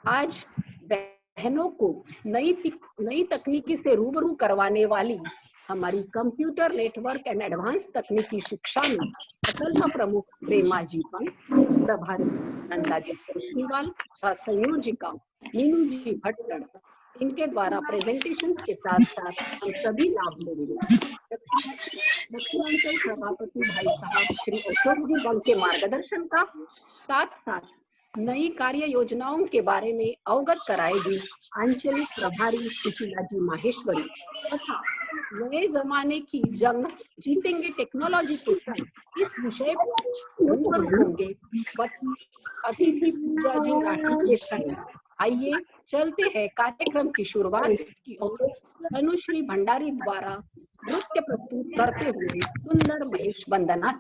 आज बहनों को नई तकनीकी से रूबरू करवाने वाली हमारी कंप्यूटर नेटवर्क एंड एडवांस तकनीकी शिक्षा में प्रकल्प प्रमुख प्रेमा जी पंत, प्रभारी नंदा जी तोशीवाल तथा संयोजिका मीनू जी भट्टड़, इनके द्वारा प्रेजेंटेशन के साथ साथ हम सभी लाभ लेंगे। दक्षिणांचल सभापति भाई साहब श्री अशोक जी बल के मार्गदर्शन का साथ नई कार्य योजनाओं के बारे में अवगत कराएगी आंचलिक प्रभारी सुशीला जी माहेश्वरी तथा नए जमाने की जंग जीतेंगे टेक्नोलॉजी के संग इस विषय पर रूबरू होंगे अतिथि पूजा जी राठी के संग। आइए चलते हैं कार्यक्रम की शुरुआत की ओर। तनुश्री भंडारी द्वारा नृत्य प्रस्तुत करते हुए सुंदर महेश वंदना।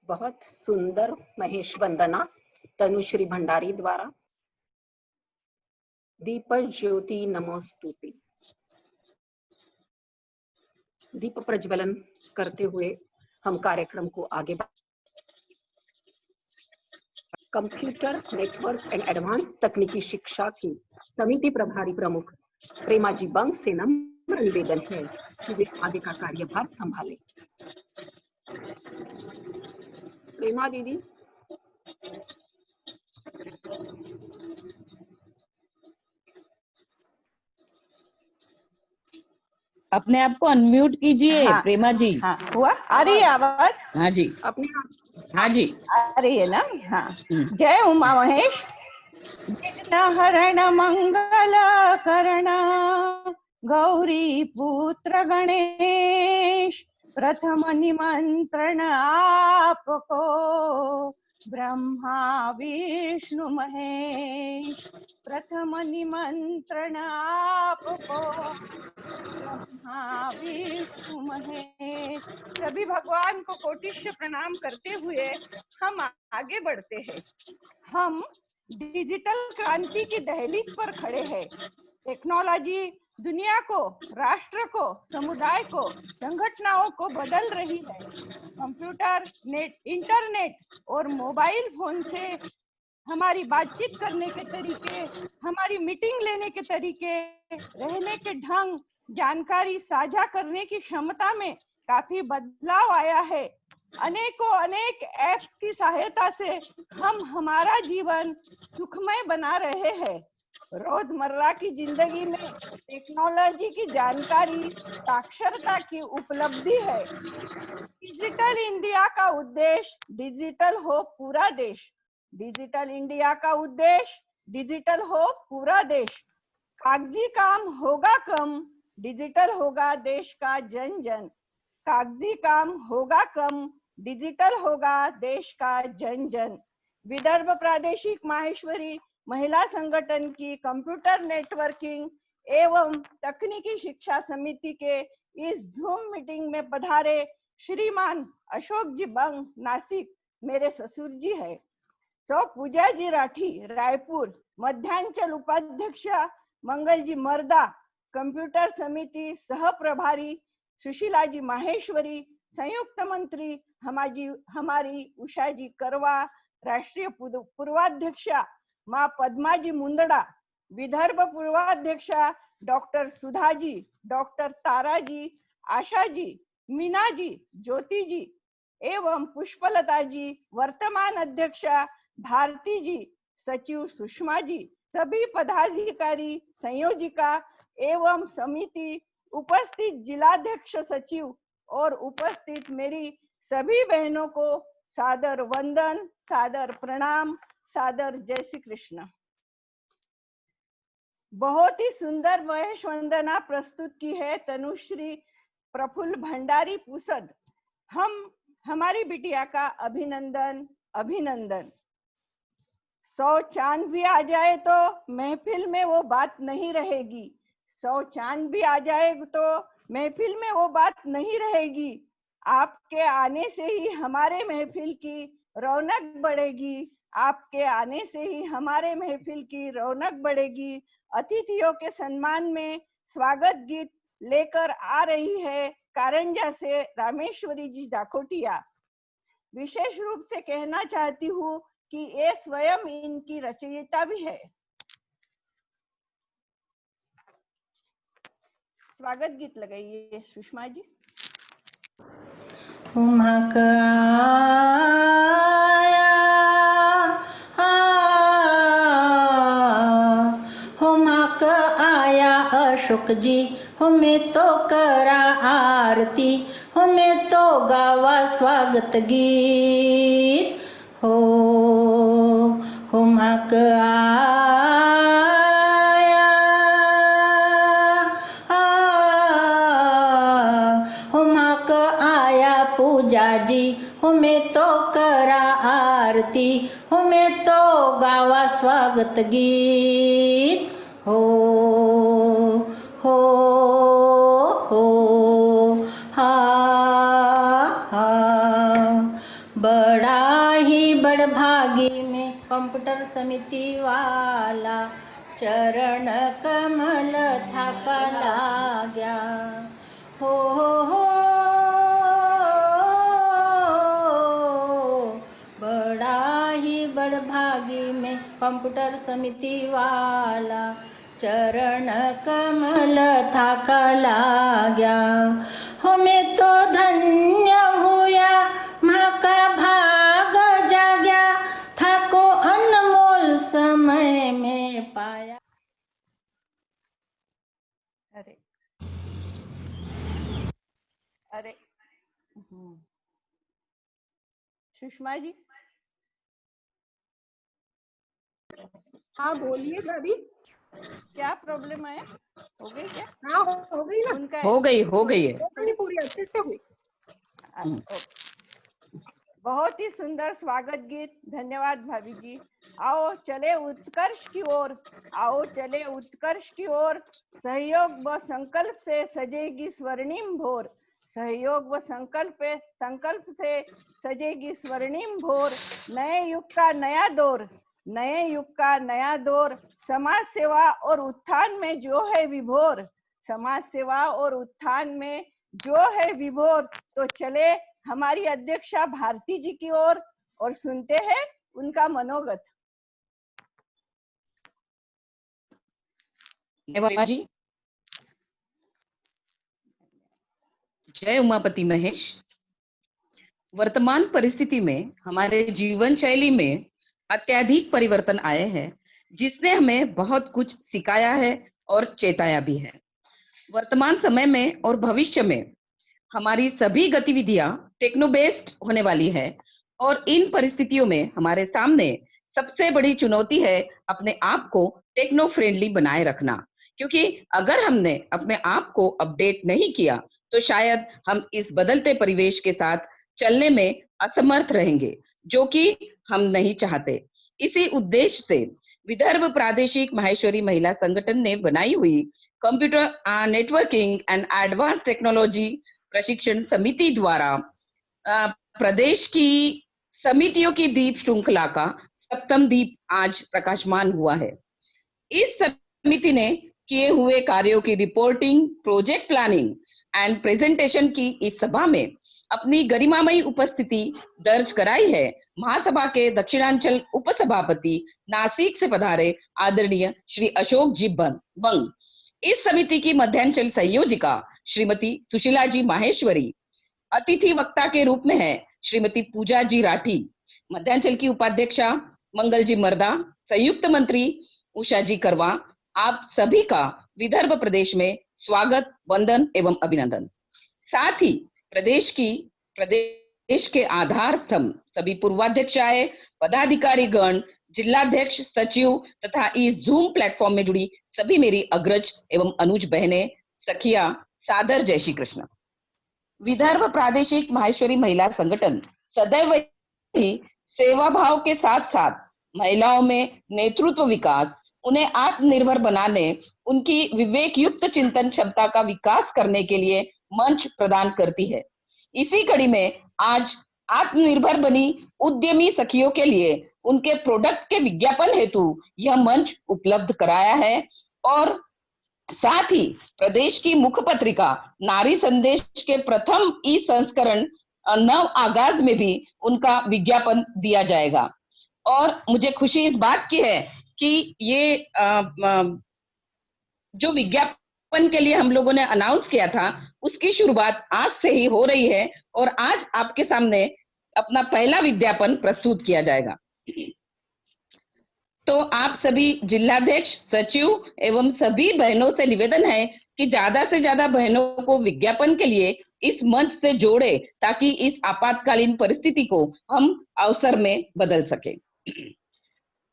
बहुत सुंदर महेश वंदना तनुश्री भंडारी द्वारा। दीपक ज्योति नमोस्तुते। दीप प्रज्वलन करते हुए हम कार्यक्रम को आगे कंप्यूटर नेटवर्क एंड एडवांस तकनीकी शिक्षा की समिति प्रभारी प्रमुख प्रेमाजी बंग से नम्र निवेदन है कि वे आगे का कार्यभार संभालें। प्रेमा दीदी। अपने आप को अनम्यूट कीजिए। हाँ, प्रेमा जी। हाँ, हुआ? आ रही है आवाज? हाँ जी, अपने हाँ जी, आ रही है ना? हाँ। जय उमा महेश। विघ्न हरण मंगल करण गौरी पुत्र गणेश, प्रथम निमंत्रण आपको ब्रह्मा विष्णु महेश, प्रथम निमंत्रण आपको ब्रह्मा विष्णु महेश। सभी भगवान को कोटिश्य प्रणाम करते हुए हम आगे बढ़ते हैं। हम डिजिटल क्रांति की दहलीज पर खड़े हैं। टेक्नोलॉजी दुनिया को, राष्ट्र को, समुदाय को, संगठनों को बदल रही है। कंप्यूटर, इंटरनेट और मोबाइल फोन से हमारी बातचीत करने के तरीके, हमारी मीटिंग लेने के तरीके, रहने के ढंग, जानकारी साझा करने की क्षमता में काफी बदलाव आया है। अनेक ऐप्स की सहायता से हम हमारा जीवन सुखमय बना रहे हैं। रोजमर्रा की जिंदगी में टेक्नोलॉजी की जानकारी, साक्षरता की उपलब्धि है। डिजिटल इंडिया का उद्देश्य डिजिटल हो पूरा देश। डिजिटल इंडिया का उद्देश्य डिजिटल हो पूरा देश। कागजी काम होगा कम, डिजिटल होगा देश का जन जन। कागजी काम होगा कम, डिजिटल होगा देश का जन जन। विदर्भ प्रादेशिक माहेश्वरी महिला संगठन की कंप्यूटर नेटवर्किंग एवं तकनीकी शिक्षा समिति के इस जूम मीटिंग में पधारे श्रीमान अशोक जी बंग नासिक मेरे ससुर जी है। सौ पूजा जी राठी रायपुर मध्यांचल उपाध्यक्ष मंगल जी मर्दा कंप्यूटर समिति सह प्रभारी सुशीला जी माहेश्वरी संयुक्त मंत्री हमारी उषा जी करवा राष्ट्रीय पूर्वाध्यक्षा माँ पद्मा जी मुंदड़ा विदर्भ पूर्वाध्यक्षा डॉक्टर सुधा जी, डॉक्टर तारा जी, आशा जी, मीना जी, ज्योति जी एवं पुष्पलता जी, वर्तमान अध्यक्षा भारती जी, सचिव सुषमा जी, सभी पदाधिकारी, संयोजिका एवं समिति, उपस्थित जिलाध्यक्ष सचिव और उपस्थित मेरी सभी बहनों को सादर वंदन, सादर प्रणाम, सादर जय श्री कृष्ण। बहुत ही सुंदर महेश वंदना प्रस्तुत की है तनुश्री प्रफुल्ल भंडारी पुसद। हमारी बिटिया का अभिनंदन अभिनंदन। 100 चांद भी आ जाए तो महफिल में वो बात नहीं रहेगी। 100 चांद भी आ जाए तो महफिल में वो बात नहीं रहेगी। आपके आने से ही हमारे महफिल की रौनक बढ़ेगी। आपके आने से ही हमारे महफिल की रौनक बढ़ेगी। अतिथियों के सम्मान में स्वागत गीत लेकर आ रही है कारंजा से रामेश्वरी जी दाखोटिया। विशेष रूप से कहना चाहती हूँ कि ये स्वयं इनकी रचयिता भी है। स्वागत गीत लगाइए सुषमा जी। उमक आया अशोक जी, हमें तो करा आरती, हमें तो गावा स्वागत गीत हो। उमक आया पूजा जी, हमें तो करा आरती, हमें तो गावा स्वागत गीत हो हा हा। बड़ा ही बड़भागी में कंप्यूटर समिति वाला, चरण कमल थाका लाग्या हो कंप्यूटर समिति वाला। चरण कमल थाका लाग्या, हमें तो धन्य हुआ माँ का भाग जाग्या, थाको अनमोल समय में पाया। अरे अरे सुषमा जी, हाँ बोलिए भाभी। क्या प्रॉब्लम है? हो गई क्या? हाँ हो गई ना, उनका हो गई है। हो गई, पूरी अच्छे से हुई। बहुत ही सुंदर स्वागत गीत, धन्यवाद भाभी जी। आओ चले उत्कर्ष की ओर, आओ चले उत्कर्ष की ओर, सहयोग व संकल्प से सजेगी स्वर्णिम भोर, सहयोग व संकल्प से सजेगी स्वर्णिम भोर। नए युग का नया दौर, नए युग का नया दौर, समाज सेवा और उत्थान में जो है विभोर, समाज सेवा और उत्थान में जो है विभोर। तो चले हमारी अध्यक्षा भारती जी की ओर और सुनते हैं उनका मनोगत। जी, जय उमापति महेश। वर्तमान परिस्थिति में हमारे जीवन शैली में अत्यधिक परिवर्तन आए हैं, जिसने हमें बहुत कुछ सिखाया है और चेताया भी है। वर्तमान समय में और भविष्य में हमारी सभी गतिविधियां टेक्नो बेस्ड होने वाली है, और इन परिस्थितियों में हमारे सामने सबसे बड़ी चुनौती है अपने आप को टेक्नो फ्रेंडली बनाए रखना। क्योंकि अगर हमने अपने आप को अपडेट नहीं किया तो शायद हम इस बदलते परिवेश के साथ चलने में असमर्थ रहेंगे, जो कि हम नहीं चाहते। इसी उद्देश्य से विदर्भ प्रादेशिक माहेश्वरी महिला संगठन ने बनाई हुई computer networking and advance technology प्रशिक्षण समिति द्वारा प्रदेश की समितियों की दीप श्रृंखला का 7वां दीप आज प्रकाशमान हुआ है। इस समिति ने किए हुए कार्यों की reporting, project planning and presentation की इस सभा में अपनी गरिमामयी उपस्थिति दर्ज कराई है। महासभा के दक्षिणांचल उपसभापति नासिक से पधारे आदरणीय श्री अशोक जी बंग, इस समिति की मध्यांचल संयोजिका श्रीमती सुशीला जी माहेश्वरी, अतिथि वक्ता के रूप में है श्रीमती पूजा जी राठी, मध्यांचल की उपाध्यक्षा मंगल जी मर्दा, संयुक्त मंत्री उषा जी करवा। आप सभी का विदर्भ प्रदेश में स्वागत, वंदन एवं अभिनंदन। साथ ही प्रदेश के आधार स्तंभ सभी पूर्वाध्यक्षाएं, पदाधिकारी गण, जिलाध्यक्ष, सचिव तथा इस जूम प्लेटफॉर्म में जुड़ी सभी मेरी अग्रज एवं अनुज बहनें, सखिया, सादर जय श्री कृष्ण। विदर्भ प्रादेशिक माहेश्वरी महिला संगठन सदैव ही सेवा भाव के साथ साथ महिलाओं में नेतृत्व विकास, उन्हें आत्मनिर्भर बनाने, उनकी विवेक युक्त चिंतन क्षमता का विकास करने के लिए मंच प्रदान करती है। इसी कड़ी में आज आत्मनिर्भर बनी उद्यमी सखियों के लिए उनके प्रोडक्ट के विज्ञापन हेतु यह मंच उपलब्ध कराया है, और साथ ही प्रदेश की मुख्य पत्रिका नारी संदेश के प्रथम ई संस्करण नव आगाज में भी उनका विज्ञापन दिया जाएगा। और मुझे खुशी इस बात की है कि ये जो विज्ञापन के लिए हम लोगों ने अनाउंस किया था, उसकी शुरुआत आज से ही हो रही है, और आज आपके सामने अपना पहला विज्ञापन प्रस्तुत किया जाएगा। तो आप सभी जिलाध्यक्ष, सचिव एवं सभी बहनों से निवेदन है कि ज्यादा से ज्यादा बहनों को विज्ञापन के लिए इस मंच से जोड़े, ताकि इस आपातकालीन परिस्थिति को हम अवसर में बदल सके।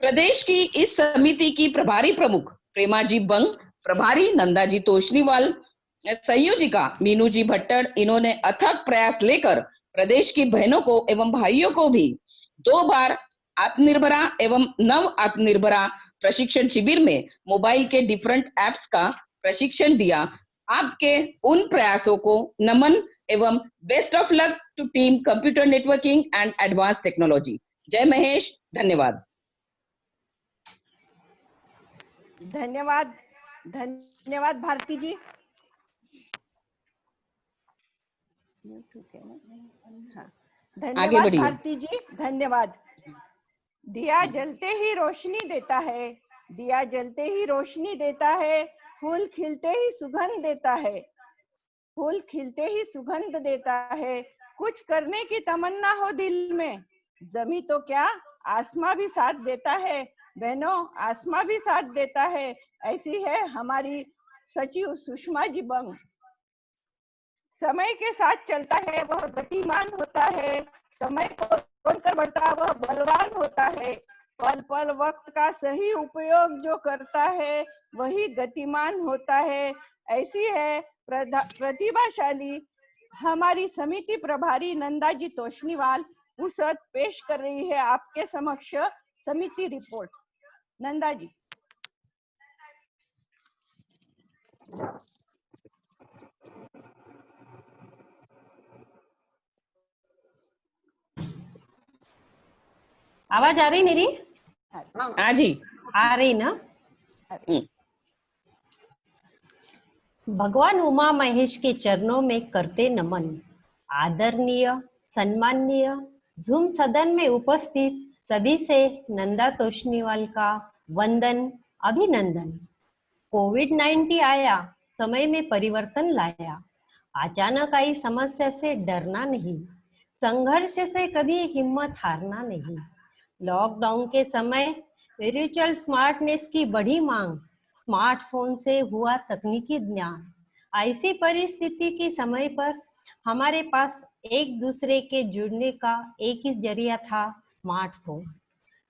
प्रदेश की इस समिति की प्रभारी प्रमुख प्रेमा जी बंग, प्रभारी नंदा जी तोशनीवाल, संयोजिका मीनू जी भट्टड़, इन्होंने अथक प्रयास लेकर प्रदेश की बहनों को एवं भाइयों को भी 2 बार आत्मनिर्भरा एवं नव आत्मनिर्भरा प्रशिक्षण शिविर में मोबाइल के डिफरेंट एप्स का प्रशिक्षण दिया। आपके उन प्रयासों को नमन एवं best of luck to team computer networking and advance technology. जय महेश, धन्यवाद। धन्यवाद, धन्यवाद भारती जी। हाँ, आगे धन्यवाद बढ़िए। भारती जी, धन्यवाद। दिया जलते ही रोशनी देता है, दिया जलते ही रोशनी देता है, फूल खिलते ही सुगंध देता है, फूल खिलते ही सुगंध देता है। कुछ करने की तमन्ना हो दिल में, जमी तो क्या आसमां भी साथ देता है, बहनों आसमां भी साथ देता है। ऐसी है हमारी सचिव सुषमा जी बंग। समय के साथ चलता है वह गतिमान होता है, समय को तोड़कर बढ़ता वह बलवान होता है। पल पल वक्त का सही उपयोग जो करता है वही गतिमान होता है। ऐसी है प्रतिभाशाली हमारी समिति प्रभारी नंदा जी तोष्णीवाल उसत पेश कर रही है आपके समक्ष समिति रिपोर्ट। नंदा जी। आवाज आ रही मेरी? हाँ जी, आ रही ना? भगवान उमा महेश के चरणों में करते नमन। आदरणीय सम्माननीय झूम सदन में उपस्थित सभी से नंदा तोष्णीवाल का वंदन अभिनंदन। कोविड-19 आया, समय में परिवर्तन लाया। अचानक आई समस्या से डरना नहीं, संघर्ष से कभी हिम्मत हारना नहीं। लॉकडाउन के समय स्पिरिचुअल स्मार्टनेस की बढ़ी मांग, स्मार्टफोन से हुआ तकनीकी ज्ञान। ऐसी परिस्थिति के समय पर हमारे पास एक दूसरे के जुड़ने का एक ही जरिया था, स्मार्टफोन।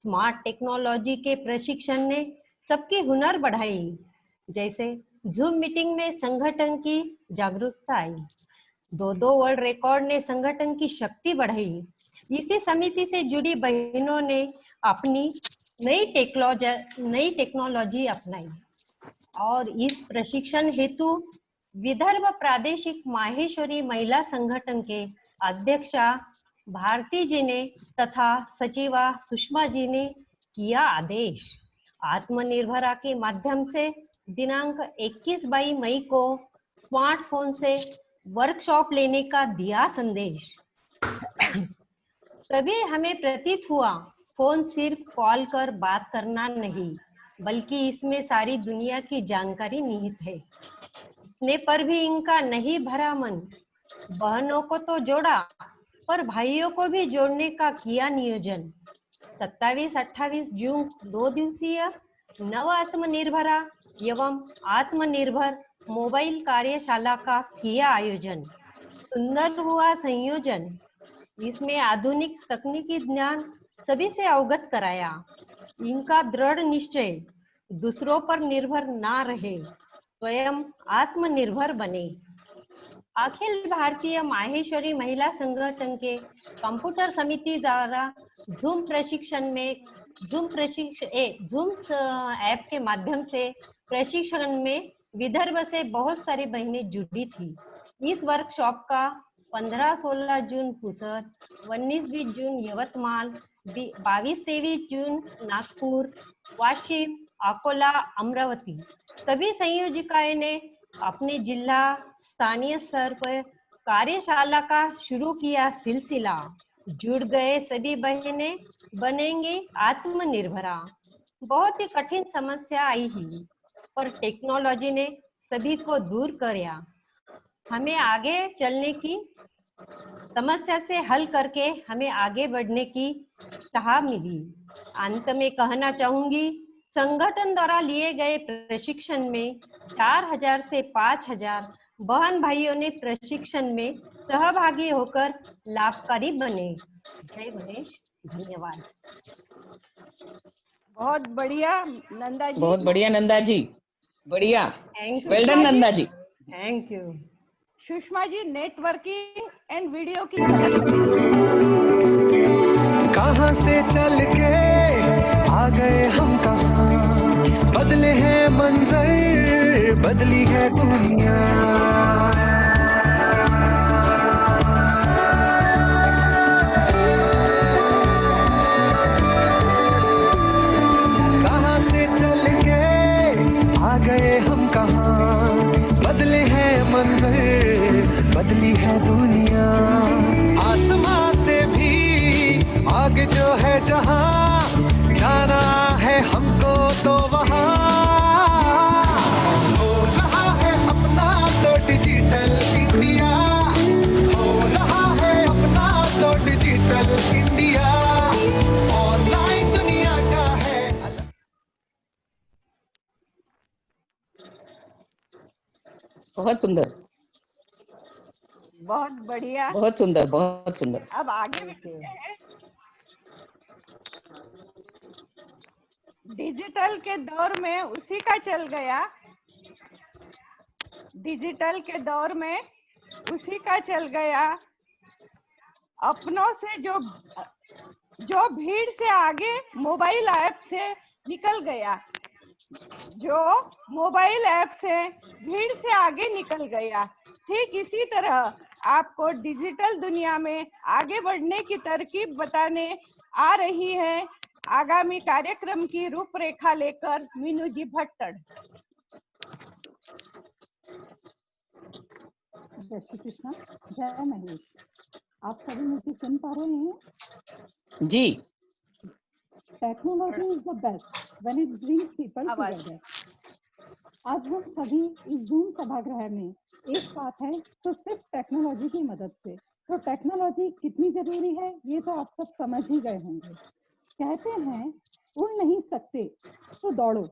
स्मार्ट टेक्नोलॉजी के प्रशिक्षण ने सबकी हुनर बढ़ाई। जैसे जूम मीटिंग में संगठन की जागरूकता आई, 2 वर्ल्ड रिकॉर्ड ने संगठन की शक्ति बढ़ाई। इसी समिति से जुड़ी बहनों ने अपनी नई टेक्नोलॉजी अपनाई और इस प्रशिक्षण हेतु विदर्भ प्रादेशिक माहेश्वरी महिला संगठन के अध्यक्षा भारती जी ने तथा सचिवा सुषमा जी ने किया आदेश। आत्मनिर्भरा के माध्यम से दिनांक 21-22 मई को स्मार्टफोन से वर्कशॉप लेने का दिया संदेश। तभी हमें प्रतीत हुआ फोन सिर्फ कॉल कर बात करना नहीं, बल्कि इसमें सारी दुनिया की जानकारी निहित है। इतने पर भी इनका नहीं भरा मन, बहनों को तो जोड़ा पर भाइयों को भी जोड़ने का किया नियोजन। 27-28 जून 2 दिवसीय नव आत्मनिर्भरा एवं आत्मनिर्भर मोबाइल कार्यशाला का किया आयोजन। सुंदर हुआ संयोजन। इसमें आधुनिक तकनीकी ज्ञान सभी से अवगत कराया। इनका दृढ़ निश्चय दूसरों पर निर्भर ना रहे, स्वयं आत्मनिर्भर बने। अखिल भारतीय माहेश्वरी महिला संगठन के कंप्यूटर समिति द्वारा जूम ऐप के माध्यम से प्रशिक्षण में विदर्भ से बहुत सारी बहनें जुड़ी थी। इस वर्कशॉप का 15-16 जून पुसद, 19-20 जून यवतमाल, 22-23 जून नागपुर, वाशिम, अकोला, अमरावती सभी संयोजिकाएं ने अपने जिला स्थानीय स्तर पर कार्यशाला का शुरू किया सिलसिला। जुड़ गए सभी बहनें बनेंगे आत्मनिर्भरा। बहुत ही कठिन समस्या आई ही, पर टेक्नोलॉजी ने सभी को दूर किया। हमें आगे चलने की समस्या से हल करके हमें आगे बढ़ने की चाह मिली। अंत में कहना चाहूंगी, संगठन द्वारा लिए गए प्रशिक्षण में 4000 से 5000 बहन भाइयों ने प्रशिक्षण में सहभागी होकर लाभकारी बने। जय महेश, धन्यवाद। बहुत बढ़िया नंदा जी, बहुत बढ़िया नंदा जी, बढ़िया, thank you. Well done Nanda ji. Thank you. Sushma ji networking and video की कहां से चल के आ गए हम, कहां बदले हैं मंजर, बदली है दुनिया। कहां से चल के आ गए हम, कहां बदले हैं मंजर, बदली है दुनिया। आसमां से भी आगे जो है जहां, बहुत सुंदर, बहुत बढ़िया। बहुत सुंदर, बहुत सुंदर। अब आगे बढ़ते हैं। डिजिटल के दौर में उसी का चल गया, डिजिटल के दौर में उसी का चल गया, अपनों से जो भीड़ से आगे मोबाइल ऐप से निकल गया, जो मोबाइल ऐप से भीड़ से आगे निकल गया। ठीक इसी तरह आपको डिजिटल दुनिया में आगे बढ़ने की तरकीब बताने आ रही है आगामी कार्यक्रम की रूपरेखा लेकर मीनू जी भट्टड़। जय श्री कृष्ण, जय महेश। आप सभी मुझे सुन पा रहे हैं? जी। Technology is the best when it brings people together. आज हम सभी इस जूम सभागृह में एक साथ हैं तो सिर्फ टेक्नोलॉजी की मदद से। तो टेक्नोलॉजी कितनी जरूरी है ये तो आप सब समझ ही गए होंगे। कहते हैं उड़ नहीं सकते तो दौड़ो,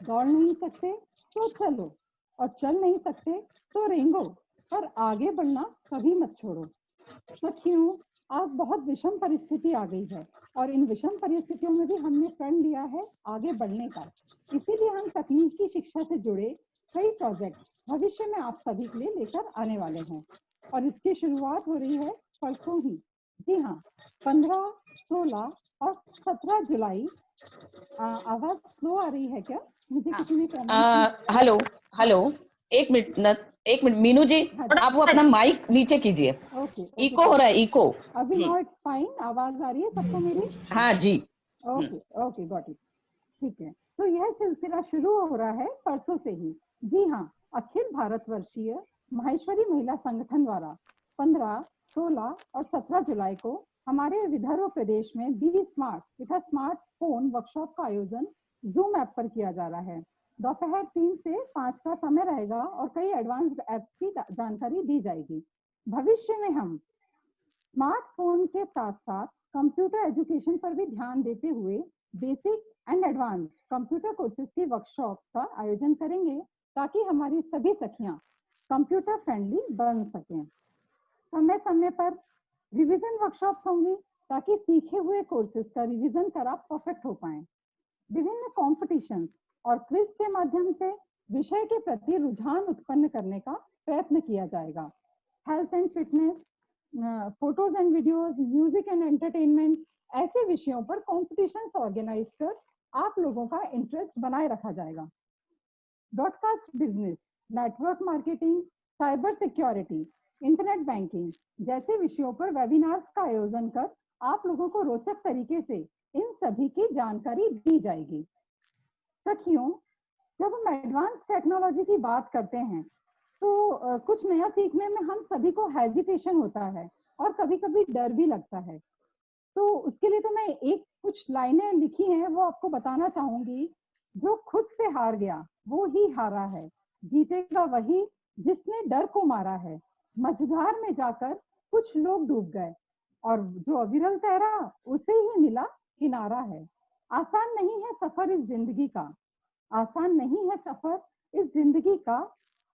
दौड़ नहीं सकते तो चलो, और चल नहीं सकते तो रेंगो, पर आगे बढ़ना कभी मत छोड़ो। सखियों, आज बहुत विषम परिस्थिति आ गई है और इन विषम परिस्थितियों में भी हमने प्रण लिया है आगे बढ़ने का। इसीलिए हम तकनीकी शिक्षा से जुड़े कई प्रोजेक्ट भविष्य में आप सभी के लिए लेकर आने वाले हैं और इसकी शुरुआत हो रही है परसों ही। जी हाँ, 15, 16 और 17 जुलाई। आवाज स्लो आ रही है क्या? मुझे किसी ने हेलो हेलो, एक मिनट मीनू जी, आप वो अपना माइक नीचे कीजिए। ओके, इको हो रहा है, इको। अभी नाउ इट्स फाइन। आवाज आ रही है सबको मेरी? हाँ जी। Okay okay, got it. ठीक है, तो यह सिलसिला शुरू हो रहा है परसों से ही। जी हाँ, अखिल भारतवर्षीय माहेश्वरी महिला संगठन द्वारा 15, 16 और 17 जुलाई को हमारे विदर्भ प्रदेश में बी स्मार्ट तथा स्मार्टफोन वर्कशॉप का आयोजन जूम ऐप पर किया जा रहा है। दोपहर 3 से 5 का समय रहेगा और कई एडवांस्ड एप्स की जानकारी दी जाएगी। भविष्य में हम स्मार्टफोन के साथ साथ कंप्यूटर एजुकेशन पर भी ध्यान देते हुए basic and advance computer courses की वर्कशॉप्स का आयोजन करेंगे ताकि हमारी सभी सखियां कंप्यूटर फ्रेंडली बन सकें। समय समय पर रिवीजन वर्कशॉप्स होंगी ताकि सीखे हुए कोर्सेज का रिवीजन कर आप परफेक्ट हो पाएं। विभिन्न कॉम्पिटिशन्स और क्विज के माध्यम से विषय के प्रति रुझान उत्पन्न करने का प्रयत्न किया जाएगा। Health and fitness, photos and videos, music and entertainment, ऐसे विषयों पर कॉम्पिटिशन्स ऑर्गेनाइज कर आप लोगों का इंटरेस्ट बनाए रखा जाएगा। Broadcast business, network marketing, cyber security, internet banking जैसे विषयों पर वेबिनार्स का आयोजन कर आप लोगों को रोचक तरीके से इन सभी की जानकारी दी जाएगी। सखियों, जब हम एडवांस टेक्नोलॉजी की बात करते हैं तो कुछ नया सीखने में हम सभी को हेजिटेशन होता है और कभी कभी डर भी लगता है। तो उसके लिए तो मैं कुछ लाइनें लिखी हैं वो आपको बताना चाहूंगी। जो खुद से हार गया वो ही हारा है, जीतेगा वही जिसने डर को मारा है। मझधार में जाकर कुछ लोग डूब गए और जो अविरल तैरा उसे ही मिला किनारा है। आसान नहीं है सफर इस जिंदगी का, आसान नहीं है सफर इस जिंदगी का,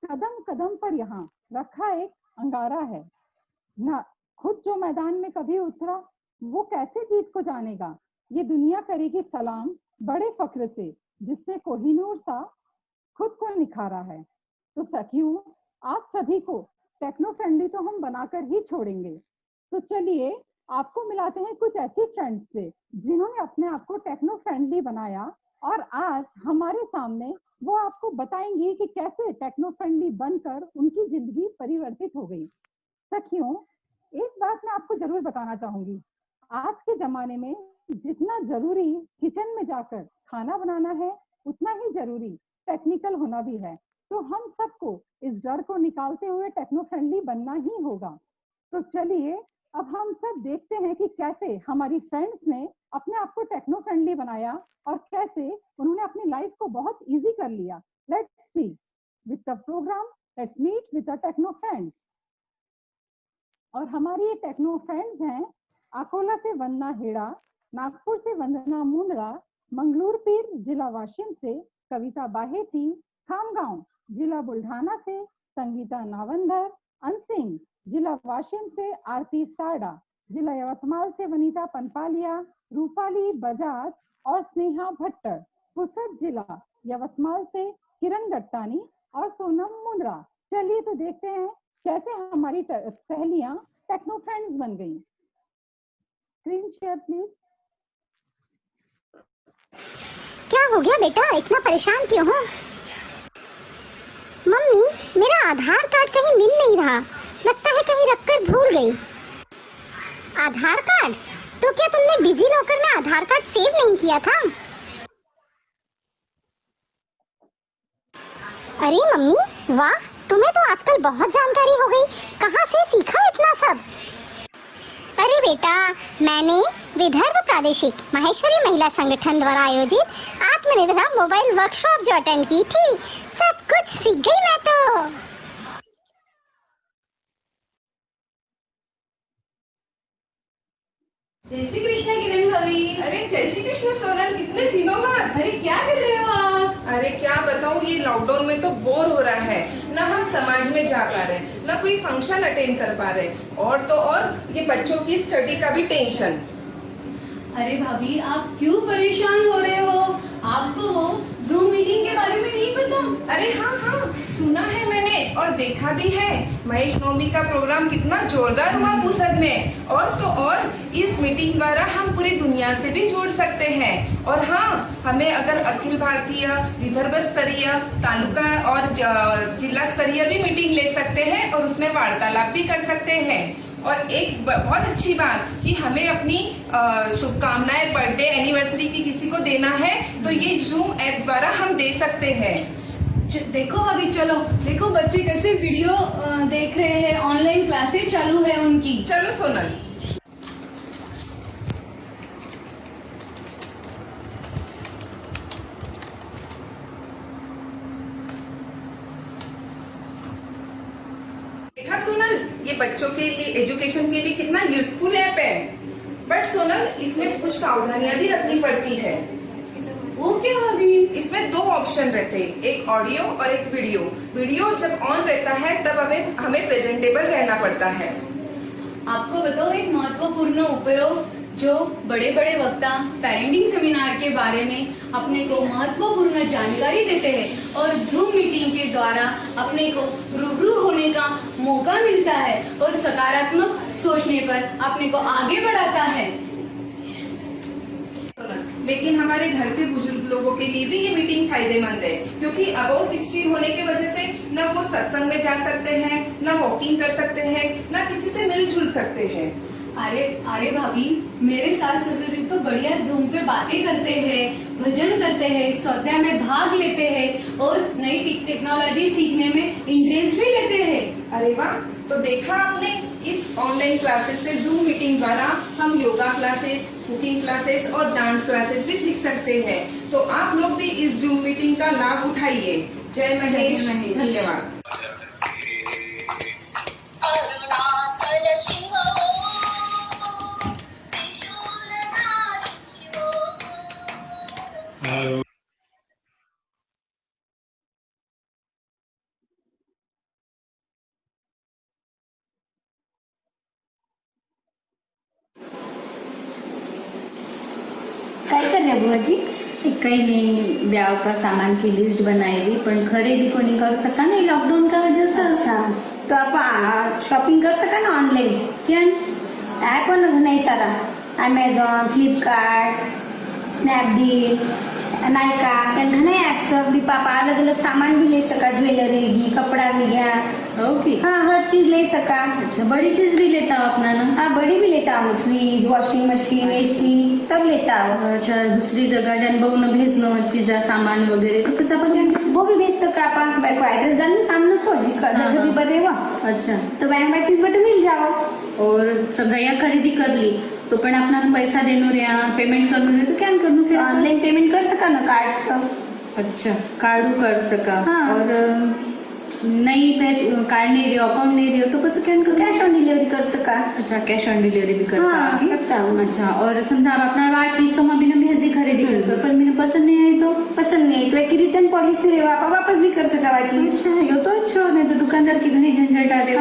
कदम कदम पर यहाँ रखा एक अंगारा है। ना खुद जो मैदान में कभी उतरा वो कैसे जीत को जानेगा। ये दुनिया करेगी सलाम बड़े फक्र से जिसने कोहिनूर सा खुद को निखारा है। तो सखियों, आप सभी को टेक्नो फ्रेंडली तो हम बनाकर ही छोड़ेंगे। तो चलिए आपको मिलाते हैं कुछ ऐसी फ्रेंड्स से जिन्होंने अपने आप को टेक्नो फ्रेंडली बनाया और आज हमारे सामने वो आपको बताएंगी कि कैसे टेक्नो फ्रेंडली बनकर उनकी जिंदगी परिवर्तित हो गई। सखियों, एक बात मैं आपको जरूर बताना चाहूंगी, आज के जमाने में जितना जरूरी किचन में जाकर खाना बनाना है उतना ही जरूरी टेक्निकल होना भी है। तो हम सबको इस डर को निकालते हुए टेक्नो फ्रेंडली बनना ही होगा। तो चलिए अब हम सब देखते हैं कि कैसे हमारी फ्रेंड्स ने अपने आप को टेक्नो फ्रेंडली बनाया और कैसे उन्होंने अपनी लाइफ को बहुत इजी कर लिया। Let's see with the programme, let's meet with the techno friends. और हमारी ये टेक्नो फ्रेंड्स हैं अकोला से वंदना हेड़ा, नागपुर से वंदना मुंदड़ा, मंगलूर पीर जिला वाशिम से कविता बाहेती, खामगांव जिला बुल्ढाना से संगीता नावंदर, अनसिंग। जिला वाशिम से आरती सारडा, जिला यवतमाल से वनीता पनपालिया, रूपाली बजाज और स्नेहा भट्टर। पुसद जिला यवतमाल से किरण गट्टानी और सोनम मुंद्रा। चलिए तो देखते हैं कैसे हमारी सहेलियां टेक्नो फ्रेंड्स बन गई। Screen share please. क्या हो गया बेटा, इतना परेशान क्यों हो? मम्मी, मेरा आधार कार्ड कहीं मिल नहीं रहा, लगता है कहीं रखकर भूल गई। आधार कार्ड? तो क्या तुमने डिजी लॉकर में आधार कार्ड सेव नहीं किया था? अरे मम्मी, वाह, तुम्हें तो आजकल बहुत जानकारी हो गई। कहाँ से सीखा इतना सब? अरे बेटा, मैंने विदर्भ प्रादेशिक माहेश्वरी महिला संगठन द्वारा आयोजित आत्मनिर्भर मोबाइल वर्कशॉप जो अटेंड की थी, सब कुछ सीख गई मैं तो। जय श्री कृष्ण किरण भाभी। अरे जय श्री कृष्ण सोनल, कितने दिनों बाद। अरे क्या कर रहे हो आप? अरे क्या बताऊँ, ये लॉकडाउन में तो बोर हो रहा है, ना हम समाज में जा पा रहे, ना कोई फंक्शन अटेंड कर पा रहे, और तो और ये बच्चों की स्टडी का भी टेंशन। अरे भाभी, आप क्यों परेशान हो रहे हो? आपको वो जूम मीटिंग के बारे में नहीं पता? अरे हाँ हाँ, सुना है मैंने और देखा भी है। महेश नवमी का प्रोग्राम कितना जोरदार हुआ पुसद में। और तो और इस मीटिंग द्वारा हम पूरी दुनिया से भी जुड़ सकते हैं। और हाँ, हमें अगर अखिल भारतीय, विदर्भ स्तरीय, तालुका और जिला स्तरीय भी मीटिंग ले सकते हैं और उसमें वार्तालाप भी कर सकते हैं। और एक बहुत अच्छी बात कि हमें अपनी शुभकामनाएं बर्थडे एनिवर्सरी की किसी को देना है तो ये जूम ऐप द्वारा हम दे सकते हैं। देखो भाभी, चलो देखो बच्चे कैसे वीडियो देख रहे हैं, ऑनलाइन क्लासेस चालू है उनकी। चलो सोनल। देखा सोनल, ये बच्चों के लिए, एजुकेशन के लिए कितना यूजफुल ऐप है। बट सोनल, इसमें कुछ सावधानियां भी रखनी पड़ती है। वो क्या भाभी? इसमें दो ऑप्शन रहते हैं, एक ऑडियो और एक वीडियो। वीडियो जब ऑन रहता है तब हमें प्रेजेंटेबल रहना पड़ता है। आपको बताओ, एक महत्वपूर्ण उपयोग जो बड़े बड़े वक्ता पेरेंटिंग सेमिनार के बारे में अपने को महत्वपूर्ण जानकारी देते हैं और जूम मीटिंग के द्वारा अपने को रूबरू होने का मौका मिलता है और सकारात्मक सोचने पर अपने को आगे बढ़ाता है। लेकिन हमारे घर के बुजुर्ग लोगों के लिए भी ये मीटिंग फायदेमंद है, क्योंकि अबव 60 होने की वजह से न वो सत्संग में जा सकते हैं, न वॉकिंग कर सकते हैं, न किसी से मिलजुल सकते हैं। अरे भाभी, मेरे सास ससुर तो बढ़िया जूम पे बातें करते हैं, भजन करते हैं, स्वाध्याय में भाग लेते हैं और नई टेक्नोलॉजी सीखने में इंटरेस्ट भी लेते हैं। अरे वाह, तो देखा आपने, इस ऑनलाइन क्लासेस से जूम मीटिंग द्वारा हम योगा क्लासेस, कुकिंग क्लासेस और डांस क्लासेस भी सीख सकते हैं। तो आप लोग भी इस जूम मीटिंग का लाभ उठाइए। जय महेश, धन्यवाद। काय कर रहे बुआ जी? काही नाही, ब्याव का सामान की लिस्ट बनाएगी, पण खरेदी कोणी कर सका नहीं लॉकडाउन का वजह से। अच्छा, तो आप शॉपिंग कर सका ना ऑनलाइन? क्या ऐप है ना नहीं सारा, अमेजॉन, फ्लिपकार्ट, स्नैपडील, नायका, घने ऐप्स भी पापा अलग अलग सामान भी ले सका, ज्वेलरी की, कपड़ा भी गया। ओके, हाँ, हर चीज ले सका। अच्छा, बड़ी चीज भी लेता हो अपना ना? हाँ, बड़ी भी लेता हूँ, फ्रिज, वॉशिंग मशीन, एसी सब लेता हूँ। अच्छा, दूसरी जगह जान बहु भेजनो चीजा सामान वगैरह तो कैसा पता? वो भी भेज सका आप, भाई को एड्रेस डालू सामने को जगह भी बदले हुआ। अच्छा, तो वह चीज बट मिल जाओ। और सब या खरीदी कर ली तो पण अपना पैसा देनो रे, पेमेंट करनो रे तो क्या करनो फिर? ऑनलाइन पेमेंट कर सका ना कार्ड से। अच्छा, कार्ड कर सका। हाँ। और नहीं कार्ड नहीं रही, अकाउंट नहीं रही तो कैसे क्या करो? कैश ऑन डिलीवरी कर सका। अच्छा, अच्छा, कैश ऑन डिलीवरी भी करता हाँ, है? करता हूँ। अच्छा, और समझा आप अपना बात चीज तो अभी भेज दी खरीदी कर, पर मेरे पसंद नहीं आई तो पसंद नहीं तो एक रिटर्न पॉलिसी रे वापस भी कर सका वा चीज। अच्छा, ये तो अच्छा, नहीं तो दुकानदार की घनी झंझट आ रही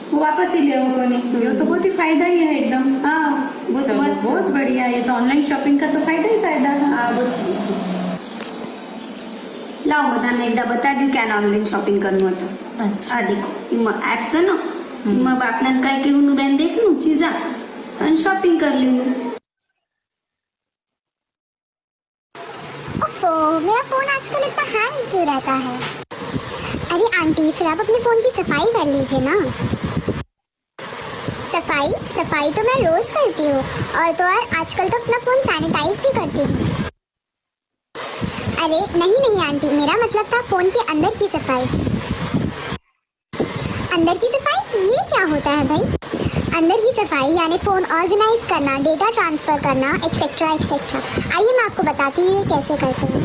वो वापस ही ले को नहीं, ये तो बहुत ही फायदा ही है एकदम। हाँ बहुत बढ़िया, ये तो ऑनलाइन शॉपिंग का तो फायदा ही फायदा है। लाओ मैं एकदा बता दी क्या ऑनलाइन शॉपिंग करनो तो। अच्छा, देखो एप्स है ना, मैं आपने काय के हुनु बेन देख लूं चीजा और शॉपिंग कर लूं। ओफो, मेरा फोन आजकल इतना हैंग क्यों रहता है? अरे आंटी, फिर आप अपने फोन की सफाई कर लीजिए ना। सफाई तो मैं रोज करती हूँ, और तो और आजकल तो अपना फोन सैनिटाइज भी करती हूँ। अरे नहीं आंटी, मेरा मतलब था फोन के अंदर की सफाई। अंदर की सफाई ये क्या होता है भाई? अंदर की सफाई यानी फोन ऑर्गेनाइज करना, डेटा ट्रांसफर करना, एक्सेट्रा एक्सेट्रा। आइए मैं आपको बताती हूँ कैसे करते हैं।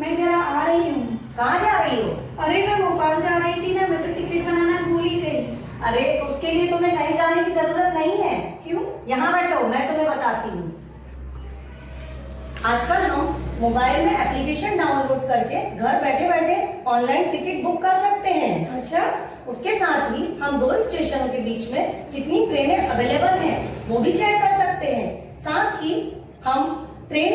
मैं जरा आ रही हूँ। कहाँ जा रही हो? अरे मैं भोपाल जा रही थी ना, मैं तो टिकट बनाना भूल ही गई। अरे उसके लिए तुम्हें कहीं जाने की जरूरत नहीं है। क्यों? यहाँ बैठो, मैं तुम्हें बताती हूँ। आजकल हम मोबाइल में एप्लीकेशन डाउनलोड करके घर बैठे बैठे ऑनलाइन टिकट बुक कर सकते हैं। अच्छा, उसके साथ ही हम 2 स्टेशनों के बीच में कितनी ट्रेनें अवेलेबल हैं वो भी चेक कर सकते हैं। साथ ही हम ट्रेन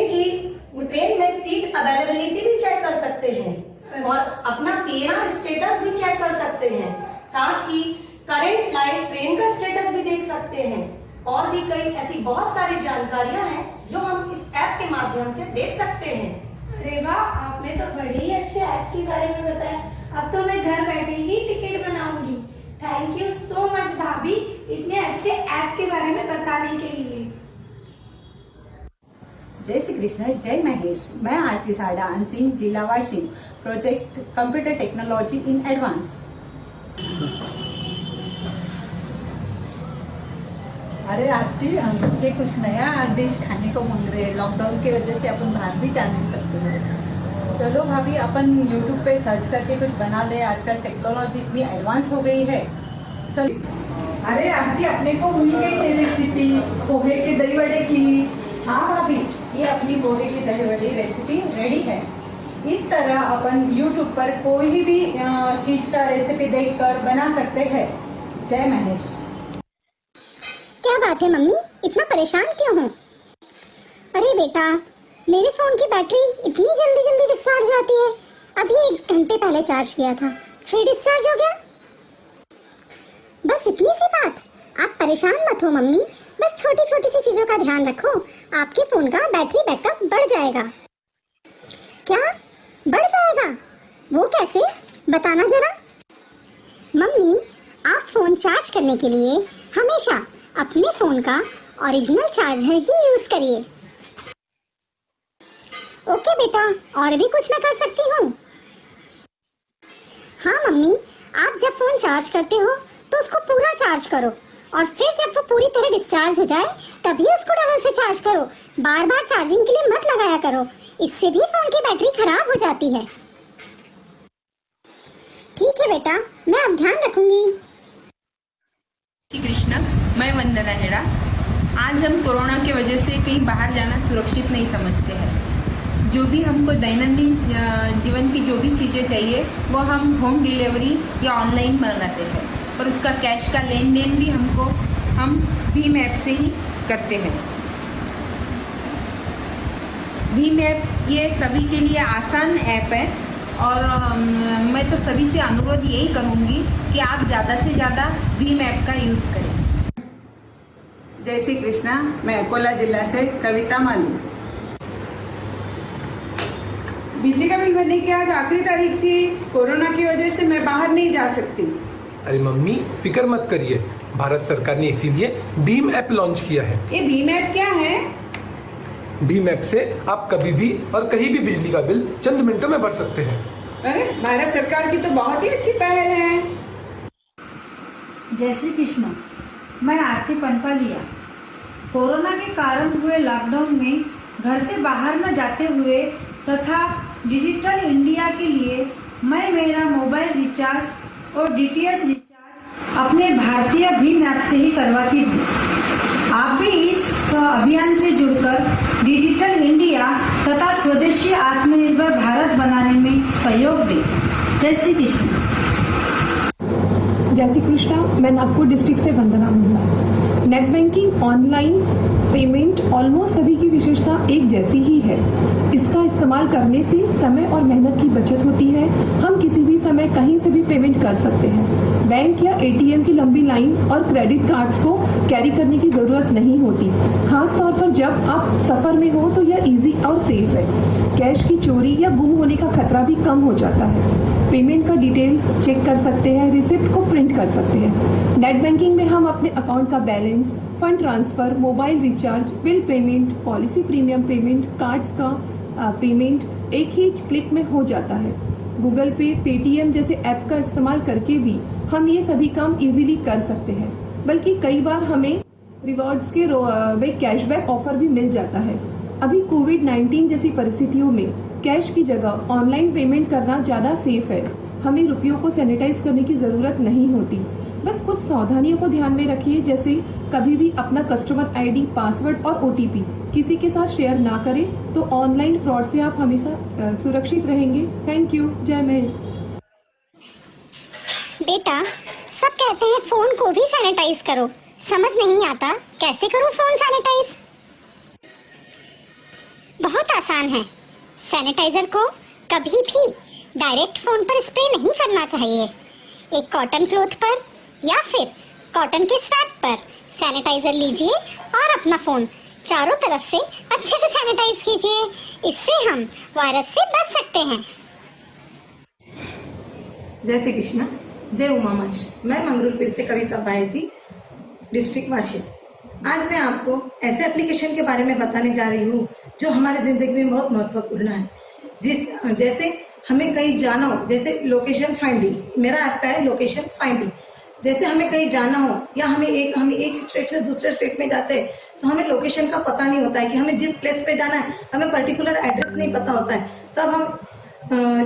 में सीट अवेलेबिलिटी भी चेक कर सकते हैं और अपना पीएनआर स्टेटस भी चेक कर सकते हैं। साथ ही करंट लाइव ट्रेन का स्टेटस भी देख सकते हैं और भी कई ऐसी बहुत सारी जानकारियां हैं जो हम इस ऐप के माध्यम से देख सकते हैं। अरे वाह, आपने तो बड़े ही अच्छे ऐप के बारे में बताया। अब तो मैं घर बैठे ही टिकट बनाऊंगी। थैंक यू सो मच भाभी, इतने अच्छे ऐप के बारे में बताने के लिए। जय श्री कृष्ण, जय महेश। मैं आरती साडान सिंह, जिला Washim, project computer technology in advance. अरे आरती, मुझे कुछ नया डिश खाने को मांग रहे हैं। लॉकडाउन की वजह से अपन बाहर भी जा नहीं सकते हैं। चलो भाभी, अपन यूट्यूब पे सर्च करके कुछ बना ले। आजकल टेक्नोलॉजी इतनी एडवांस हो गई है। चल। अरे आरती, अपने को मिल गई रेसिपी पोहे के दही वड़े की। हाँ भाभी, ये अपनी पोहे की दही वड़े रेसिपी रेडी है। इस तरह अपन यूट्यूब पर कोई भी चीज का रेसिपी देखकर बना सकते हैं। जय महेश। क्या बात है मम्मी, इतना परेशान क्यों हो? अरे बेटा, मेरे फोन की बैटरी इतनी जल्दी डिस्चार्ज होती है। अभी 1 घंटे पहले चार्ज किया था, फिर डिस्चार्ज हो गया। बस इतनी सी बात, आप परेशान मत हो मम्मी। बस छोटी सी चीजों का ध्यान रखो, आपके फोन का बैटरी बैकअप बढ़ जाएगा। क्या बढ़ जाएगा? वो कैसे, बताना जरा। मम्मी, आप फोन चार्ज करने के लिए हमेशा अपने फोन का ओरिजिनल चार्जर ही यूज करिए। ओके बेटा, और भी कुछ मैं कर सकती हूँ? हाँ मम्मी, आप जब फोन चार्ज करते हो तो उसको पूरा चार्ज करो, और फिर जब वो पूरी तरह डिस्चार्ज हो जाए तभी उसको डबल से चार्ज करो। बार बार चार्जिंग के लिए मत लगाया करो, इससे भी फोन की बैटरी खराब हो जाती है। ठीक है बेटा, मैं अब ध्यान रखूंगी। श्री कृष्ण, मैं वंदना हेड़ा। आज हम कोरोना की वजह से कहीं बाहर जाना सुरक्षित नहीं समझते हैं। जो भी हमको दैनंदिन जीवन की जो भी चीज़ें चाहिए वो हम होम डिलीवरी या ऑनलाइन मंगाते हैं, पर उसका कैश का लेन देन भी हम भीम ऐप से ही करते हैं। भीम ऐप ये सभी के लिए आसान ऐप है और मैं तो सभी से अनुरोध यही करूँगी कि आप ज़्यादा से ज़्यादा भीम ऐप का यूज़ करें। जय श्री कृष्णा, मैं अकोला जिला से कविता मालू। बिजली का बिल भरने की आज आखिरी तारीख थी। कोरोना की वजह से मैं बाहर नहीं जा सकती। अरे मम्मी, फिक्र मत करिए, भारत सरकार ने इसीलिए भीम ऐप लॉन्च किया है। ये भीम ऐप क्या है? भीम ऐप से आप कभी भी और कहीं भी बिजली का बिल चंद मिनटों में भर सकते हैं। अरे भारत सरकार की तो बहुत ही अच्छी पहल है। जय श्री कृष्ण, मैं आरती पनपालिया। कोरोना के कारण हुए लॉकडाउन में घर से बाहर न जाते हुए तथा डिजिटल इंडिया के लिए मैं मेरा मोबाइल रिचार्ज और डीटीएच रिचार्ज अपने भारतीय भीम ऐप से ही करवाती हूँ। अभियान से जुड़कर डिजिटल इंडिया तथा स्वदेशी आत्मनिर्भर भारत बनाने में सहयोग दें। जय श्री कृष्ण। जय श्री कृष्णा। मैं नागपुर डिस्ट्रिक्ट से वंदना महिला। Net banking, online payment almost सभी की विशेषता एक जैसी ही है। इसका इस्तेमाल करने से समय और मेहनत की बचत होती है। हम किसी भी समय कहीं से भी पेमेंट कर सकते हैं। बैंक या एटीएम की लंबी लाइन और क्रेडिट कार्ड्स को कैरी करने की जरूरत नहीं होती। खास तौर पर जब आप सफर में हो तो यह इजी और सेफ है। कैश की चोरी या गुम होने का खतरा भी कम हो जाता है। पेमेंट का डिटेल्स चेक कर सकते हैं, रिसिप्ट को प्रिंट कर सकते हैं। नेट बैंकिंग में हम अपने अकाउंट का balance, fund transfer, mobile recharge, bill payment, policy premium payment, cards का पेमेंट एक ही क्लिक में हो जाता है। गूगल पे, पेटीएम जैसे ऐप का इस्तेमाल करके भी हम ये सभी काम इजीली कर सकते हैं। बल्कि कई बार हमें रिवॉर्ड्स के में कैशबैक ऑफर भी मिल जाता है। अभी कोविड-19 जैसी परिस्थितियों में कैश की जगह ऑनलाइन पेमेंट करना ज़्यादा सेफ है। हमें रुपयों को सैनिटाइज करने की ज़रूरत नहीं होती। बस कुछ सावधानियों को ध्यान में रखिए, जैसे कभी भी अपना कस्टमर आईडी, पासवर्ड और ओटीपी किसी के साथ शेयर ना करें, तो ऑनलाइन फ्रॉड से आप हमेशा सुरक्षित रहेंगे। Thank you. जय महेश। बेटा, सब कहते हैं फोन को भी सैनिटाइज करो, समझ नहीं आता कैसे करूं फोन सैनिटाइज। बहुत आसान है। सैनिटाइजर को कभी भी डायरेक्ट फोन पर स्प्रे नहीं करना चाहिए। एक कॉटन क्लॉथ पर या फिर कॉटन के स्वैप पर सैनिटाइजर लीजिए और अपना फोन चारों तरफ से अच्छे से सैनिटाइज कीजिए। इससे हम वायरस से बच सकते हैं। जय श्री कृष्ण। जय उमा महेश। मैं मंगरूलपीर से कविता बायती, डिस्ट्रिक्ट वाशी। आज मैं आपको ऐसे एप्लीकेशन के बारे में बताने जा रही हूँ जो हमारे जिंदगी में बहुत महत्वपूर्ण है। जैसे हमें कहीं जाना हो, जैसे लोकेशन फाइंडिंग, मेरा ऐप का है लोकेशन फाइंडिंग। जैसे हमें कहीं जाना हो या हमें एक स्टेट से दूसरे स्टेट में जाते हैं तो हमें लोकेशन का पता नहीं होता है कि हमें जिस प्लेस पे जाना है, हमें पर्टिकुलर एड्रेस नहीं पता होता है। तब हम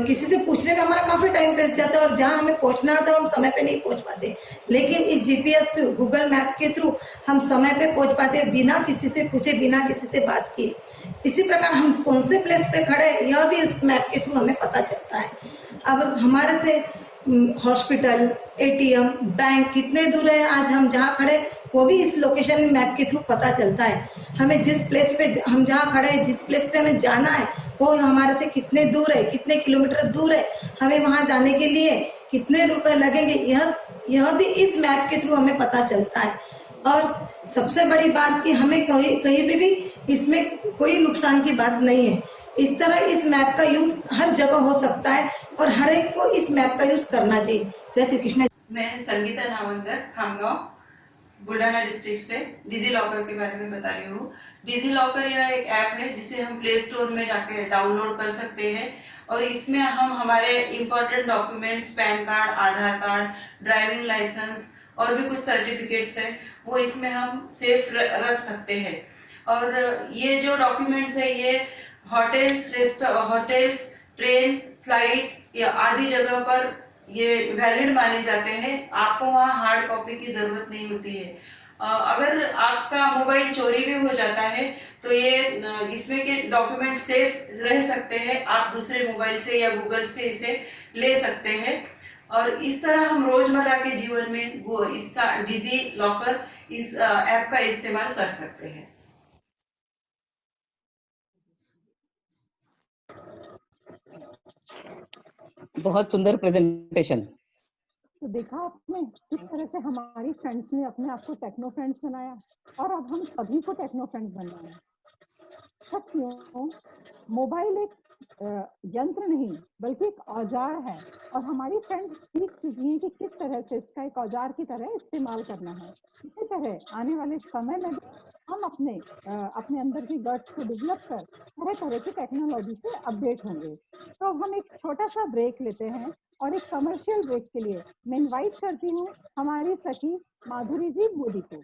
किसी से पूछने में हमारा काफी टाइम लग जाता है और जहाँ हमें पहुंचना था हम समय पे नहीं पहुंच पाते। लेकिन इस जीपीएस थ्रू, गूगल मैप के थ्रू हम समय पे पहुंच पाते, बिना किसी से पूछे, बिना किसी से बात किए। इसी प्रकार हम कौन से प्लेस पे खड़े हैं यह भी इस मैप के थ्रू हमें पता चलता है। अब हमारे से हॉस्पिटल, एटीएम, बैंक कितने दूर है, आज हम जहाँ खड़े वो भी इस लोकेशन मैप के थ्रू पता चलता है। हमें जिस प्लेस पे हम जहाँ खड़े हैं, जिस प्लेस पे हमें जाना है वो हमारे से कितने दूर है, कितने किलोमीटर दूर है, हमें वहां जाने के लिए कितने रुपए लगेंगे, यह भी इस मैप के थ्रू हमें पता चलता है। और सबसे बड़ी बात कि हमें कहीं भी इसमें कोई नुकसान की बात नहीं है। इस तरह इस मैप का यूज हर जगह हो सकता है और हर एक को इस मैप का यूज करना चाहिए। जय श्री कृष्ण। मैं संगीता नावंकर, खामगांव, बुल्ढाना डिस्ट्रिक्ट से डिजी लॉकर के बारे में बता रही हूँ। डिजी लॉकर यह एक ऐप है जिसे हम प्ले स्टोर में जाके डाउनलोड कर सकते हैं और इसमें हम हमारे इम्पोर्टेंट डॉक्यूमेंट्स, पैन कार्ड, आधार कार्ड, ड्राइविंग लाइसेंस और भी कुछ सर्टिफिकेट्स हैं वो इसमें हम सेफ रख सकते हैं। और ये जो डॉक्यूमेंट्स है ये होटल्स, ट्रेन, फ्लाइट या आदि जगह पर ये वैलिड माने जाते हैं। आपको वहाँ हार्ड कॉपी की जरूरत नहीं होती है। अगर आपका मोबाइल चोरी भी हो जाता है तो ये इसमें के डॉक्यूमेंट सेफ रह सकते हैं। आप दूसरे मोबाइल से या गूगल से इसे ले सकते हैं और इस तरह हम रोजमर्रा के जीवन में वो इसका डिजी लॉकर इस ऐप का इस्तेमाल कर सकते हैं। बहुत सुंदर प्रेजेंटेशन। तो देखा आपने किस तरह से हमारी फ्रेंड्स ने अपने आप को टेक्नो फ्रेंड्स बनाया और अब हम सभी को टेक्नो फ्रेंड्स बनना है। सच्चियों, मोबाइल एक यंत्र नहीं बल्कि एक औजार है और हमारी फ्रेंड्स सीख चुकी हैं कि किस तरह से इसका एक औजार की तरह इस्तेमाल करना है। इसी तरह आने वाले समय में हम अपने अंदर की गट्स को डेवलप कर तरह तरह की टेक्नोलॉजी से अपडेट होंगे। तो अब हम एक छोटा सा ब्रेक लेते हैं और एक कमर्शियल ब्रेक के लिए मैं इनवाइट करती हूँ हमारी सखी माधुरी जी मोदी को।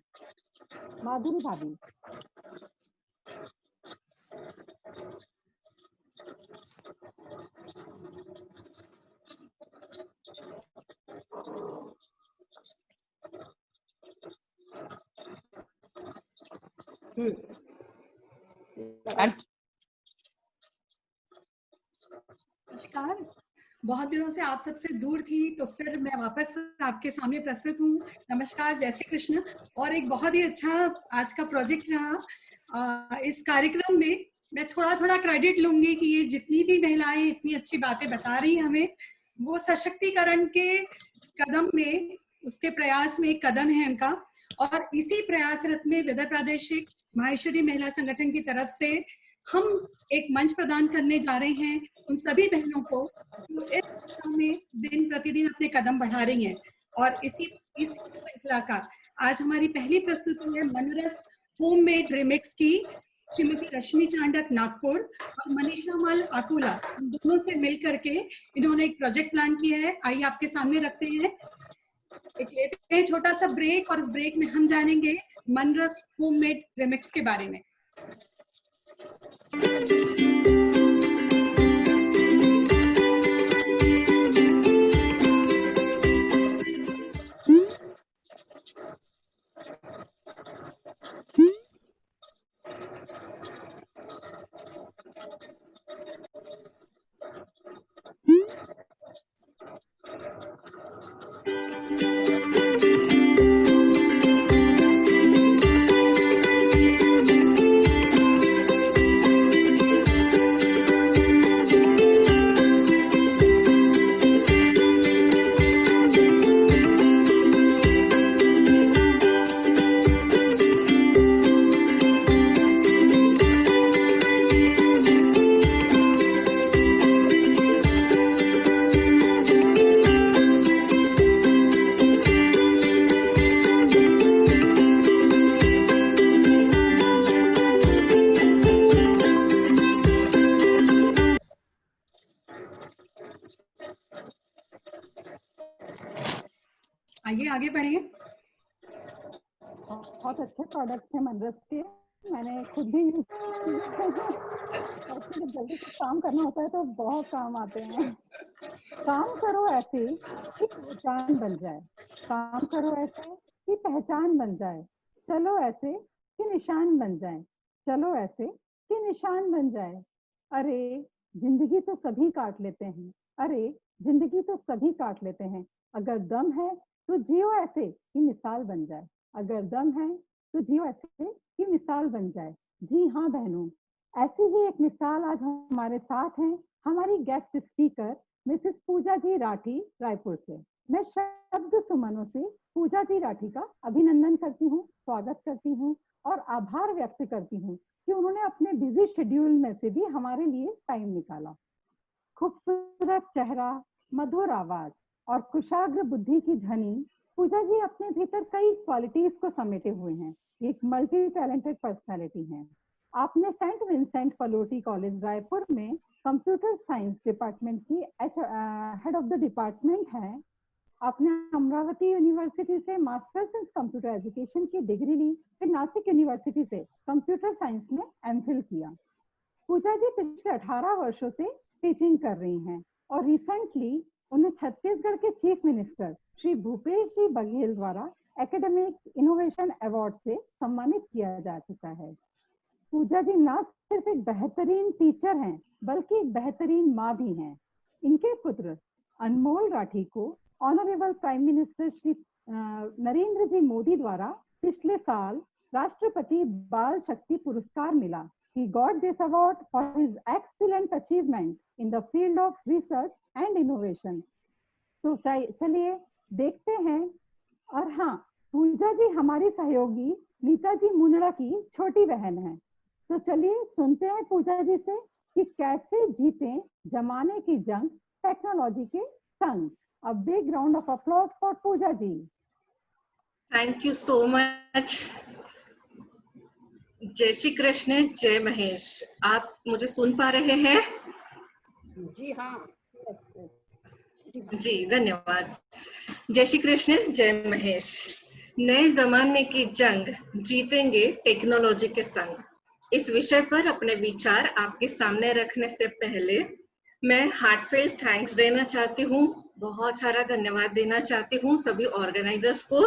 माधुरी भाभी। नमस्कार, बहुत दिनों से आप सबसे दूर थी तो फिर मैं वापस आपके सामने प्रस्तुत हूँ। नमस्कार, जय श्री कृष्ण। और एक बहुत ही अच्छा आज का प्रोजेक्ट रहा। इस कार्यक्रम में मैं थोड़ा थोड़ा क्रेडिट लूंगी कि ये जितनी भी महिलाएं इतनी अच्छी बातें बता रही हमें, वो सशक्तिकरण के कदम में, उसके प्रयास में एक कदम है इनका। और इसी प्रयासरत में विदर्भ प्रादेशिक माहेश्वरी महिला संगठन की तरफ से हम एक मंच प्रदान करने जा रहे हैं उन सभी बहनों को जो इस दिशा में दिन प्रतिदिन अपने कदम बढ़ा रही हैं। और इसी श्रृंखला का आज हमारी पहली प्रस्तुति है मनरस होममेड रिमिक्स की श्रीमती रश्मि चांडक नागपुर और मनीषा मल अकोला, दोनों से मिल करके इन्होंने एक प्रोजेक्ट प्लान किया है। आइए आपके सामने रखते हैं, एक लेते हैं छोटा सा ब्रेक और इस ब्रेक में हम जानेंगे मनरस होममेड रिमिक्स के बारे में। आइए आगे बढ़िए। बहुत अच्छे प्रोडक्ट्स हैं मनरस के, मैंने खुद भी यूज और जब जल्दी से काम करना होता है तो बहुत काम आते हैं। काम करो ऐसे कि पहचान बन जाए, काम करो ऐसे कि पहचान बन जाए, चलो ऐसे कि निशान बन जाए, चलो ऐसे कि निशान बन जाए। अरे जिंदगी तो सभी काट लेते हैं, अरे जिंदगी तो सभी काट लेते हैं। अगर दम है तो जियो ऐसे कि मिसाल बन जाए, अगर दम है तो जियो ऐसे कि मिसाल बन जाए। जी हाँ बहनों, ऐसी ही एक मिसाल आज हमारे साथ हैं हमारी गेस्ट स्पीकर मिसेस पूजा जी राठी रायपुर से। मैं शब्द सुमनों से पूजा जी राठी का अभिनंदन करती हूँ, स्वागत करती हूँ और आभार व्यक्त करती हूँ कि उन्होंने अपने बिजी शेड्यूल में से भी हमारे लिए टाइम निकाला। खूबसूरत चेहरा, मधुर आवाज और कुशाग्र बुद्धि की धनी पूजा जी अपने भीतर कई क्वालिटीज को समेटे हुए हैं, एक मल्टी टैलेंटेड पर्सनालिटी हैं। आपने सेंट विंसेंट पलोटी कॉलेज रायपुर में कंप्यूटर साइंस डिपार्टमेंट की हेड ऑफ द डिपार्टमेंट हैं। आपने अमरावती यूनिवर्सिटी से मास्टर्स इन कंप्यूटर एजुकेशन की डिग्री ली, फिर नासिक यूनिवर्सिटी से कंप्यूटर साइंस में एमफिल किया। पूजा जी पिछले 18 वर्षों से टीचिंग कर रही हैं और रिसेंटली उन्हें छत्तीसगढ़ के चीफ मिनिस्टर श्री भूपेश जी बघेल द्वारा एकेडमिक इनोवेशन अवार्ड से सम्मानित किया जा चुका है। पूजा जी न सिर्फ एक बेहतरीन टीचर हैं बल्कि एक बेहतरीन माँ भी हैं। इनके पुत्र अनमोल राठी को honourable prime minister Shri Narendra ji Modi द्वारा पिछले साल राष्ट्रपति बाल शक्ति पुरस्कार मिला। He got this award for his excellent achievement in the field of research and innovation. तो चलिए देखते हैं। और हाँ, पूजा जी हमारी सहयोगी नीता जी मुंडा की छोटी बहन है। तो चलिए सुनते हैं पूजा जी से कि कैसे जीतें जमाने की जंग टेक्नोलॉजी के संग। A big round of applause for Puja ji. Thank you so much. जय श्री कृष्ण, जय महेश। आप मुझे सुन पा रहे हैं? जी हाँ जी, धन्यवाद। जय श्री कृष्ण, जय महेश। नए जमाने की जंग जीतेंगे टेक्नोलॉजी के संग, इस विषय पर अपने विचार आपके सामने रखने से पहले मैं हार्टफेल थैंक्स देना चाहती हूँ, बहुत सारा धन्यवाद देना चाहती हूँ सभी ऑर्गेनाइजर्स को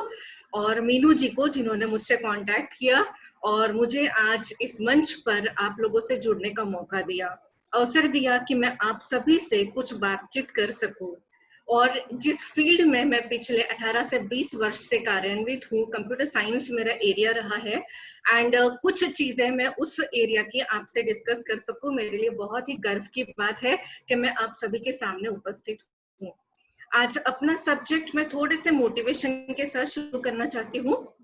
और मीनू जी को जिन्होंने मुझसे कांटेक्ट किया और मुझे आज इस मंच पर आप लोगों से जुड़ने का मौका दिया, अवसर दिया कि मैं आप सभी से कुछ बातचीत कर सकूं। और जिस फील्ड में मैं पिछले 18 से 20 वर्ष से कार्यान्वित हूँ, कंप्यूटर साइंस मेरा एरिया रहा है एंड कुछ चीजें मैं उस एरिया की आपसे डिस्कस कर सकूं, मेरे लिए बहुत ही गर्व की बात है कि मैं आप सभी के सामने उपस्थित हूँ। आज अपना सब्जेक्ट मैं थोड़े से मोटिवेशन के साथ शुरू करना चाहती हूँ।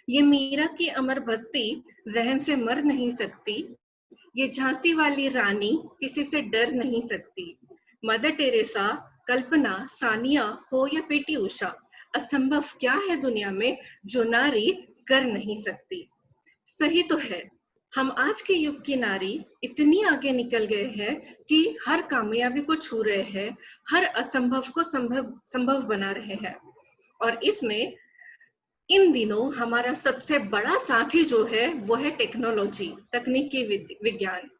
ये मीरा की अमर भक्ति जहन से मर नहीं सकती, ये झांसी वाली रानी किसी से डर नहीं सकती। मदर टेरेसा, कल्पना, सानिया हो या पीटी उषा, असंभव क्या है दुनिया में जो नारी कर नहीं सकती। सही तो है, हम आज के युग की नारी इतनी आगे निकल गए हैं कि हर कामयाबी को छू रहे हैं, हर असंभव को संभव बना रहे हैं। और इसमें इन दिनों हमारा सबसे बड़ा साथी जो है वो है टेक्नोलॉजी, तकनीकी विज्ञान।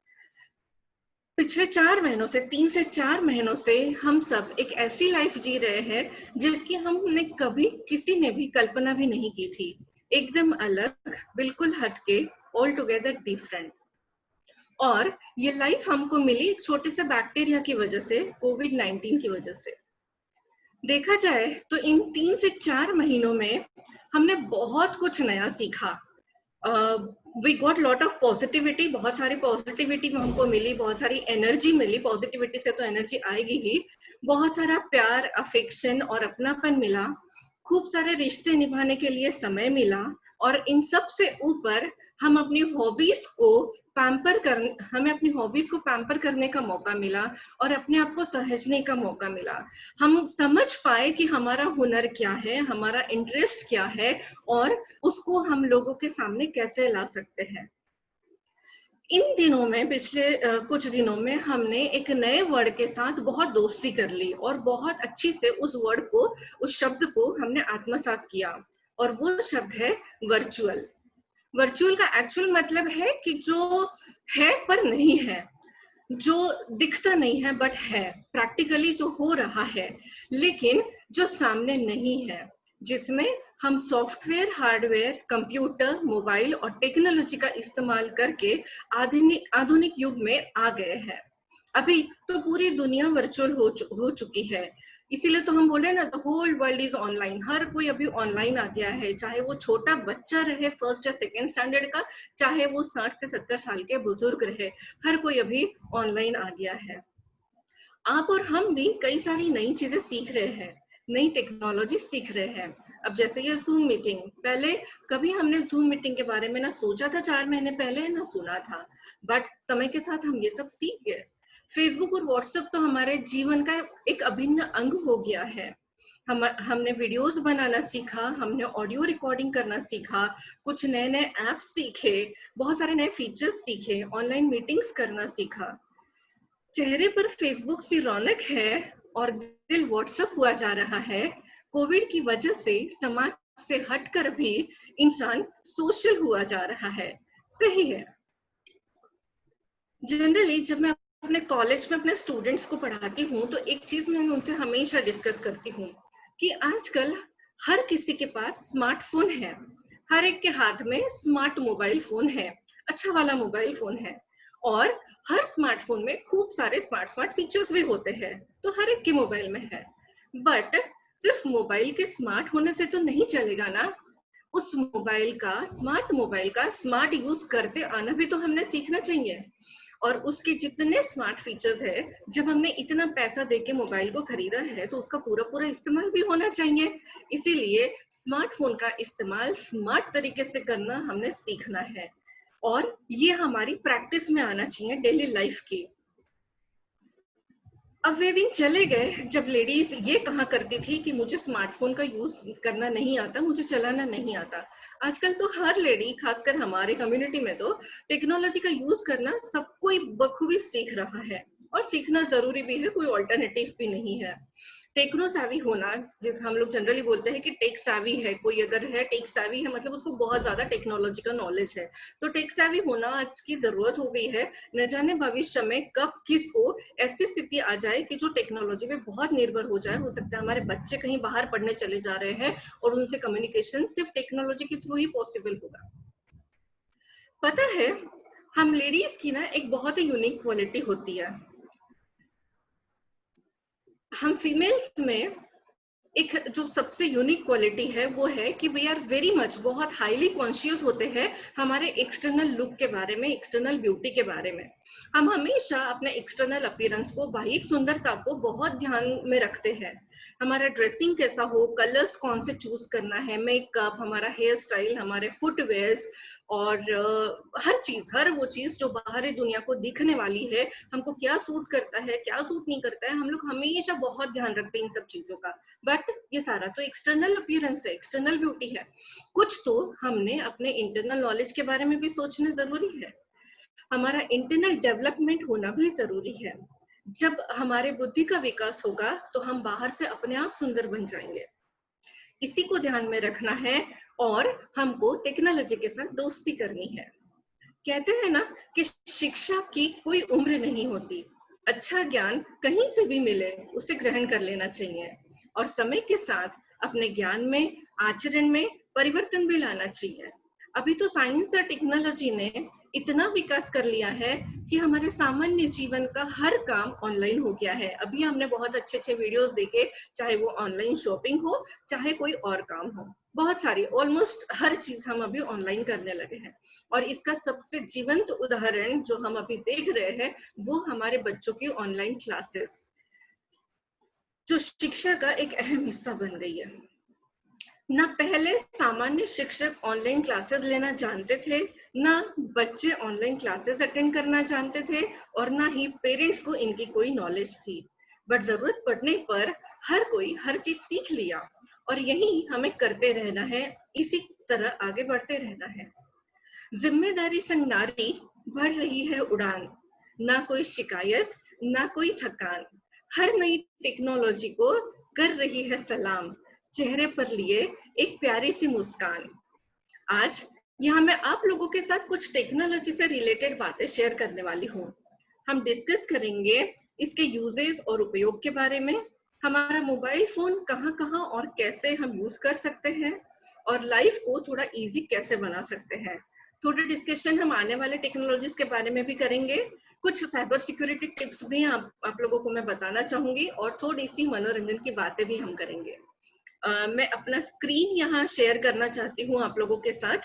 पिछले 4 महीनों से 3 से 4 महीनों से हम सब एक ऐसी लाइफ जी रहे हैं जिसकी हमने कभी किसी ने भी कल्पना भी नहीं की थी। एकदम अलग, बिल्कुल हटके, ऑल टुगेदर डिफरेंट। और ये लाइफ हमको मिली एक छोटे से बैक्टीरिया की वजह से, कोविड-19 की वजह से। देखा जाए तो इन 3 से 4 महीनों में हमने बहुत कुछ नया सीखा। We got lot of positivity, बहुत सारी पॉजिटिविटी हमको मिली, बहुत सारी एनर्जी मिली। पॉजिटिविटी से तो एनर्जी आएगी ही। बहुत सारा प्यार, अफेक्शन और अपनापन मिला। खूब सारे रिश्ते निभाने के लिए समय मिला। और इन सब से ऊपर हमें अपनी हॉबीज को पैम्पर करने का मौका मिला और अपने आप को सहेजने का मौका मिला। हम समझ पाए कि हमारा हुनर क्या है, हमारा इंटरेस्ट क्या है और उसको हम लोगों के सामने कैसे ला सकते हैं। इन दिनों में, पिछले कुछ दिनों में हमने एक नए वर्ड के साथ बहुत दोस्ती कर ली और बहुत अच्छी से उस शब्द को हमने आत्मसात किया और वो शब्द है वर्चुअल। वर्चुअल का एक्चुअल मतलब है कि जो है पर नहीं है, जो दिखता नहीं है बट है, प्रैक्टिकली जो हो रहा है लेकिन जो सामने नहीं है, जिसमें हम सॉफ्टवेयर, हार्डवेयर, कंप्यूटर, मोबाइल और टेक्नोलॉजी का इस्तेमाल करके आधुनिक युग में आ गए हैं। अभी तो पूरी दुनिया वर्चुअल हो चुकी है, इसीलिए तो हम बोल रहे हैं ना, the whole world is online. हर कोई अभी ऑनलाइन आ गया है, चाहे वो छोटा बच्चा रहे 1st या 2nd स्टैंडर्ड का, चाहे वो 60 से 70 साल के बुजुर्ग रहे, हर कोई अभी ऑनलाइन आ गया है। आप और हम भी कई सारी नई चीजें सीख रहे हैं, नई टेक्नोलॉजी सीख रहे हैं। अब जैसे ये जूम मीटिंग, पहले कभी हमने जूम मीटिंग के बारे में ना सोचा था 4 महीने पहले, ना सुना था, बट समय के साथ हम ये सब सीख गए। फेसबुक और व्हाट्सएप तो हमारे जीवन का एक अभिन्न अंग हो गया है। हमने वीडियोस बनाना सीखा, हमने ऑडियो रिकॉर्डिंग करना सीखा, कुछ नए नए ऐप्स सीखे, बहुत सारे नए फीचर्स सीखे, ऑनलाइन मीटिंग्स करना सीखा। चेहरे पर फेसबुक सी रौनक है और दिल व्हाट्सएप हुआ जा रहा है। कोविड की वजह से समाज से हटकर भी इंसान सोशल हुआ जा रहा है। सही है। जनरली जब मैं अपने कॉलेज में अपने स्टूडेंट्स को पढ़ाती हूँ तो एक चीज मैं उनसे हमेशा डिस्कस करती हूँ कि आजकल हर किसी के पास स्मार्टफोन है, हर एक के हाथ में स्मार्ट मोबाइल फोन है, अच्छा वाला मोबाइल फोन है और हर स्मार्टफोन में खूब सारे स्मार्ट फीचर्स भी होते हैं, तो हर एक के मोबाइल में है। बट सिर्फ मोबाइल के स्मार्ट होने से तो नहीं चलेगा ना, उस स्मार्ट मोबाइल का स्मार्ट यूज करते आना भी तो हमने सीखना चाहिए। और उसके जितने स्मार्ट फीचर्स है, जब हमने इतना पैसा देके मोबाइल को खरीदा है तो उसका पूरा इस्तेमाल भी होना चाहिए। इसीलिए स्मार्टफोन का इस्तेमाल स्मार्ट तरीके से करना हमने सीखना है और ये हमारी प्रैक्टिस में आना चाहिए डेली लाइफ की। अब वे दिन चले गए जब लेडीज ये कहा करती थी कि मुझे स्मार्टफोन का यूज करना नहीं आता, मुझे चलाना नहीं आता। आजकल तो हर लेडी, खासकर हमारे कम्युनिटी में तो टेक्नोलॉजी का यूज करना सब कोई बखूबी सीख रहा है और सीखना जरूरी भी है, कोई ऑल्टरनेटिव भी नहीं है। टेक्नो savvy होना, जिस हम लोग जनरली बोलते हैं कि टेक savvy है, कोई अगर है टेक savvy है मतलब उसको बहुत ज्यादा टेक्नोलॉजी का नॉलेज है। तो टेक savvy होना आज की जरूरत हो गई है। न जाने भविष्य में कब किसको ऐसी स्थिति आ जाए कि जो टेक्नोलॉजी पे बहुत निर्भर हो जाए। हो सकता है हमारे बच्चे कहीं बाहर पढ़ने चले जा रहे हैं और उनसे कम्युनिकेशन सिर्फ टेक्नोलॉजी के थ्रू ही पॉसिबल होगा। पता है, हम लेडीज की ना एक बहुत ही यूनिक क्वालिटी होती है। हम फीमेल्स में एक जो सबसे यूनिक क्वालिटी है वो है कि वी आर वेरी मच बहुत हाईली कॉन्शियस होते हैं हमारे एक्सटर्नल लुक के बारे में, एक्सटर्नल ब्यूटी के बारे में। हम हमेशा अपने एक्सटर्नल अपीयरेंस को, बाह्यिक सुंदरता को बहुत ध्यान में रखते हैं। हमारा ड्रेसिंग कैसा हो, कलर्स कौन से चूज करना है, मेकअप, हमारा हेयर स्टाइल, हमारे फुटवेयर्स और हर चीज, हर वो चीज जो बाहरी दुनिया को दिखने वाली है, हमको क्या सूट करता है, क्या सूट नहीं करता है, हम लोग हमेशा बहुत ध्यान रखते हैं इन सब चीजों का। बट ये सारा तो एक्सटर्नल अपीयरेंस है, एक्सटर्नल ब्यूटी है। कुछ तो हमने अपने इंटरनल नॉलेज के बारे में भी सोचना जरूरी है। हमारा इंटरनल डेवलपमेंट होना भी जरूरी है। जब हमारे बुद्धि का विकास होगा तो हम बाहर से अपने आप सुंदर बन जाएंगे। इसी को ध्यान में रखना है और हमको टेक्नोलॉजी के साथ दोस्ती करनी है। कहते हैं ना कि शिक्षा की कोई उम्र नहीं होती। अच्छा ज्ञान कहीं से भी मिले उसे ग्रहण कर लेना चाहिए और समय के साथ अपने ज्ञान में, आचरण में परिवर्तन भी लाना चाहिए। अभी तो साइंस और टेक्नोलॉजी ने इतना विकास कर लिया है कि हमारे सामान्य जीवन का हर काम ऑनलाइन हो गया है। अभी हमने बहुत अच्छे वीडियोस देखे, चाहे वो ऑनलाइन शॉपिंग हो, चाहे कोई और काम हो, बहुत सारी, ऑलमोस्ट हर चीज हम अभी ऑनलाइन करने लगे हैं। और इसका सबसे जीवंत उदाहरण जो हम अभी देख रहे हैं वो हमारे बच्चों की ऑनलाइन क्लासेस, जो शिक्षा का एक अहम हिस्सा बन गई है। ना पहले सामान्य शिक्षक ऑनलाइन क्लासेस लेना जानते थे, ना बच्चे ऑनलाइन क्लासेस अटेंड करना जानते थे और ना ही पेरेंट्स को इनकी कोई नॉलेज थी। बट जरूरत पड़ने पर हर कोई हर चीज सीख लिया और यही हमें करते रहना है, इसी तरह आगे बढ़ते रहना है। जिम्मेदारी संग नारी बढ़ रही है उड़ान, ना कोई शिकायत, ना कोई थकान। हर नई टेक्नोलॉजी को कर रही है सलाम, चेहरे पर लिए एक प्यारी सी मुस्कान। आज यहाँ मैं आप लोगों के साथ कुछ टेक्नोलॉजी से रिलेटेड बातें शेयर करने वाली हूँ। हम डिस्कस करेंगे इसके यूजेस और उपयोग के बारे में, हमारा मोबाइल फोन कहाँ कहाँ और कैसे हम यूज कर सकते हैं और लाइफ को थोड़ा इजी कैसे बना सकते हैं। थोड़ा डिस्कशन हम आने वाले टेक्नोलॉजीज के बारे में भी करेंगे। कुछ साइबर सिक्योरिटी टिप्स भी आप लोगों को मैं बताना चाहूंगी और थोड़ी सी मनोरंजन की बातें भी हम करेंगे। मैं अपना स्क्रीन यहाँ शेयर करना चाहती हूँ आप लोगों के साथ।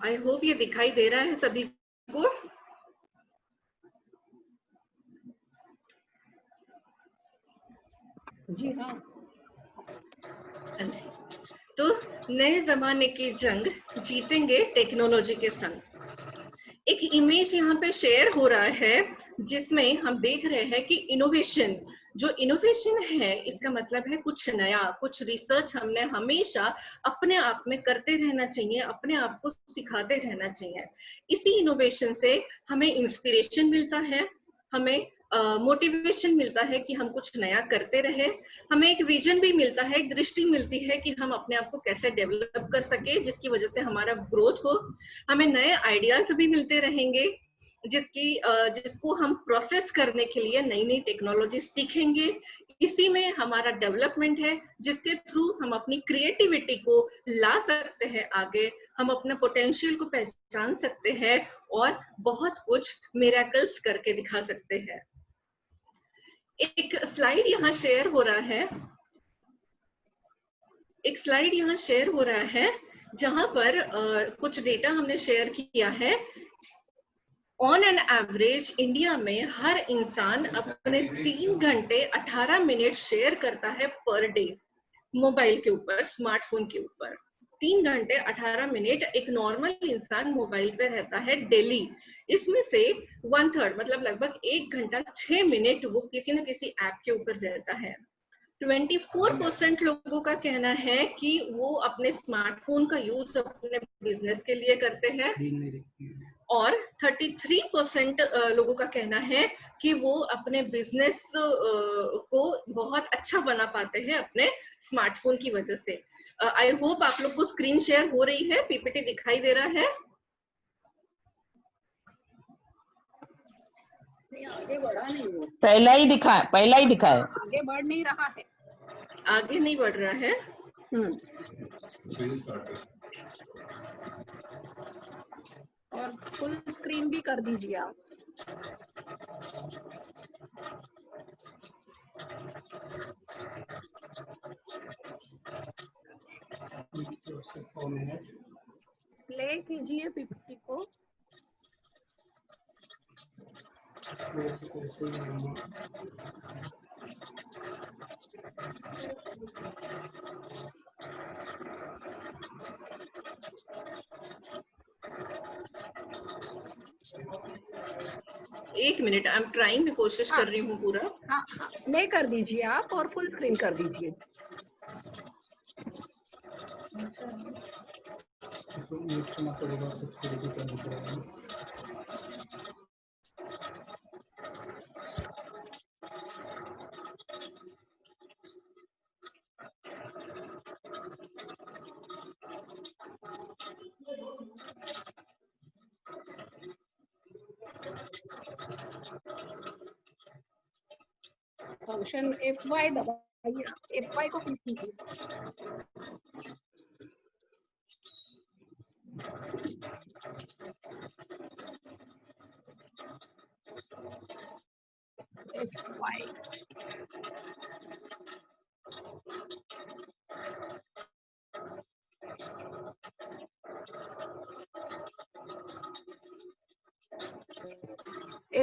आई होप ये दिखाई दे रहा है सभी को। जी हाँ। जी, तो नए जमाने की जंग जीतेंगे टेक्नोलॉजी के संग। एक इमेज यहाँ पे शेयर हो रहा है जिसमें हम देख रहे हैं कि इनोवेशन, जो इनोवेशन है इसका मतलब है कुछ नया, कुछ रिसर्च हमने हमेशा अपने आप में करते रहना चाहिए, अपने आप को सिखाते रहना चाहिए। इसी इनोवेशन से हमें इंस्पिरेशन मिलता है, हमें मोटिवेशन मिलता है कि हम कुछ नया करते रहे, हमें एक विजन भी मिलता है, एक दृष्टि मिलती है कि हम अपने आप को कैसे डेवलप कर सके जिसकी वजह से हमारा ग्रोथ हो। हमें नए आइडियाज भी मिलते रहेंगे जिसको हम प्रोसेस करने के लिए नई नई टेक्नोलॉजी सीखेंगे। इसी में हमारा डेवलपमेंट है जिसके थ्रू हम अपनी क्रिएटिविटी को ला सकते हैं आगे, हम अपने पोटेंशियल को पहचान सकते हैं और बहुत कुछ मिरेकल्स करके दिखा सकते हैं। एक स्लाइड यहाँ शेयर हो रहा है, जहां पर कुछ डेटा हमने शेयर किया है। ऑन एन एवरेज इंडिया में हर इंसान अपने 3 घंटे 18 मिनट शेयर करता है पर डे मोबाइल के ऊपर, स्मार्टफोन के ऊपर। 3 घंटे 18 मिनट एक नॉर्मल इंसान मोबाइल पे रहता है डेली। इसमें से 1/3 मतलब लगभग 1 घंटा 6 मिनट वो किसी न किसी ऐप के ऊपर रहता है। 24% लोगों का कहना है कि वो अपने स्मार्टफोन का यूज अपने बिजनेस के लिए करते हैं। और 33% लोगों का कहना है कि वो अपने बिजनेस को बहुत अच्छा बना पाते हैं अपने स्मार्टफोन की वजह से। आई होप आप लोग को स्क्रीन शेयर हो रही है, पीपीटी दिखाई दे रहा है। आगे बढ़ा नहीं वो, पहला ही दिखा है। आगे बढ़ नहीं रहा है। आगे नहीं बढ़ रहा है। और फुल स्क्रीन भी कर दीजिए आप। प्ले कीजिए पीपीटी को। एक मिनट, आई एम ट्राइंग, मैं कोशिश कर रही हूँ पूरा। हाँ, प्ले कर दीजिए आप और फुल स्क्रीन कर दीजिए। फंक्शन F5 दबाइए, F5 को क्लिक कीजिए।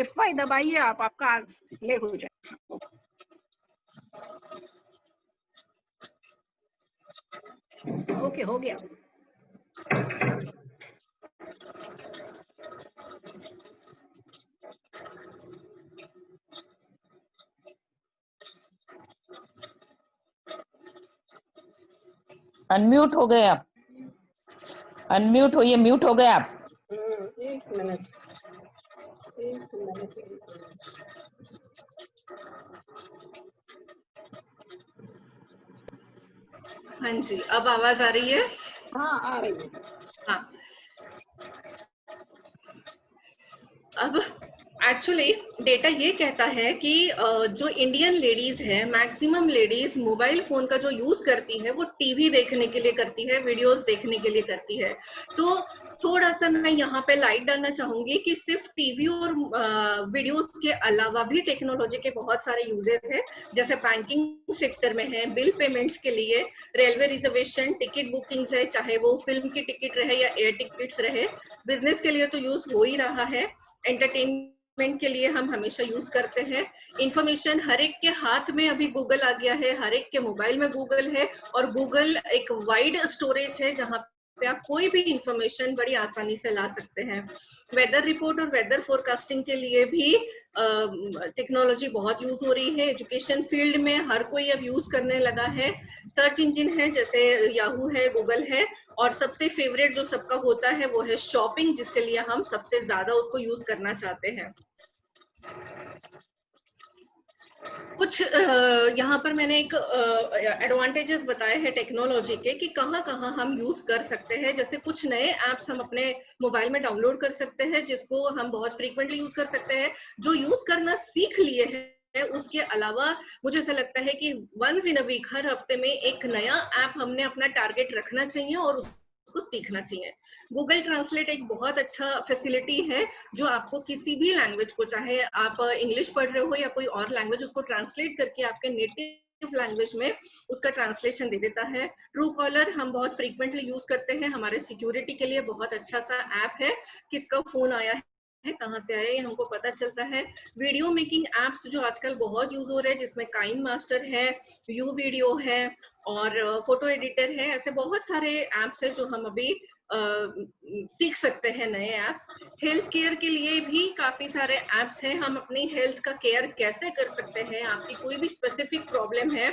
F5 दबाइए आप, आपका प्ले हो जाए। ओके, हो गया। अनम्यूट हो गए आप, अनम्यूट होइए, म्यूट हो गए आप। एक मिनट। हाँ जी, अब आवाज आ रही है? हाँ, आ रही है। हाँ, अब एक्चुअली डेटा ये कहता है कि जो इंडियन लेडीज है, मैक्सिमम लेडीज मोबाइल फोन का जो यूज करती है वो टीवी देखने के लिए करती है, वीडियोस देखने के लिए करती है। तो थोड़ा सा मैं यहाँ पे लाइट डालना चाहूंगी कि सिर्फ टीवी और वीडियोस के अलावा भी टेक्नोलॉजी के बहुत सारे यूजेस है, जैसे बैंकिंग सेक्टर में है, बिल पेमेंट्स के लिए, रेलवे रिजर्वेशन, टिकट बुकिंग्स है, चाहे वो फिल्म की टिकट रहे या एयर टिकट्स रहे, बिजनेस के लिए तो यूज हो ही रहा है, एंटरटेनमेंट के लिए हम हमेशा यूज करते हैं, इंफॉर्मेशन हर एक के हाथ में अभी गूगल आ गया है, हर एक के मोबाइल में गूगल है, और गूगल एक वाइड स्टोरेज है जहाँ पे आप कोई भी इंफॉर्मेशन बड़ी आसानी से ला सकते हैं। वेदर रिपोर्ट और वेदर फोरकास्टिंग के लिए भी टेक्नोलॉजी बहुत यूज हो रही है। एजुकेशन फील्ड में हर कोई अब यूज करने लगा है। सर्च इंजिन है जैसे याहू है, गूगल है, और सबसे फेवरेट जो सबका होता है वो है शॉपिंग, जिसके लिए हम सबसे ज्यादा उसको यूज करना चाहते हैं। कुछ यहाँ पर मैंने एक एडवांटेजेस बताए हैं टेक्नोलॉजी के कि कहाँ कहाँ हम यूज कर सकते हैं। जैसे कुछ नए एप्स हम अपने मोबाइल में डाउनलोड कर सकते हैं जिसको हम बहुत फ्रीक्वेंटली यूज कर सकते हैं। जो यूज करना सीख लिए हैं उसके अलावा मुझे ऐसा लगता है कि वंस इन अ वीक, हर हफ्ते में एक नया ऐप हमने अपना टारगेट रखना चाहिए और उसको सीखना चाहिए। गूगल ट्रांसलेट एक बहुत अच्छा फैसिलिटी है जो आपको किसी भी लैंग्वेज को, चाहे आप इंग्लिश पढ़ रहे हो या कोई और लैंग्वेज, उसको ट्रांसलेट करके आपके नेटिव लैंग्वेज में उसका ट्रांसलेशन दे देता है। ट्रू कॉलर हम बहुत फ्रीक्वेंटली यूज करते हैं, हमारे सिक्योरिटी के लिए बहुत अच्छा सा ऐप है। किसका फोन आया है, कहाँ से आया, ये हमको पता चलता है। वीडियो मेकिंग एप्स जो आजकल बहुत यूज हो रहे हैं, जिसमें काइन मास्टर है, व्यू वीडियो है और फोटो एडिटर है, ऐसे बहुत सारे एप्स है जो हम अभी सीख सकते हैं, नए एप्स। हेल्थ केयर के लिए भी काफी सारे एप्स हैं। हम अपनी हेल्थ का केयर कैसे कर सकते हैं, आपकी कोई भी स्पेसिफिक प्रॉब्लम है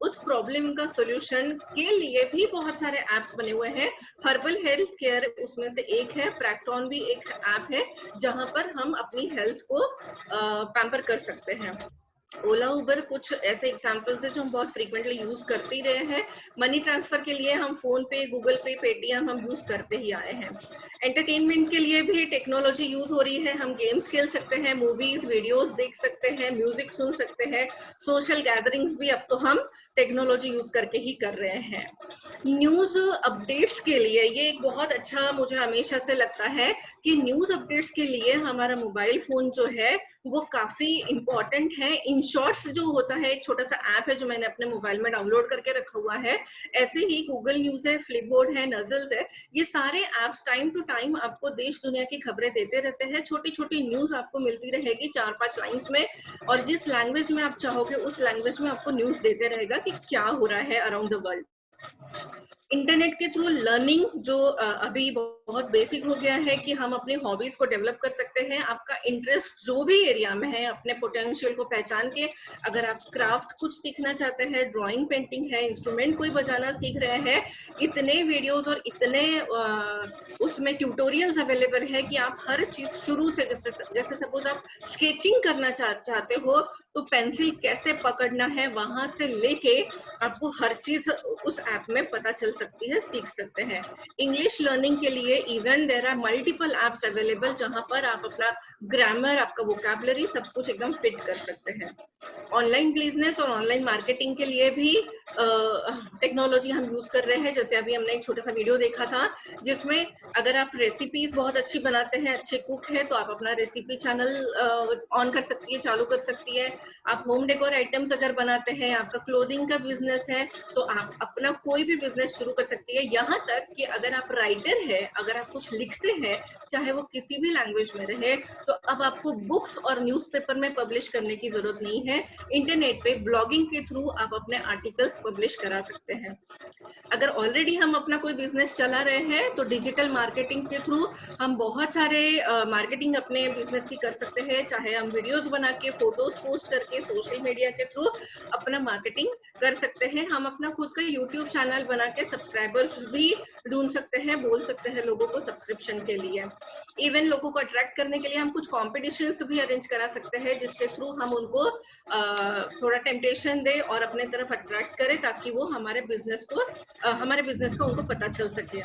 उस प्रॉब्लम का सॉल्यूशन के लिए भी बहुत सारे एप्स बने हुए हैं। हर्बल हेल्थ केयर उसमें से एक है, प्रैक्टॉन भी एक ऐप है जहां पर हम अपनी हेल्थ को पैम्पर कर सकते हैं। ओला उबर कुछ ऐसे एग्जांपल्स है जो हम बहुत फ्रीक्वेंटली यूज करते ही रहे हैं। मनी ट्रांसफर के लिए हम फोन पे, गूगल पे, पेटीएम हम यूज करते ही आए हैं। एंटरटेनमेंट के लिए भी टेक्नोलॉजी यूज हो रही है। हम गेम्स खेल सकते हैं, मूवीज, वीडियोस देख सकते हैं, म्यूजिक सुन सकते हैं। सोशल गैदरिंग्स भी अब तो हम टेक्नोलॉजी यूज करके ही कर रहे हैं। न्यूज अपडेट्स के लिए ये एक बहुत अच्छा मुझे हमेशा से लगता है कि न्यूज अपडेट्स के लिए हमारा मोबाइल फोन जो है वो काफी इंपॉर्टेंट है। इन शॉर्ट्स जो होता है, एक छोटा सा ऐप है जो मैंने अपने मोबाइल में डाउनलोड करके रखा हुआ है। ऐसे ही गूगल न्यूज है, फ्लिपबोर्ड है, नजल्स है, ये सारे ऐप्स टाइम टू टाइम आपको देश दुनिया की खबरें देते रहते हैं। छोटी छोटी न्यूज आपको मिलती रहेगी 4-5 लाइंस में, और जिस लैंग्वेज में आप चाहोगे उस लैंग्वेज में आपको न्यूज देते रहेगा कि क्या हो रहा है अराउंड द वर्ल्ड। इंटरनेट के थ्रू लर्निंग जो अभी बहुत बेसिक हो गया है कि हम अपनी हॉबीज को डेवलप कर सकते हैं। आपका इंटरेस्ट जो भी एरिया में है, अपने पोटेंशियल को पहचान के अगर आप क्राफ्ट कुछ सीखना चाहते हैं, ड्राइंग, पेंटिंग है, इंस्ट्रूमेंट कोई बजाना सीख रहे हैं, इतने वीडियोस और इतने उसमें ट्यूटोरियल्स अवेलेबल है कि आप हर चीज शुरू से, जैसे सपोज आप स्केचिंग करना चाहते हो तो पेंसिल कैसे पकड़ना है वहां से लेके आपको हर चीज उस ऐप में पता चल सकती है, सीख सकते हैं। इंग्लिश लर्निंग के लिए even there are multiple apps available जहां पर आप अपना ग्रामर, आपका वोकैबुलरी सब कुछ एकदम फिट कर सकते हैं। ऑनलाइन बिजनेस और ऑनलाइन मार्केटिंग के लिए भी टेक्नोलॉजी हम यूज कर रहे हैं। जैसे अभी हमने एक छोटा सा वीडियो देखा था जिसमें अगर आप रेसिपीज बहुत अच्छी बनाते हैं, अच्छे कुक है, तो आप अपना रेसिपी चैनल ऑन कर सकती है, चालू कर सकती है। आप होम डेकोर आइटम्स अगर बनाते हैं, आपका क्लोथिंग का बिजनेस है, तो आप अपना कोई भी बिजनेस शुरू कर सकती है। यहाँ तक कि अगर आप राइटर है, अगर आप कुछ लिखते हैं, चाहे वो किसी भी लैंग्वेज में रहे, तो अब आपको बुक्स और न्यूज़पेपर में पब्लिश करने की जरूरत नहीं है। इंटरनेट पे ब्लॉगिंग के थ्रू आप अपने आर्टिकल्स पब्लिश करा सकते हैं। अगर ऑलरेडी हम अपना कोई बिजनेस चला रहे हैं तो डिजिटल मार्केटिंग के थ्रू हम बहुत सारे मार्केटिंग अपने बिजनेस की कर सकते हैं। चाहे हम वीडियोस बना के, फोटोज पोस्ट करके, सोशल मीडिया के थ्रू अपना मार्केटिंग कर सकते हैं। हम अपना खुद का यूट्यूब चैनल बना के सब्सक्राइबर्स भी ढूंढ सकते हैं, बोल सकते हैं लोगों को सब्सक्रिप्शन के लिए। इवन लोगों को अट्रैक्ट करने के लिए हम कुछ कॉम्पिटिशन्स भी अरेंज करा सकते हैं जिसके थ्रू हम उनको थोड़ा टेम्पटेशन दे और अपने तरफ अट्रैक्ट करें ताकि वो हमारे बिजनेस का उनको पता चल सके।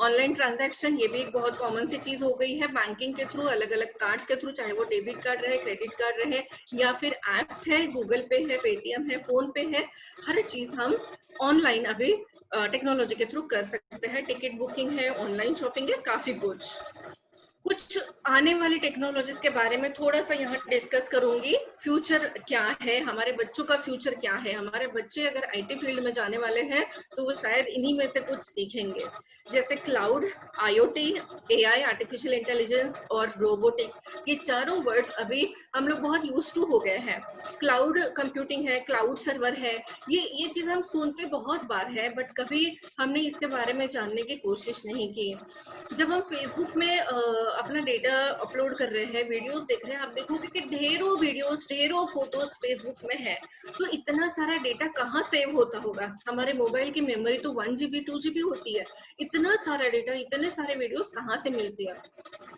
ऑनलाइन ट्रांजैक्शन ये भी एक बहुत कॉमन सी चीज हो गई है। बैंकिंग के थ्रू अलग अलग कार्ड्स के थ्रू, चाहे वो डेबिट कार्ड रहे, क्रेडिट कार्ड रहे, या फिर एप्स है, गूगल पे है, पेटीएम है, फोन पे है, हर चीज हम ऑनलाइन अभी टेक्नोलॉजी के थ्रू कर सकते हैं। टिकट बुकिंग है, ऑनलाइन शॉपिंग है, काफी कुछ आने वाली टेक्नोलॉजीज के बारे में थोड़ा सा यहाँ डिस्कस करूंगी। फ्यूचर क्या है, हमारे बच्चों का फ्यूचर क्या है। हमारे बच्चे अगर आईटी फील्ड में जाने वाले हैं तो वो शायद इन्हीं में से कुछ सीखेंगे, जैसे cloud, IoT, AI, artificial intelligence और रोबोटिक्स। ये चारों वर्ड्स अभी हम लोग बहुत यूज्ड टू हो गए हैं। क्लाउड कंप्यूटिंग है, क्लाउड सर्वर है, ये चीज हम सुनते बहुत बार है, बट कभी हमने इसके बारे में जानने की कोशिश नहीं की। जब हम फेसबुक में अपना डेटा अपलोड कर रहे हैं, वीडियोस देख रहे हैं, आप देखोगे कि ढेरों वीडियोस, ढेरों फोटोज फेसबुक में है, तो इतना सारा डेटा कहाँ सेव होता होगा। हमारे मोबाइल की मेमोरी तो 1 GB 2 GB होती है, इतना सारा डेटा, इतने सारे वीडियोस कहाँ से मिलती है।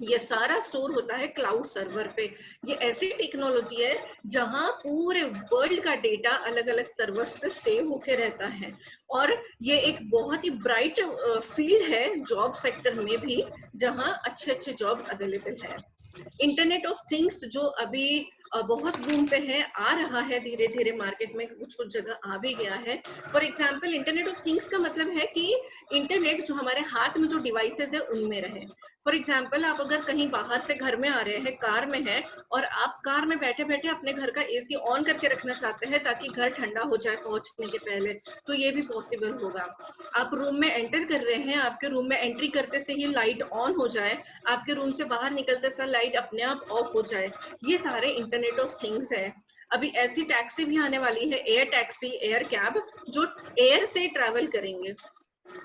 ये सारा स्टोर होता है क्लाउड सर्वर पे। ये ऐसी टेक्नोलॉजी है जहां पूरे वर्ल्ड का डेटा अलग अलग सर्वर्स पे सेव होके रहता है, और ये एक बहुत ही ब्राइट फील्ड है जॉब सेक्टर में भी, जहां अच्छे जॉब्स अवेलेबल है। इंटरनेट ऑफ थिंग्स जो अभी बहुत बूम पे है, आ रहा है धीरे धीरे मार्केट में, कुछ जगह आ भी गया है। For example, internet of things का मतलब है कि इंटरनेट जो हमारे हाथ में जो डिवाइसेस है उनमें रहे। फॉर एग्जाम्पल, आप अगर कहीं बाहर से घर में आ रहे हैं, कार में हैं, और आप कार में बैठे बैठे अपने घर का एसी ऑन करके रखना चाहते हैं ताकि घर ठंडा हो जाए पहुंचने के पहले, तो ये भी पॉसिबल होगा। आप रूम में एंटर कर रहे हैं, आपके रूम में एंट्री करते से ही लाइट ऑन हो जाए, आपके रूम से बाहर निकलते से लाइट अपने आप ऑफ हो जाए, ये सारे इंटरनेट ऑफ थिंग्स है। अभी ऐसी टैक्सी भी आने वाली है, एयर टैक्सी, एयर कैब, जो एयर से ट्रैवल करेंगे।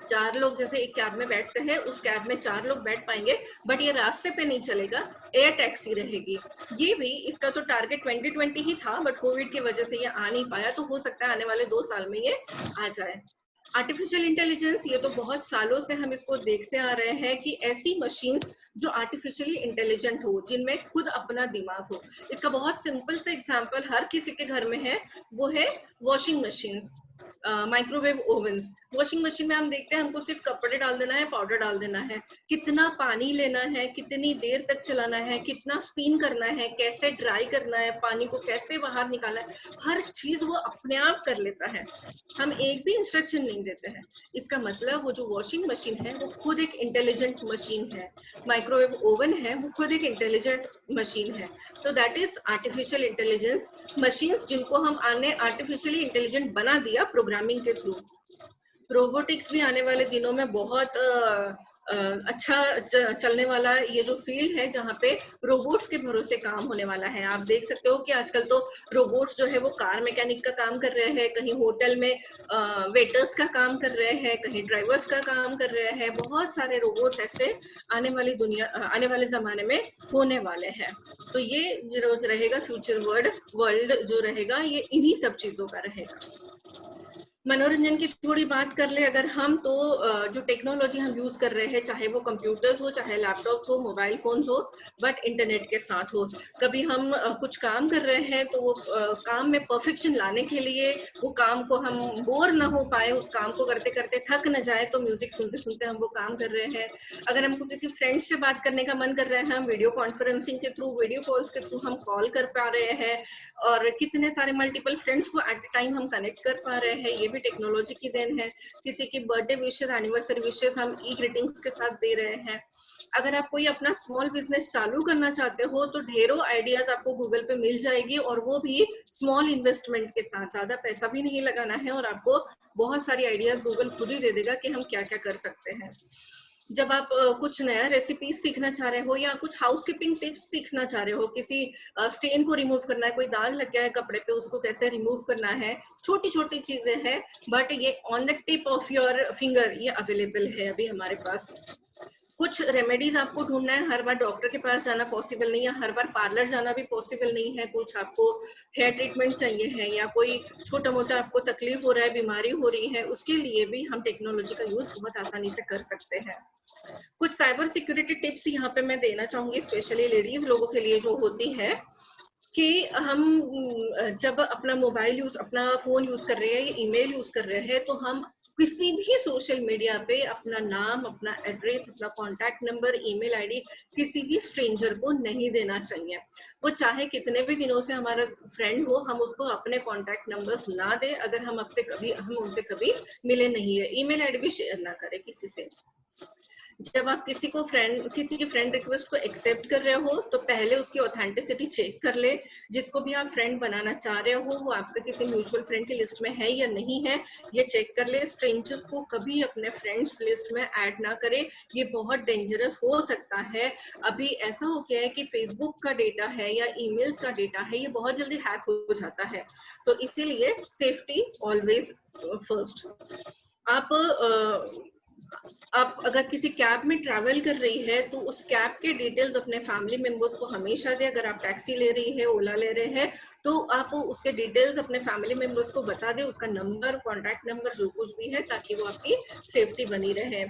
4 लोग जैसे एक कैब में बैठते हैं, उस कैब में 4 लोग बैठ पाएंगे, बट ये रास्ते पे नहीं चलेगा, एयर टैक्सी रहेगी। ये भी इसका तो टारगेट 2020 ही था, बट कोविड की वजह से ये आ नहीं पाया, तो हो सकता है आने वाले 2 साल में ये आ जाए। आर्टिफिशियल इंटेलिजेंस, ये तो बहुत सालों से हम इसको देखते आ रहे हैं कि ऐसी मशीन्स जो आर्टिफिशियली इंटेलिजेंट हो, जिनमें खुद अपना दिमाग हो। इसका बहुत सिंपल सा एग्जांपल हर किसी के घर में है, वो है washing machines, microwave ओवन्स। Washing machine में हम देखते हैं हमको सिर्फ कपड़े डाल देना है, पाउडर डाल देना है, कितना पानी लेना है, कितनी देर तक चलाना है, कितना स्पिन करना है, कैसे ड्राई करना है, पानी को कैसे बाहर निकालना है, हर चीज वो अपने आप कर लेता है, हम एक भी इंस्ट्रक्शन नहीं देते हैं। इसका मतलब वो जो वॉशिंग मशीन है वो खुद एक इंटेलिजेंट मशीन है, माइक्रोवेव ओवन है वो खुद एक इंटेलिजेंट मशीन है। तो that is artificial intelligence machines, जिनको हम आने आर्टिफिशियली इंटेलिजेंट बना दिया प्रोग्रामिंग के थ्रू। रोबोटिक्स भी आने वाले दिनों में बहुत अच्छा चलने वाला ये जो फील्ड है, जहाँ पे रोबोट्स के भरोसे काम होने वाला है। आप देख सकते हो कि आजकल तो रोबोट्स जो है वो कार मैकेनिक का काम कर रहे हैं, कहीं होटल में वेटर्स का काम कर रहे हैं, कहीं ड्राइवर्स का काम कर रहे हैं। बहुत सारे रोबोट्स ऐसे आने वाले जमाने में होने वाले हैं। तो ये जो रहेगा फ्यूचर वर्ल्ड जो रहेगा, ये इन्हीं सब चीजों का रहेगा। मनोरंजन की थोड़ी बात कर ले अगर हम, तो जो टेक्नोलॉजी हम यूज कर रहे हैं, चाहे वो कंप्यूटर्स हो, चाहे लैपटॉप्स हो, मोबाइल फोन्स हो, बट इंटरनेट के साथ हो। कभी हम कुछ काम कर रहे हैं तो वो काम में परफेक्शन लाने के लिए, वो काम को हम बोर ना हो पाए, उस काम को करते करते थक न जाए, तो म्यूजिक सुनते सुनते हम वो काम कर रहे हैं। अगर हमको किसी फ्रेंड से बात करने का मन कर रहा है, हम वीडियो कॉन्फ्रेंसिंग के थ्रू, वीडियो कॉल्स के थ्रू हम कॉल कर पा रहे हैं, और कितने सारे मल्टीपल फ्रेंड्स को एट टाइम हम कनेक्ट कर पा रहे हैं, ये भी टेक्नोलॉजी की देन है। किसी की बर्थडे विशेस, एनिवर्सरी विशेस हम ई ग्रीटिंग्स के साथ दे रहे हैं। अगर आप कोई अपना स्मॉल बिजनेस चालू करना चाहते हो तो ढेरों आइडियाज आपको गूगल पे मिल जाएगी, और वो भी स्मॉल इन्वेस्टमेंट के साथ, ज्यादा पैसा भी नहीं लगाना है, और आपको बहुत सारी आइडियाज गूगल खुद ही दे देगा कि हम क्या क्या कर सकते हैं। जब आप कुछ नया रेसिपी सीखना चाह रहे हो, या कुछ हाउसकीपिंग टिप्स सीखना चाह रहे हो, किसी स्टेन को रिमूव करना है, कोई दाग लग गया है कपड़े पे, उसको कैसे रिमूव करना है, छोटी छोटी चीजें हैं, बट ये on the tip of your finger ये अवेलेबल है अभी हमारे पास। कुछ रेमेडीज आपको ढूंढना है, हर बार डॉक्टर के पास जाना पॉसिबल नहीं है, हर बार पार्लर जाना भी पॉसिबल नहीं है। कुछ आपको हेयर ट्रीटमेंट चाहिए है, या कोई छोटा मोटा आपको तकलीफ हो रहा है, बीमारी हो रही है, उसके लिए भी हम टेक्नोलॉजी का यूज बहुत आसानी से कर सकते हैं। कुछ साइबर सिक्योरिटी टिप्स यहाँ पे मैं देना चाहूंगी, स्पेशली लेडीज लोगों के लिए जो होती है, कि हम जब अपना मोबाइल यूज, अपना फोन यूज कर रहे हैं या ईमेल यूज कर रहे हैं, तो हम किसी भी सोशल मीडिया पे अपना नाम, अपना एड्रेस, अपना कॉन्टैक्ट नंबर, ईमेल आईडी किसी भी स्ट्रेंजर को नहीं देना चाहिए। वो चाहे कितने भी दिनों से हमारा फ्रेंड हो, हम उसको अपने कॉन्टैक्ट नंबर्स ना दे अगर हम उनसे कभी मिले नहीं है। ईमेल आईडी भी शेयर ना करें किसी से। जब आप किसी की फ्रेंड रिक्वेस्ट को एक्सेप्ट कर रहे हो, तो पहले उसकी ऑथेंटिसिटी चेक कर ले। जिसको भी आप फ्रेंड बनाना चाह रहे हो वो आपका किसी म्यूचुअल फ्रेंड की लिस्ट में है या नहीं है, ये चेक कर ले। स्ट्रेंजर्स को कभी अपने फ्रेंड्स लिस्ट में ऐड ना करें, ये बहुत डेंजरस हो सकता है। अभी ऐसा हो गया है कि फेसबुक का डेटा है या ईमेल्स का डेटा है, ये बहुत जल्दी हैक हो जाता है, तो इसीलिए सेफ्टी ऑलवेज फर्स्ट। आप अगर किसी कैब में ट्रैवल कर रही है तो उस कैब के डिटेल्स अपने फैमिली मेंबर्स को हमेशा दे। अगर आप टैक्सी ले रही है, ओला ले रहे हैं, तो आप उसके डिटेल्स अपने फैमिली मेंबर्स को बता दे, उसका नंबर, कॉन्टैक्ट नंबर, जो कुछ भी है, ताकि वो आपकी सेफ्टी बनी रहे।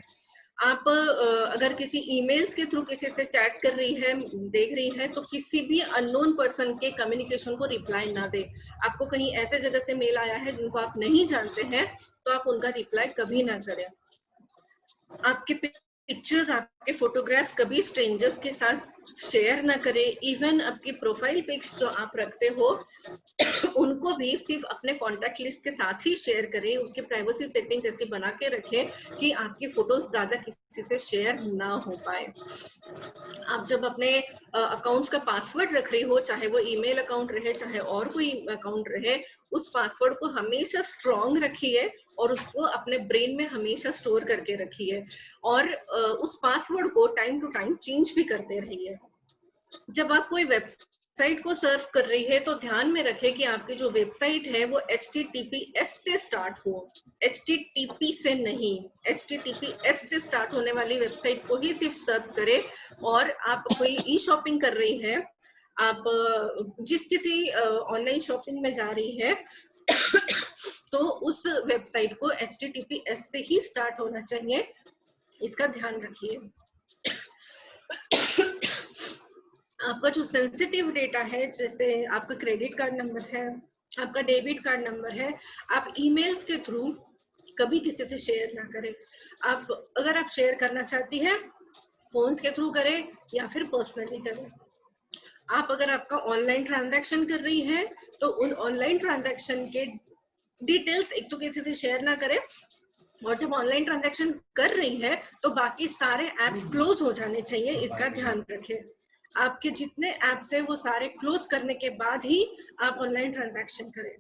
आप अगर किसी ईमेल्स के थ्रू किसी से चैट कर रही है, देख रही है, तो किसी भी अननोन पर्सन के कम्युनिकेशन को रिप्लाई ना दे। आपको कहीं ऐसे जगह से मेल आया है जिनको आप नहीं जानते हैं, तो आप उनका रिप्लाई कभी ना करें। आपके पिक्चर्स, आपके फोटोग्राफ्स कभी स्ट्रेंजर्स के साथ शेयर ना करें। इवन आपकी प्रोफाइल पिक्स जो आप रखते हो उनको भी सिर्फ अपने कॉन्टैक्ट लिस्ट के साथ ही शेयर करें। उसकी प्राइवेसी सेटिंग्स ऐसी बना के रखें कि आपकी फोटोज ज्यादा किसी से शेयर ना हो पाए। आप जब अपने अकाउंट्स का पासवर्ड रख रही हो, चाहे वो ईमेल अकाउंट रहे, चाहे और कोई अकाउंट रहे, उस पासवर्ड को हमेशा स्ट्रॉन्ग रखिए और उसको अपने ब्रेन में हमेशा स्टोर करके रखिए, और उस पासवर्ड को टाइम टू टाइम चेंज भी करते रहिए। जब आप कोई वेबसाइट को सर्व कर रही है तो ध्यान में रखें कि आपकी जो वेबसाइट है वो HTTPS से स्टार्ट हो, HTTP से नहीं। HTTPS से स्टार्ट होने वाली वेबसाइट को ही सिर्फ सर्व करें। और आप कोई ई शॉपिंग कर रही है, आप जिस किसी ऑनलाइन शॉपिंग में जा रही है तो उस वेबसाइट को HTTPS से ही स्टार्ट होना चाहिए, इसका ध्यान रखिए। आपका जो सेंसिटिव डेटा है, जैसे आपका क्रेडिट कार्ड नंबर है, आपका डेबिट कार्ड नंबर है, आप ईमेल्स के थ्रू कभी किसी से शेयर ना करें। अगर आप शेयर करना चाहती हैं फोन्स के थ्रू करें या फिर पर्सनली करें। अगर आपका ऑनलाइन ट्रांजैक्शन कर रही है तो उन ऑनलाइन ट्रांजैक्शन के डिटेल्स एक तो किसी से शेयर ना करें, और जब ऑनलाइन ट्रांजैक्शन कर रही है तो बाकी सारे एप्स क्लोज हो जाने चाहिए, इसका ध्यान रखें। आपके जितने एप्स है वो सारे क्लोज करने के बाद ही आप ऑनलाइन ट्रांजैक्शन करें।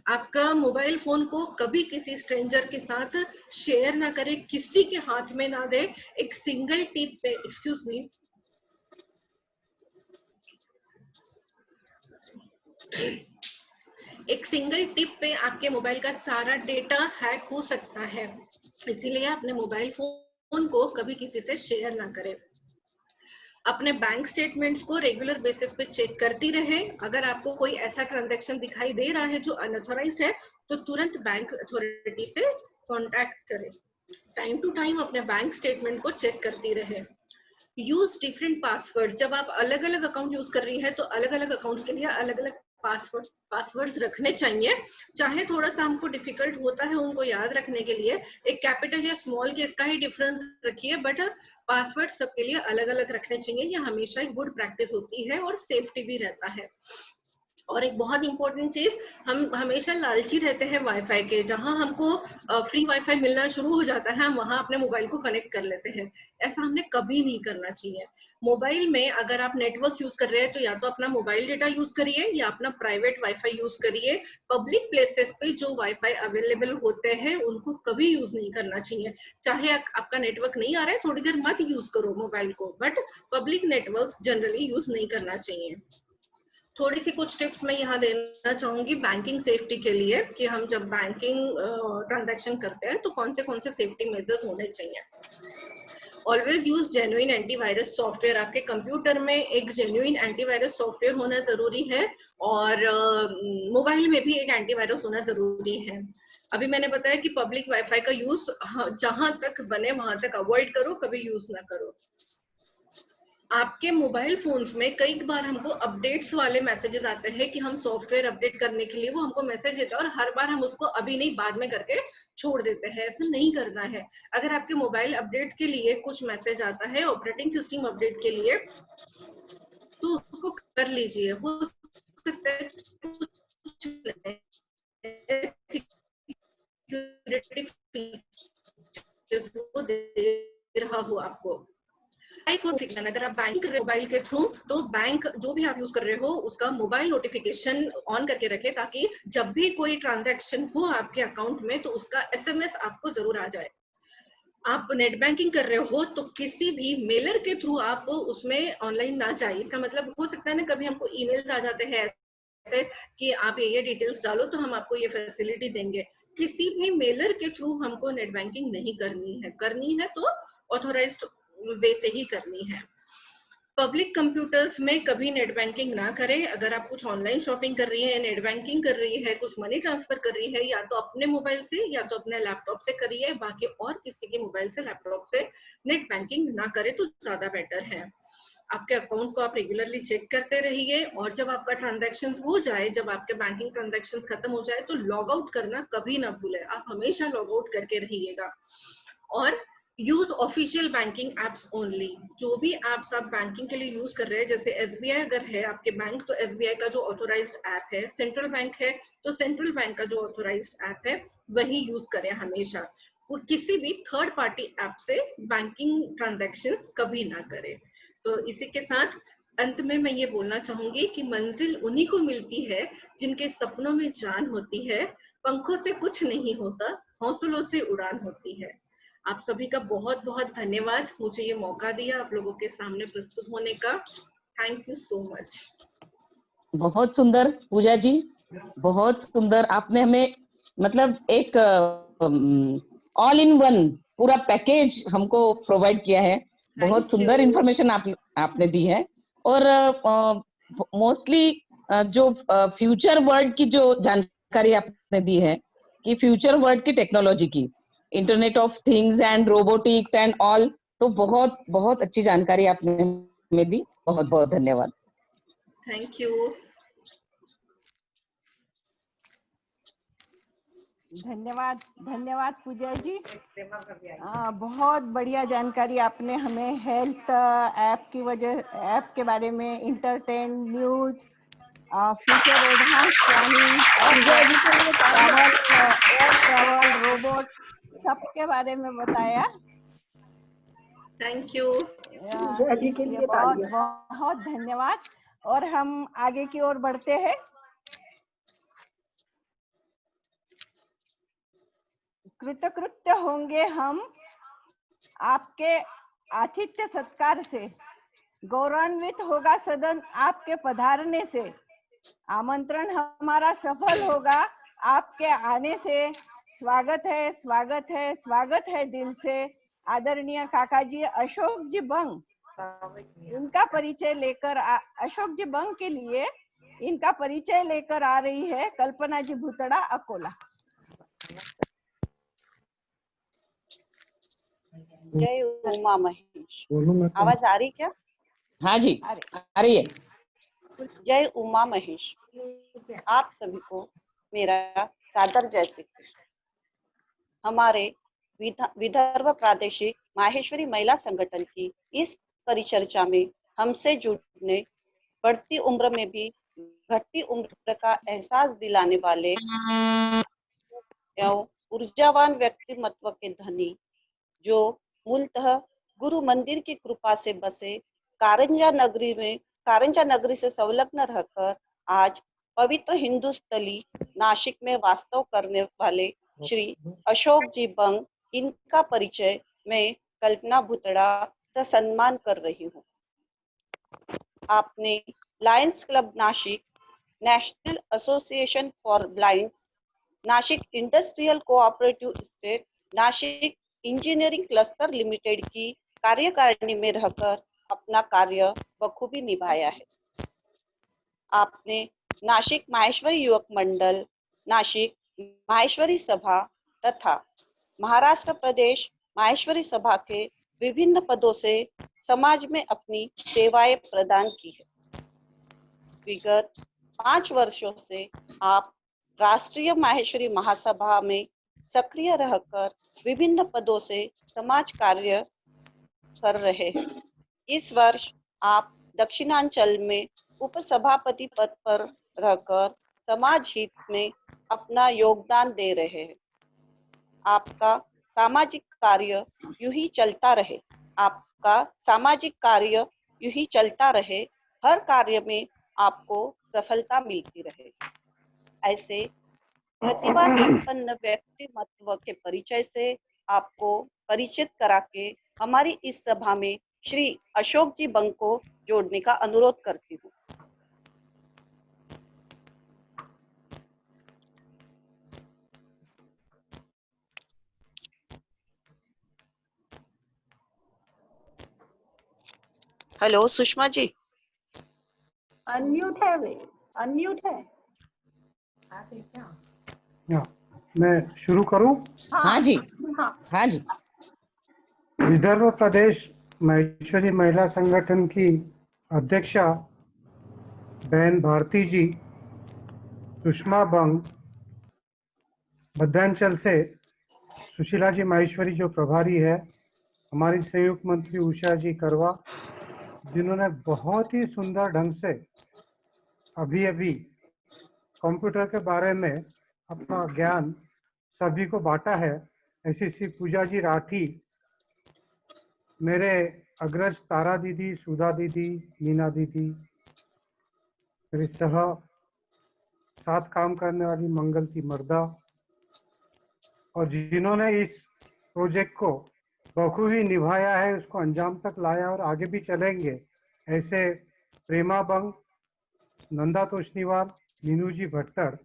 आपका मोबाइल फोन को कभी किसी स्ट्रेंजर के साथ शेयर ना करें, किसी के हाथ में ना दे। एक सिंगल टिप पे, एक्सक्यूज मी, एक सिंगल टिप पे आपके मोबाइल का सारा डेटा हैक हो सकता है, इसीलिए अपने मोबाइल फोन को कभी किसी से शेयर ना करें। अपने बैंक स्टेटमेंट्स को रेगुलर बेसिस पे चेक करती रहे। अगर आपको कोई ऐसा ट्रांजैक्शन दिखाई दे रहा है जो अनऑथराइज्ड है तो तुरंत बैंक अथॉरिटी से कांटेक्ट करें। टाइम टू टाइम अपने बैंक स्टेटमेंट को चेक करती रहे। Use different password. जब आप अलग अलग अकाउंट यूज कर रही है तो अलग अलग अकाउंट्स के लिए अलग अलग पासवर्ड्स रखने चाहिए। चाहे थोड़ा सा हमको डिफिकल्ट होता है उनको याद रखने के लिए, एक कैपिटल या स्मॉल के इसका ही डिफरेंस रखिए, बट पासवर्ड सबके लिए अलग अलग रखने चाहिए। ये हमेशा एक गुड प्रैक्टिस होती है और सेफ्टी भी रहता है। और एक बहुत इंपॉर्टेंट चीज, हम हमेशा लालची रहते हैं वाईफाई के। जहां हमको फ्री वाईफाई मिलना शुरू हो जाता है हम वहां अपने मोबाइल को कनेक्ट कर लेते हैं। ऐसा हमने कभी नहीं करना चाहिए। मोबाइल में अगर आप नेटवर्क यूज कर रहे हैं तो या तो अपना मोबाइल डेटा यूज करिए या अपना प्राइवेट वाईफाई यूज करिए। पब्लिक प्लेसेस पे जो वाईफाई अवेलेबल होते हैं उनको कभी यूज नहीं करना चाहिए। चाहे आपका नेटवर्क नहीं आ रहा है थोड़ी देर मत यूज करो मोबाइल को, but public network generally use नहीं करना चाहिए। थोड़ी सी कुछ टिप्स मैं यहाँ देना चाहूंगी बैंकिंग सेफ्टी के लिए, कि हम जब बैंकिंग ट्रांजैक्शन करते हैं तो कौन से सेफ्टी मेजर्स होने चाहिए। Always use genuine antivirus software. आपके कंप्यूटर में एक जेन्युइन एंटीवायरस सॉफ्टवेयर होना जरूरी है, और मोबाइल में भी एक एंटीवायरस होना जरूरी है। अभी मैंने बताया कि पब्लिक वाईफाई का यूज जहां तक बने वहां तक अवॉइड करो, कभी यूज ना करो। आपके मोबाइल फोन्स में कई बार हमको अपडेट्स वाले मैसेजेस आते हैं कि हम सॉफ्टवेयर अपडेट करने के लिए वो हमको मैसेज देता है और हर बार हम उसको अभी नहीं बाद में करके छोड़ देते हैं। ऐसा नहीं करना है। अगर आपके मोबाइल अपडेट के लिए कुछ मैसेज आता है ऑपरेटिंग सिस्टम अपडेट के लिए तो उसको कर लीजिए। हो सकता है कुछ सिक्योरिटी फीचर्स वो दे रहा हो आपको। आईफोन फिक्शन, अगर आप बैंक कर रहे हो मोबाइल के थ्रू तो बैंक जो भी आप यूज कर रहे हो उसका मोबाइल नोटिफिकेशन ऑन करके रखें, ताकि जब भी कोई ट्रांजैक्शन हो आपके अकाउंट में तो उसका SMS आपको जरूर आ जाए। आप नेट बैंकिंग कर रहे हो तो किसी भी मेलर के थ्रू आप उसमें ऑनलाइन ना जाए। इसका मतलब हो सकता है ना कभी हमको ईमेल्स आ जाते हैं ऐसे कि आप ये डिटेल्स डालो तो हम आपको ये फैसिलिटी देंगे। किसी भी मेलर के थ्रू हमको नेट बैंकिंग नहीं करनी है तो ऑथोराइज्ड वे से ही करनी है। पब्लिक कंप्यूटर्स में कभी नेट बैंकिंग ना करें। अगर आप कुछ ऑनलाइन शॉपिंग कर रही है, नेट बैंकिंग कर रही है, कुछ मनी ट्रांसफर कर रही है, या तो अपने मोबाइल से या तो अपने लैपटॉप से करिए। बाकी और किसी के मोबाइल से लैपटॉप से नेट बैंकिंग ना करें तो ज्यादा बेटर है। आपके अकाउंट को आप रेगुलरली चेक करते रहिए, और जब आपका ट्रांजैक्शंस हो जाए, जब आपके बैंकिंग ट्रांजैक्शंस खत्म हो जाए तो लॉग आउट करना कभी ना भूलें। आप हमेशा लॉग आउट करके रहिएगा। और use official banking apps only. जो भी एप्स आप बैंकिंग के लिए यूज कर रहे हैं, जैसे SBI अगर है आपके बैंक तो SBI का जो ऑथोराइज्ड ऐप है, सेंट्रल बैंक है तो सेंट्रल बैंक का जो ऑथोराइज्ड ऐप है वही यूज करें हमेशा। किसी भी थर्ड पार्टी ऐप से बैंकिंग ट्रांजैक्शंस कभी ना करें। तो इसी के साथ अंत में मैं ये बोलना चाहूंगी कि मंजिल उन्हीं को मिलती है जिनके सपनों में जान होती है। पंखों से कुछ नहीं होता, हौसलों से उड़ान होती है। आप सभी का बहुत बहुत धन्यवाद, मुझे ये मौका दिया आप लोगों के सामने प्रस्तुत होने का। Thank you so much. बहुत सुंदर पूजा जी, बहुत सुंदर। आपने हमें मतलब एक ऑल इन वन पूरा पैकेज हमको प्रोवाइड किया है। बहुत सुंदर इंफॉर्मेशन आपने दी है। और मोस्टली जो फ्यूचर वर्ल्ड की जो जानकारी आपने दी है कि फ्यूचर वर्ल्ड की टेक्नोलॉजी की, internet of things and robotics and all, तो बहुत बहुत अच्छी जानकारी आपने हमें दी। बहुत बहुत धन्यवाद। Thank you. धन्यवाद, धन्यवाद पूजा जी। बहुत बढ़िया जानकारी आपने हमें हेल्थ ऐप की ऐप के बारे में, entertain news, future advance planning, travel, air travel, robot, सबके बारे में बताया। Thank you. इसलिए बहुत बहुत धन्यवाद। और हम आगे की ओर बढ़ते हैं। कृतकृत्य होंगे हम आपके आतिथ्य सत्कार से, गौरवान्वित होगा सदन आपके पधारने से, आमंत्रण हमारा सफल होगा आपके आने से। स्वागत है, स्वागत है, स्वागत है दिल से। आदरणीय काका जी अशोक जी बंग, इनका परिचय लेकर अशोक जी बंग के लिए इनका परिचय लेकर आ रही है कल्पना जी भूतड़ा, अकोला। जय उमा महेश। आवाज आ रही क्या? हाँ जी, आ रही है। जय उमा महेश। आप सभी को मेरा सादर जय श्री कृष्ण। हमारे विदर्भ प्रादेशिक माहेश्वरी महिला संगठन की इस परिचर्चा में हमसे जुड़ने, बढ़ती उम्र में भी घटती उम्र का एहसास दिलाने वाले एवं ऊर्जावान व्यक्तिमत्व के धनी, जो मूलतः गुरु मंदिर की कृपा से बसे कारंजा नगरी से संलग्न रहकर आज पवित्र हिंदू स्थली नासिक में वास्तव करने वाले श्री अशोक जी बंग, इनका परिचय मैं कल्पना भूतड़ा से सम्मान कर रही हूँ। आपने Lions club Nashik, national association for blinds Nashik, industrial cooperative state Nashik, engineering cluster limited की कार्यकारिणी में रहकर अपना कार्य बखूबी निभाया है। आपने नासिक माहेश्वरी युवक मंडल, नासिक माहेश्वरी सभा तथा महाराष्ट्र प्रदेश माहेश्वरी सभा के विभिन्न पदों से समाज में अपनी सेवाएं प्रदान की है। विगत 5 वर्षों से आप राष्ट्रीय माहेश्वरी महासभा में सक्रिय रहकर विभिन्न पदों से समाज कार्य कर रहे हैं। इस वर्ष आप दक्षिणांचल में उपसभापति पद पर रहकर समाज हित में अपना योगदान दे रहे हैं। आपका सामाजिक कार्य यूं ही चलता रहे, आपका सामाजिक कार्य यूं ही चलता रहे, हर कार्य में आपको सफलता मिलती रहे। ऐसे प्रतिभा संपन्न व्यक्तिमत्व के परिचय से आपको परिचित करा के हमारी इस सभा में श्री अशोक जी बंग को जोड़ने का अनुरोध करती हूँ। हेलो सुषमा जी। अनम्यूट है वे, अनम्यूट है। मैं शुरू करूं? हाँ जी, हाँ जी। विदर्भ प्रदेश माहेश्वरी महिला संगठन की अध्यक्षा बहन भारती जी, सुषमा बंग, मध्यांचल से सुशीला जी माहेश्वरी जो प्रभारी है, हमारी संयुक्त मंत्री उषा जी करवा, जिन्होंने बहुत ही सुंदर ढंग से अभी कंप्यूटर के बारे में अपना ज्ञान सभी को बांटा है। ऐसी श्री पूजा जी राठी, मेरे अग्रज तारा दीदी, सुधा दीदी, मीना दीदी, मेरे साथ काम करने वाली मंगल की मर्दा, और जिन्होंने इस प्रोजेक्ट को बखूबी निभाया है, उसको अंजाम तक लाया और आगे भी चलेंगे, ऐसे प्रेमा बंग, नंदा तोष्णीवाल, मीनूजी भट्टर,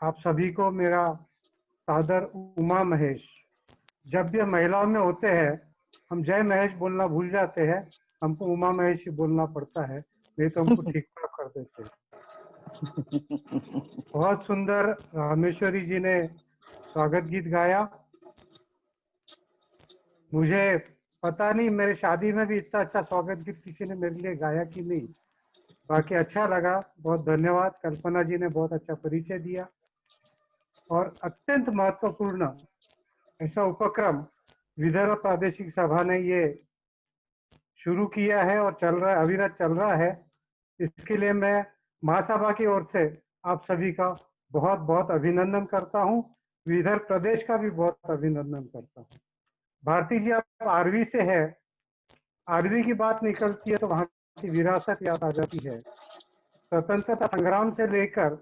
आप सभी को मेरा सादर उमा महेश। जब भी हम महिलाओं में होते हैं हम जय महेश बोलना भूल जाते हैं, हमको उमा महेश ही बोलना पड़ता है, नहीं तो हमको ठीक ठाक कर देते हैं। बहुत सुंदर रामेश्वरी जी ने स्वागत गीत गाया। मुझे पता नहीं मेरे शादी में भी इतना अच्छा स्वागत गीत किसी ने मेरे लिए गाया कि नहीं, बाकी अच्छा लगा, बहुत धन्यवाद। कल्पना जी ने बहुत अच्छा परिचय दिया और अत्यंत महत्वपूर्ण ऐसा उपक्रम विदर्भ प्रादेशिक सभा ने ये शुरू किया है और चल रहा है, अविरत चल रहा है। इसके लिए मैं महासभा की ओर से आप सभी का बहुत बहुत अभिनंदन करता हूँ, विदर्भ प्रदेश का भी बहुत अभिनंदन करता हूँ। भारती जी आप आरवी से है, आरवी की बात निकलती है तो वहाँ की विरासत याद आ जाती है। स्वतंत्रता संग्राम से लेकर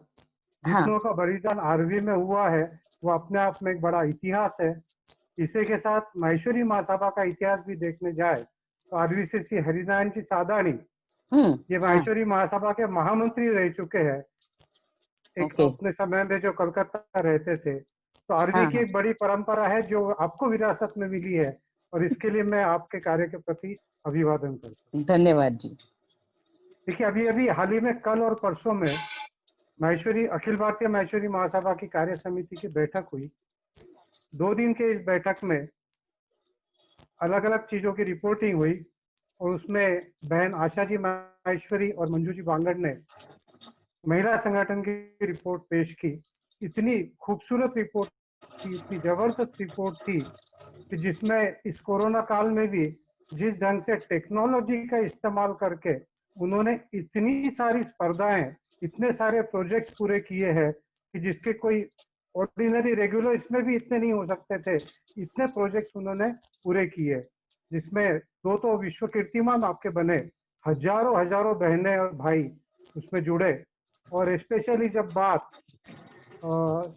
जितनों का बलिदान आरवी में हुआ है वो अपने आप में एक बड़ा इतिहास है। इसी के साथ माहेश्वरी महासभा का इतिहास भी देखने जाए तो आरवी से श्री हरिनारायण जी सादानी ये माहेश्वरी महासभा के महामंत्री रह चुके हैं एक अपने समय में जो कलकत्ता रहते थे। तो आरवी की एक बड़ी परंपरा है जो आपको विरासत में मिली है और इसके लिए मैं आपके कार्य के प्रति अभिवादन करता हूँ। धन्यवाद जी। देखिए अभी अभी हाल ही में कल और परसों में माहेश्वरी अखिल भारतीय माहेश्वरी महासभा की कार्य समिति की बैठक हुई। 2 दिन के इस बैठक में अलग अलग चीजों की रिपोर्टिंग हुई और उसमें बहन आशा जी माहेश्वरी और मंजू जी बांगड़ ने महिला संगठन की रिपोर्ट पेश की। इतनी खूबसूरत रिपोर्ट थी, इतनी जबरदस्त रिपोर्ट थी कि जिसमें इस कोरोना काल में भी जिस ढंग से टेक्नोलॉजी का इस्तेमाल करके उन्होंने इतनी सारी स्पर्धाएं, इतने सारे प्रोजेक्ट्स पूरे किए हैं कि जिसके कोई ऑर्डिनरी रेगुलर इसमें भी इतने नहीं हो सकते थे, इतने प्रोजेक्ट्स उन्होंने पूरे किए, जिसमें 2 तो विश्व कीर्तिमान आपके बने, हजारों बहनें और भाई उसमें जुड़े। और स्पेशली जब बात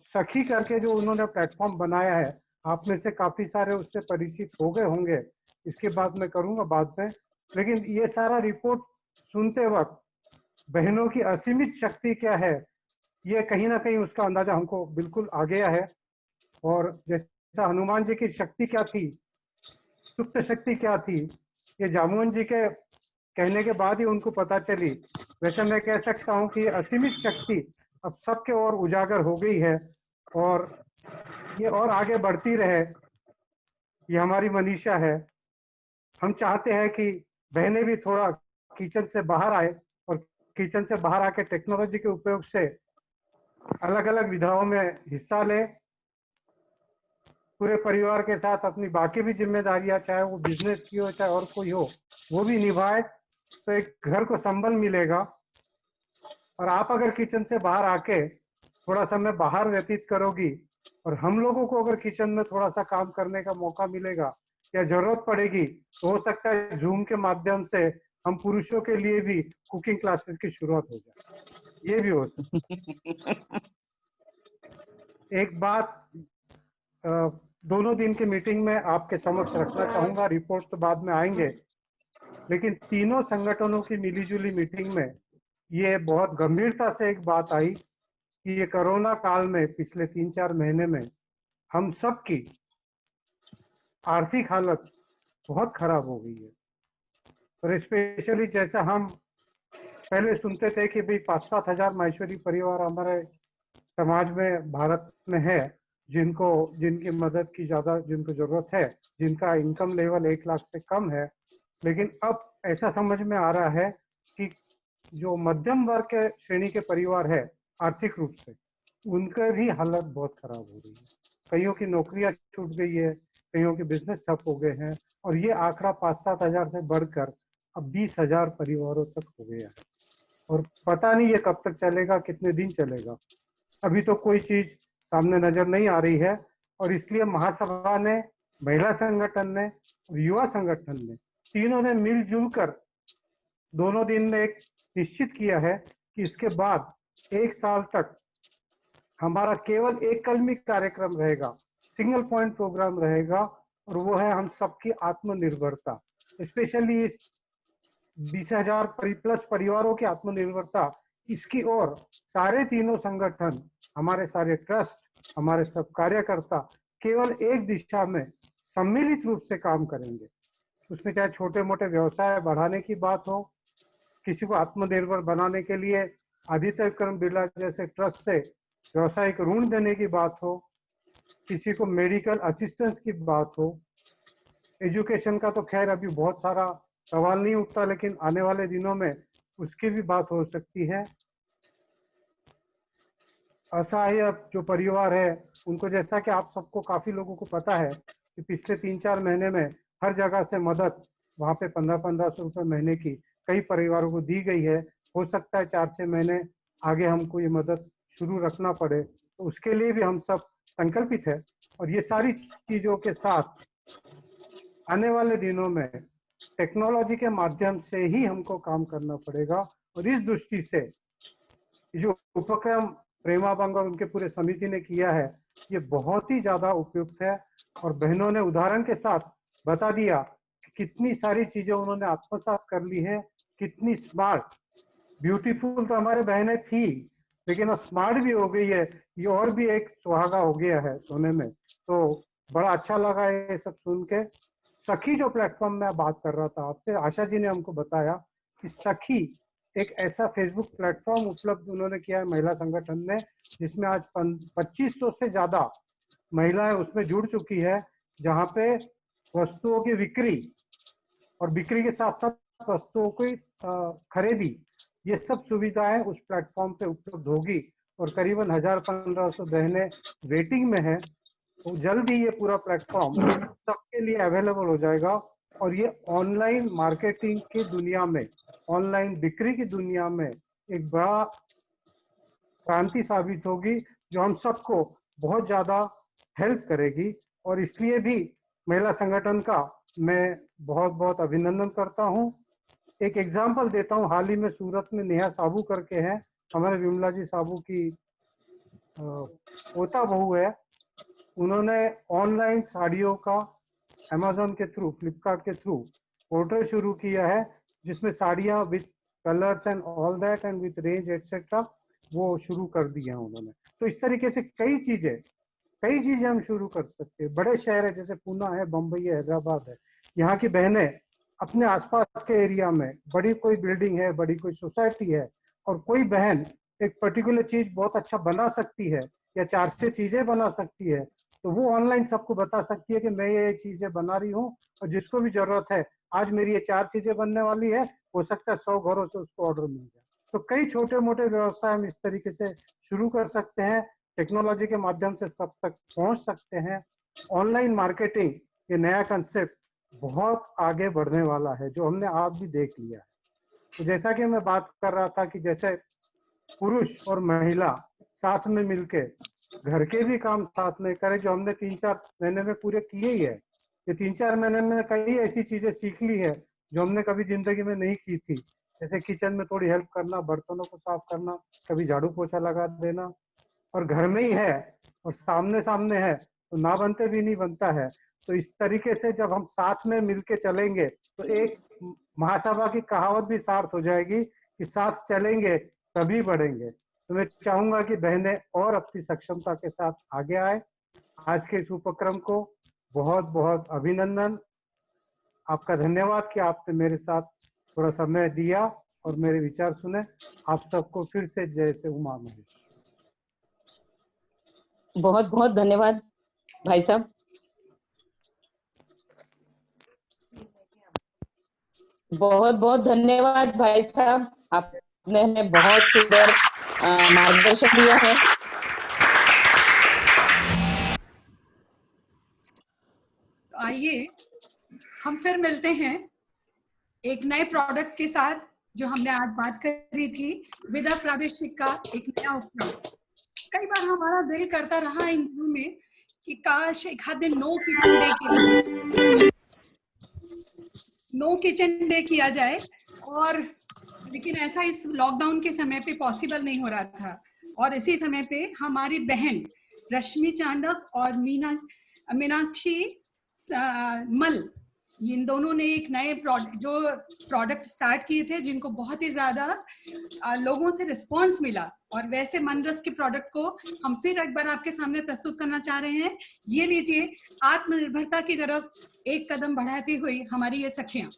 सखी करके जो उन्होंने प्लेटफॉर्म बनाया है, आप में से काफी सारे उससे परिचित हो गए होंगे, इसके बाद मैं करूंगा बाद में। लेकिन ये सारा रिपोर्ट सुनते वक्त बहनों की असीमित शक्ति क्या है ये कहीं ना कहीं उसका अंदाजा हमको बिल्कुल आ गया है। और जैसा हनुमान जी की शक्ति क्या थी, सुप्त शक्ति क्या थी, ये जामुन जी के कहने के बाद ही उनको पता चली। वैसे मैं कह सकता हूँ कि असीमित शक्ति अब सबके और उजागर हो गई है और ये और आगे बढ़ती रहे, ये हमारी मनीषा है। हम चाहते हैं कि बहनें भी थोड़ा किचन से बाहर आए और किचन से बाहर आके टेक्नोलॉजी के उपयोग से अलग अलग विधाओं में हिस्सा ले, पूरे परिवार के साथ अपनी बाकी भी जिम्मेदारियां, चाहे वो बिजनेस की हो चाहे और कोई हो, वो भी निभाए, तो एक घर को संबल मिलेगा। और आप अगर किचन से बाहर आके थोड़ा समय बाहर व्यतीत करोगी और हम लोगों को अगर किचन में थोड़ा सा काम करने का मौका मिलेगा या जरूरत पड़ेगी तो हो सकता है जूम के माध्यम से हम पुरुषों के लिए भी कुकिंग क्लासेस की शुरुआत हो जाए, ये भी हो सकता है। एक बात दोनों दिन की मीटिंग में आपके समक्ष रखना चाहूंगा, रिपोर्ट तो बाद में आएंगे, लेकिन तीनों संगठनों की मिलीजुली मीटिंग में ये बहुत गंभीरता से एक बात आई कि ये कोरोना काल में पिछले 3-4 महीने में हम सब की आर्थिक हालत बहुत खराब हो गई है। और स्पेशली जैसा हम पहले सुनते थे कि भाई 5-7 हजार माहेश्वरी परिवार हमारे समाज में भारत में है जिनकी मदद की ज्यादा जिनको जरूरत है, जिनका इनकम लेवल 1 लाख से कम है। लेकिन अब ऐसा समझ में आ रहा है कि जो मध्यम वर्ग के श्रेणी के परिवार है आर्थिक रूप से, उनका भी हालत बहुत खराब हो रही है। कईयों की नौकरियां छूट गई है, कईयों के बिजनेस ठप हो गए हैं और ये आंकड़ा 5-7 हजार से बढ़कर अब 20 हजार परिवारों तक हो गया है। और पता नहीं ये कब तक चलेगा, कितने दिन चलेगा, अभी तो कोई चीज सामने नजर नहीं आ रही है। और इसलिए महासभा ने, महिला संगठन ने, युवा संगठन ने, तीनों ने मिलजुल कर दोनों दिन में एक निश्चित किया है कि इसके बाद 1 साल तक हमारा केवल एक कलमी कार्यक्रम रहेगा, सिंगल पॉइंट प्रोग्राम रहेगा, और वो है हम सबकी आत्मनिर्भरता। स्पेशली इस 20,000 प्लस परिवारों की आत्मनिर्भरता, इसकी ओर सारे तीनों संगठन, हमारे सारे ट्रस्ट, हमारे सब कार्यकर्ता केवल एक दिशा में सम्मिलित रूप से काम करेंगे। उसमें चाहे छोटे मोटे व्यवसाय बढ़ाने की बात हो, किसी को आत्मनिर्भर बनाने के लिए आदित्य विक्रम बिरला जैसे ट्रस्ट से व्यवसायिक ऋण देने की बात हो, किसी को मेडिकल असिस्टेंस की बात हो, एजुकेशन का तो खैर अभी बहुत सारा सवाल नहीं उठता, लेकिन आने वाले दिनों में उसकी भी बात हो सकती है। असहाय जो परिवार है उनको, जैसा कि आप सबको काफी लोगों को पता है कि पिछले 3-4 महीने में हर जगह से मदद वहाँ पे 1500-1500 रुपये महीने की कई परिवारों को दी गई है। हो सकता है 4-6 महीने आगे हमको ये मदद शुरू रखना पड़े, तो उसके लिए भी हम सब संकल्पित है। और ये सारी चीजों के साथ आने वाले दिनों में टेक्नोलॉजी के माध्यम से ही हमको काम करना पड़ेगा। और इस दृष्टि से जो उपक्रम प्रेमा बंग और उनके पूरे समिति ने किया है, ये बहुत ही ज्यादा उपयुक्त है। और बहनों ने उदाहरण के साथ बता दिया कि कितनी सारी चीजें उन्होंने आत्मसात कर ली है, कितनी स्मार्ट, ब्यूटीफुल तो हमारे बहनें थी, लेकिन अब स्मार्ट भी हो गई है। ये और भी एक सुहागा हो गया है सोने में। तो बड़ा अच्छा लगा ये सब सुन के। सखी जो प्लेटफॉर्म में बात कर रहा था आपसे, आशा जी ने हमको बताया कि सखी एक ऐसा फेसबुक प्लेटफॉर्म उपलब्ध उन्होंने किया है महिला संगठन ने, जिसमें आज 2500 से ज्यादा महिलाएं उसमें जुड़ चुकी है, जहाँ पे वस्तुओं की बिक्री और बिक्री के साथ साथ वस्तुओं की खरीदी, ये सब सुविधाएं उस प्लेटफॉर्म पे उपलब्ध होगी। और करीबन 1000-1500 बहनें वेटिंग में है। तो जल्द ही ये पूरा प्लेटफॉर्म सबके लिए अवेलेबल हो जाएगा। और ये ऑनलाइन मार्केटिंग की दुनिया में, ऑनलाइन बिक्री की दुनिया में एक बड़ा क्रांति साबित होगी, जो हम सबको बहुत ज्यादा हेल्प करेगी। और इसलिए भी महिला संगठन का मैं बहुत बहुत अभिनंदन करता हूँ। एक एग्जाम्पल देता हूँ, हाल ही में सूरत में नेहा साबू करके हैं, हमारे विमला जी साबू की पोता बहू है। उन्होंने ऑनलाइन साड़ियों का अमेजोन के थ्रू, फ्लिपकार्ट के थ्रू पोर्टल शुरू किया है, जिसमें साड़ियाँ with colours and all that and with range etcetera वो शुरू कर दी है उन्होंने। तो इस तरीके से कई चीजें हम शुरू कर सकते हैं। बड़े शहर है जैसे पूना है, बम्बई है, हैदराबाद है, यहाँ की बहनें अपने आसपास के एरिया में बड़ी कोई बिल्डिंग है, बड़ी कोई सोसाइटी है, और कोई बहन एक पर्टिकुलर चीज बहुत अच्छा बना सकती है या 4-6 चीजें बना सकती है, तो वो ऑनलाइन सबको बता सकती है कि मैं ये चीजें बना रही हूँ, और जिसको भी जरूरत है, आज मेरी ये 4 चीजें बनने वाली है, हो सकता है 100 घरों से उसको ऑर्डर मिल जाए। तो कई छोटे मोटे व्यवसाय हम इस तरीके से शुरू कर सकते हैं, टेक्नोलॉजी के माध्यम से सब तक पहुंच सकते हैं। ऑनलाइन मार्केटिंग ये नया कंसेप्ट बहुत आगे बढ़ने वाला है, जो हमने आज भी देख लिया है। तो जैसा कि मैं बात कर रहा था कि जैसे पुरुष और महिला साथ में मिलके घर के भी काम साथ में करें, जो हमने 3-4 महीने में पूरे किए ही है। ये 3-4 महीने में कई ऐसी चीजें सीख ली है जो हमने कभी जिंदगी में नहीं की थी, जैसे किचन में थोड़ी हेल्प करना, बर्तनों को साफ करना, कभी झाड़ू पोछा लगा देना, और घर में ही है और सामने है तो ना बनते भी नहीं बनता है। तो इस तरीके से जब हम साथ में मिलके चलेंगे तो एक महासभा की कहावत भी सार्थ हो जाएगी कि साथ चलेंगे तभी बढ़ेंगे। तो मैं चाहूंगा कि बहनें और अपनी सक्षमता के साथ आगे आए। आज के इस उपक्रम को बहुत बहुत अभिनंदन, आपका धन्यवाद कि आपने मेरे साथ थोड़ा समय दिया और मेरे विचार सुने। आप सबको फिर से जय से उमा महेश। बहुत बहुत धन्यवाद भाई साहब। बहुत बहुत धन्यवाद भाई साहब, आपने बहुत सुंदर मार्गदर्शन दिया है। आइए हम फिर मिलते हैं एक नए प्रोडक्ट के साथ, जो हमने आज बात करी थी, विदर्भ प्रादेशिक का एक नया उपक्रम। कई बार हमारा दिल करता रहा इंटरव्यू में कि काश एक आध दिन नो किचन डे किया जाए, और लेकिन ऐसा इस लॉकडाउन के समय पे पॉसिबल नहीं हो रहा था। और इसी समय पे हमारी बहन रश्मि चांडक और मीनाक्षी मल, इन दोनों ने एक नए प्रोडक्ट स्टार्ट किए थे जिनको बहुत ही ज्यादा लोगों से रिस्पांस मिला, और वैसे मनरस के प्रोडक्ट को हम फिर एक बार आपके सामने प्रस्तुत करना चाह रहे हैं। ये लीजिए, आत्मनिर्भरता की तरफ एक कदम बढ़ाती हुई हमारी ये सखियां।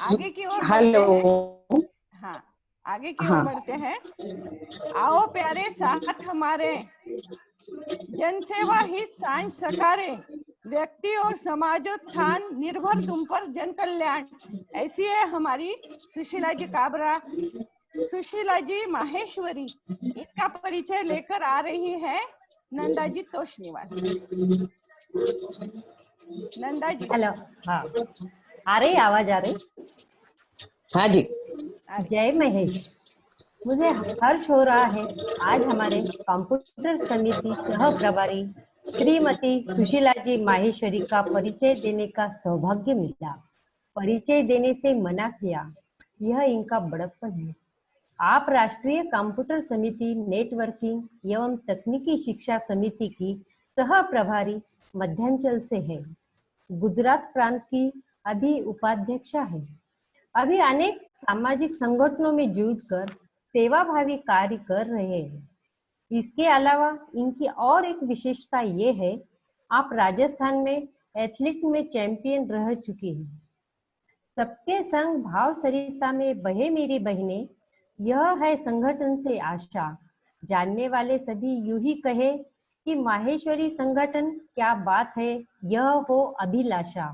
आगे की ओर हेलो। बढ़ते हैं। हाँ, आगे की ओर बढ़ते हैं। आओ प्यारे साथ हमारे, जनसेवा ही सांझ सकारे, व्यक्ति और समाजोत्थान निर्भर तुम पर जन कल्याण। ऐसी है हमारी सुशीला जी काबरा। सुशीला जी माहेश्वरी, इनका परिचय लेकर आ रही है नंदा जी तोष्णीवाल। नंदा जी। हेलो। हाँ, आ रही आवाज? आ रही? हाँ जी। जय महेश। मुझे हर्ष हो रहा है आज हमारे कंप्यूटर समिति सह प्रभारी श्रीमती सुशीला जी माहेश्वरी का परिचय देने का सौभाग्य मिला। परिचय देने से मना किया, यह इनका बड़प्पन है। आप राष्ट्रीय कंप्यूटर समिति नेटवर्किंग एवं तकनीकी शिक्षा समिति की सह प्रभारी मध्यांचल से है। गुजरात प्रांत की अभी उपाध्यक्षा है। अभी अनेक सामाजिक संगठनों में जुड़कर सेवाभावी कार्य कर रहे हैं। इसके अलावा इनकी और एक विशेषता ये है, आप राजस्थान में एथलीट में चैंपियन रह चुकी हैं। सबके संग भाव सरिता में बहे मेरी बहनें, यह है संगठन से आशा। जानने वाले सभी यूं ही कहे कि माहेश्वरी संगठन क्या बात है, यह हो अभिलाषा।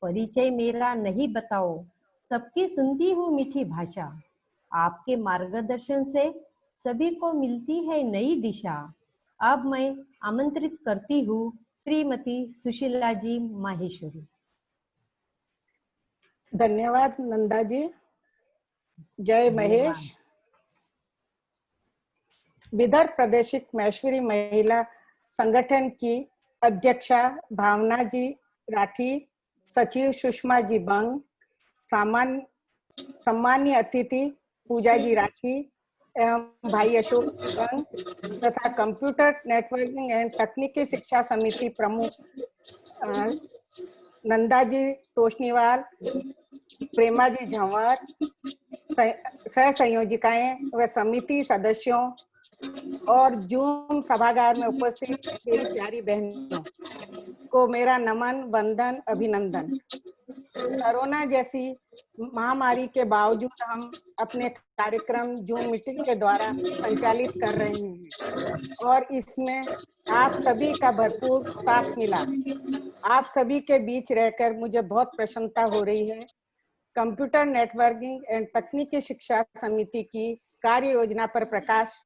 परिचय मेरा नहीं बताओ, सबकी सुनती हूँ मीठी भाषा। आपके मार्गदर्शन से सभी को मिलती है नई दिशा। अब मैं आमंत्रित करती हूँ श्रीमती सुशीला जी माहेश्वरी। धन्यवाद नंदा जी। जय महेश। विदर्भ प्रादेशिक महेश्वरी महिला संगठन की अध्यक्षा भावना जी राठी, सचिव सुषमा जी बंग, सम्मान्य अतिथि पूजा जी राठी एवं भाई अशोक बंग तथा कंप्यूटर नेटवर्किंग एवं तकनीकी शिक्षा समिति प्रमुख नंदा जी तोष्णीवाल, प्रेमा जी झंवर, सह संयोजिकाएं व समिति सदस्यों और जूम सभागार में उपस्थित मेरी प्यारी बहनों को मेरा नमन, वंदन, अभिनंदन। कोरोना जैसी महामारी के बावजूद हम अपने कार्यक्रम जूम मीटिंग के द्वारा संचालित कर रहे हैं और इसमें आप सभी का भरपूर साथ मिला। आप सभी के बीच रहकर मुझे बहुत प्रसन्नता हो रही है। कंप्यूटर नेटवर्किंग एंड तकनीकी शिक्षा समिति की कार्य योजना पर प्रकाश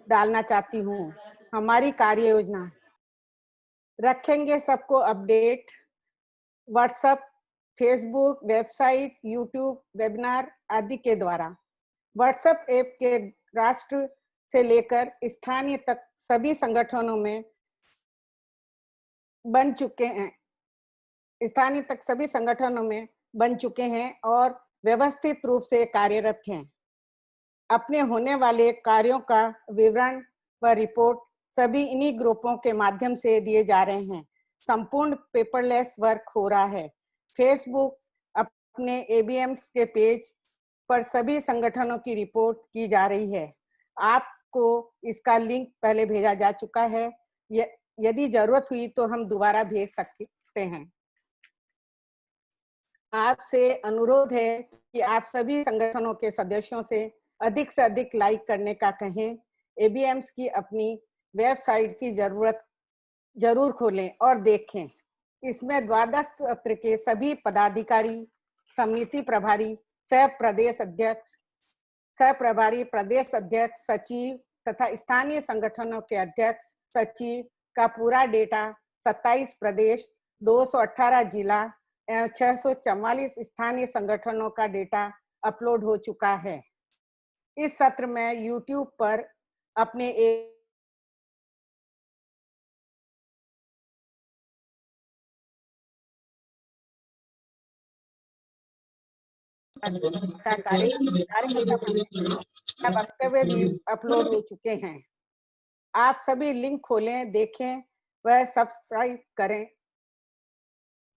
डालना चाहती हूँ। हमारी कार्य योजना रखेंगे सबको update, WhatsApp, Facebook, website, YouTube, webinar आदि के द्वारा। व्हाट्सएप ऐप के राष्ट्र से लेकर स्थानीय तक सभी संगठनों में बन चुके हैं, स्थानीय तक सभी संगठनों में बन चुके हैं और व्यवस्थित रूप से कार्यरत हैं। अपने होने वाले कार्यों का विवरण व रिपोर्ट सभी इन्हीं ग्रुपों के माध्यम से दिए जा रहे हैं। संपूर्ण पेपरलेस वर्क हो रहा है। फेसबुक अपने एबीएम्स के पेज पर सभी संगठनों की रिपोर्ट की जा रही है। आपको इसका लिंक पहले भेजा जा चुका है। यदि जरूरत हुई तो हम दोबारा भेज सकते हैं। आपसे अनुरोध है कि आप सभी संगठनों के सदस्यों से अधिक लाइक करने का कहें। एबीएम्स की अपनी वेबसाइट की जरूर खोलें और देखें। इसमें द्वादश सत्र के सभी पदाधिकारी, समिति प्रभारी, सह प्रभारी, प्रदेश अध्यक्ष, सचिव तथा स्थानीय संगठनों के अध्यक्ष, सचिव का पूरा डेटा 27 प्रदेश, 218 जिला एवं 644 स्थानीय संगठनों का डेटा अपलोड हो चुका है। इस सत्र में YouTube पर अपने वक्तव्य भी अपलोड हो चुके हैं। आप सभी लिंक खोलें, देखें व सब्सक्राइब करें।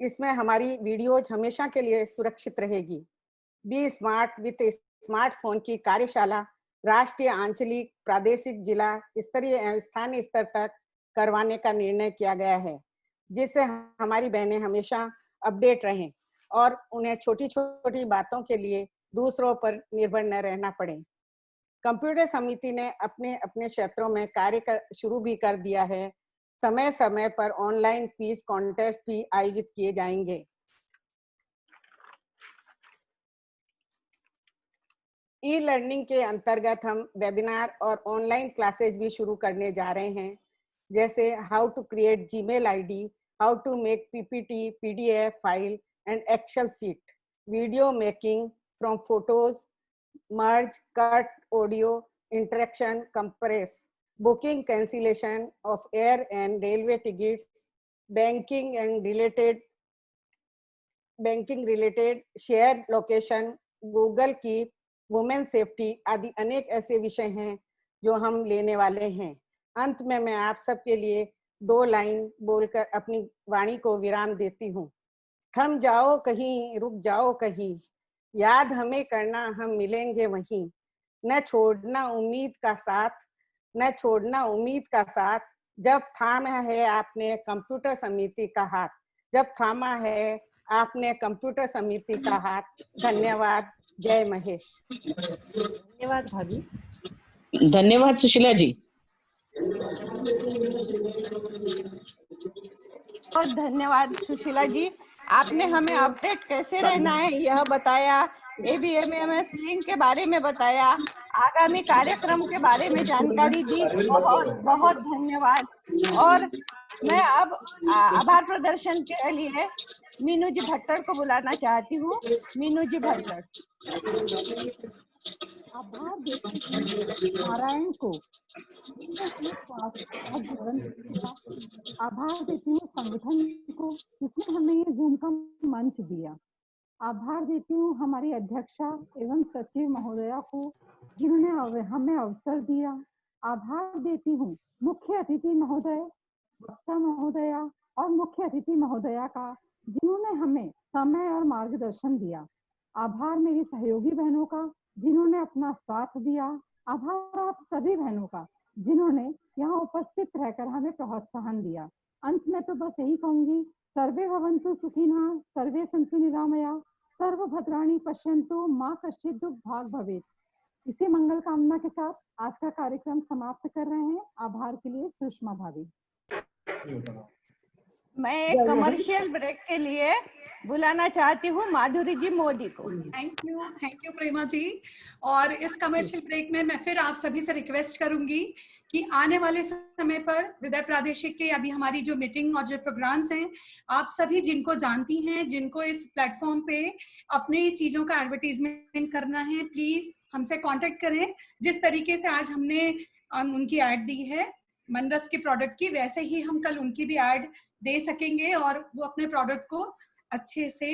इसमें हमारी वीडियोज हमेशा के लिए सुरक्षित रहेगी। बी स्मार्ट विथ स्मार्टफोन की कार्यशाला राष्ट्रीय, आंचलिक, प्रादेशिक, जिला स्तरीय एवं स्थानीय स्तर तक करवाने का निर्णय किया गया है, जिससे हमारी बहनें हमेशा अपडेट रहें और उन्हें छोटी छोटी बातों के लिए दूसरों पर निर्भर न रहना पड़े। कंप्यूटर समिति ने अपने अपने क्षेत्रों में कार्य शुरू भी कर दिया है। समय समय पर ऑनलाइन क्विज कॉन्टेस्ट भी आयोजित किए जाएंगे। ई लर्निंग के अंतर्गत हम वेबिनार और ऑनलाइन क्लासेज भी शुरू करने जा रहे हैं, जैसे how to create Gmail ID, how to make PPT, PDF file and Excel sheet, video making from photos, merge, cut, audio, interaction, compress, booking cancellation of air and railway tickets, banking related, share location, Google Keep, women safety आदि अनेक ऐसे विषय हैं जो हम लेने वाले हैं। अंत में मैं आप सबके लिए 2 लाइन बोलकर अपनी वाणी को विराम देती हूँ। थम जाओ कहीं, रुक जाओ कहीं, याद हमें करना, हम मिलेंगे वहीं। न छोड़ना उम्मीद का साथ, न छोड़ना उम्मीद का साथ, जब थामा है आपने कंप्यूटर समिति का हाथ, जब थामा है आपने कंप्यूटर समिति का हाथ। धन्यवाद। जय महेश। धन्यवाद भाभी। धन्यवाद सुशीला जी। बहुत धन्यवाद सुशीला जी, आपने हमें अपडेट कैसे रहना है यह बताया, एबीएमएमएस लिंक के बारे में बताया, आगामी कार्यक्रम के बारे में जानकारी दी। बहुत बहुत धन्यवाद। और मैं अब आभार प्रदर्शन के लिए मीनू जी भट्टर को बुलाना चाहती हूँ। मीनू जी भट्टर। आभार देती हूँ नारायण को, जिसने स्वास्थ्य और जीवन दिया। आभार देती हूँ संगठन को, जिसने हमें ये जूम का मंच दिया। आभार देती हूँ हमारी अध्यक्षा एवं सचिव महोदया को, जिन्होंने हमें अवसर दिया। आभार देती हूँ मुख्य अतिथि महोदय, वक्ता महोदया और मुख्य अतिथि महोदया का, जिन्होंने हमें समय और मार्गदर्शन दिया। आभार मेरी सहयोगी बहनों का, जिन्होंने अपना साथ दिया। आभार आप सभी बहनों का, जिन्होंने यहाँ उपस्थित रहकर हमें प्रोत्साहन दिया। अंत में तो बस यही कहूंगी, सर्वे भवन्तु सुखिनः, सर्वे सन्तु निरामया, सर्वभद्राणि पश्यन्तु, मा कश्चित् दुर्भाग् भवेत्। इसी मंगल कामना के साथ आज का कार्यक्रम समाप्त कर रहे हैं। आभार के लिए सुषमा भाभी। मैं एक कमर्शियल ब्रेक के लिए बुलाना चाहती हूँ माधुरी जी मोदी को। थैंक यू प्रेमा जी। और इस कमर्शियल ब्रेक में मैं फिर आप सभी से रिक्वेस्ट करूंगी कि आने वाले समय पर विदय प्रादेशिक के अभी हमारी जो मीटिंग और जो प्रोग्राम्स हैं, आप सभी जिनको जानती हैं, जिनको इस प्लेटफॉर्म पे अपनी चीजों का एडवर्टीजमेंट करना है, प्लीज हमसे कांटेक्ट करें। जिस तरीके से आज हमने उनकी ऐड दी है मनरस के प्रोडक्ट की, वैसे ही हम कल उनकी भी ऐड दे सकेंगे और वो अपने प्रोडक्ट को अच्छे से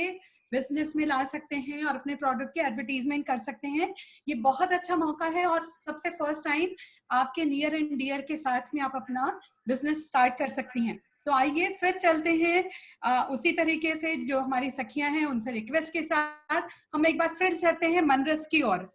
बिजनेस में ला सकते हैं और अपने प्रोडक्ट के एडवर्टीजमेंट कर सकते हैं। ये बहुत अच्छा मौका है और सबसे फर्स्ट टाइम आपके नियर एंड डियर के साथ में आप अपना बिजनेस स्टार्ट कर सकती हैं। तो आइए फिर चलते हैं उसी तरीके से जो हमारी सखियां हैं उनसे रिक्वेस्ट के साथ हम एक बार फिर चलते हैं मनरस की ओर।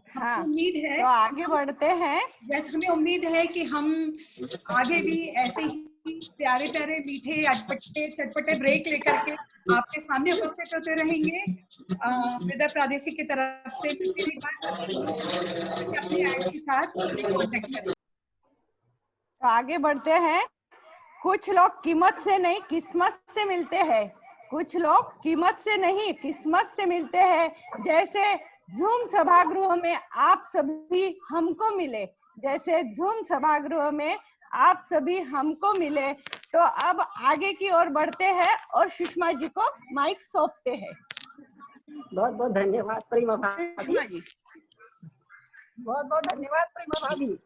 हाँ, उम्मीद है तो आगे बढ़ते हैं। जैसे हमें उम्मीद है कि हम आगे भी ऐसे ही प्यारे प्यारे मीठे अटपटे चटपटे ब्रेक लेकर के आपके सामने उपस्थित होते रहेंगे। विदर्भ प्रादेशिक की तरफ से मेरी बात अपने ऐड के साथ कांटेक्ट करें। तो आगे बढ़ते हैं। कुछ लोग कीमत से नहीं किस्मत से मिलते हैं, कुछ लोग कीमत से नहीं किस्मत से मिलते हैं। जैसे जूम सभागृह में आप सभी हमको मिले, जैसे जूम सभागृह में आप सभी हमको मिले। तो अब आगे की ओर बढ़ते हैं और सुषमा जी को माइक सौंपते हैं। बहुत बहुत धन्यवाद प्रेमा भाभी। बहुत बहुत धन्यवाद प्रेमा भाभी।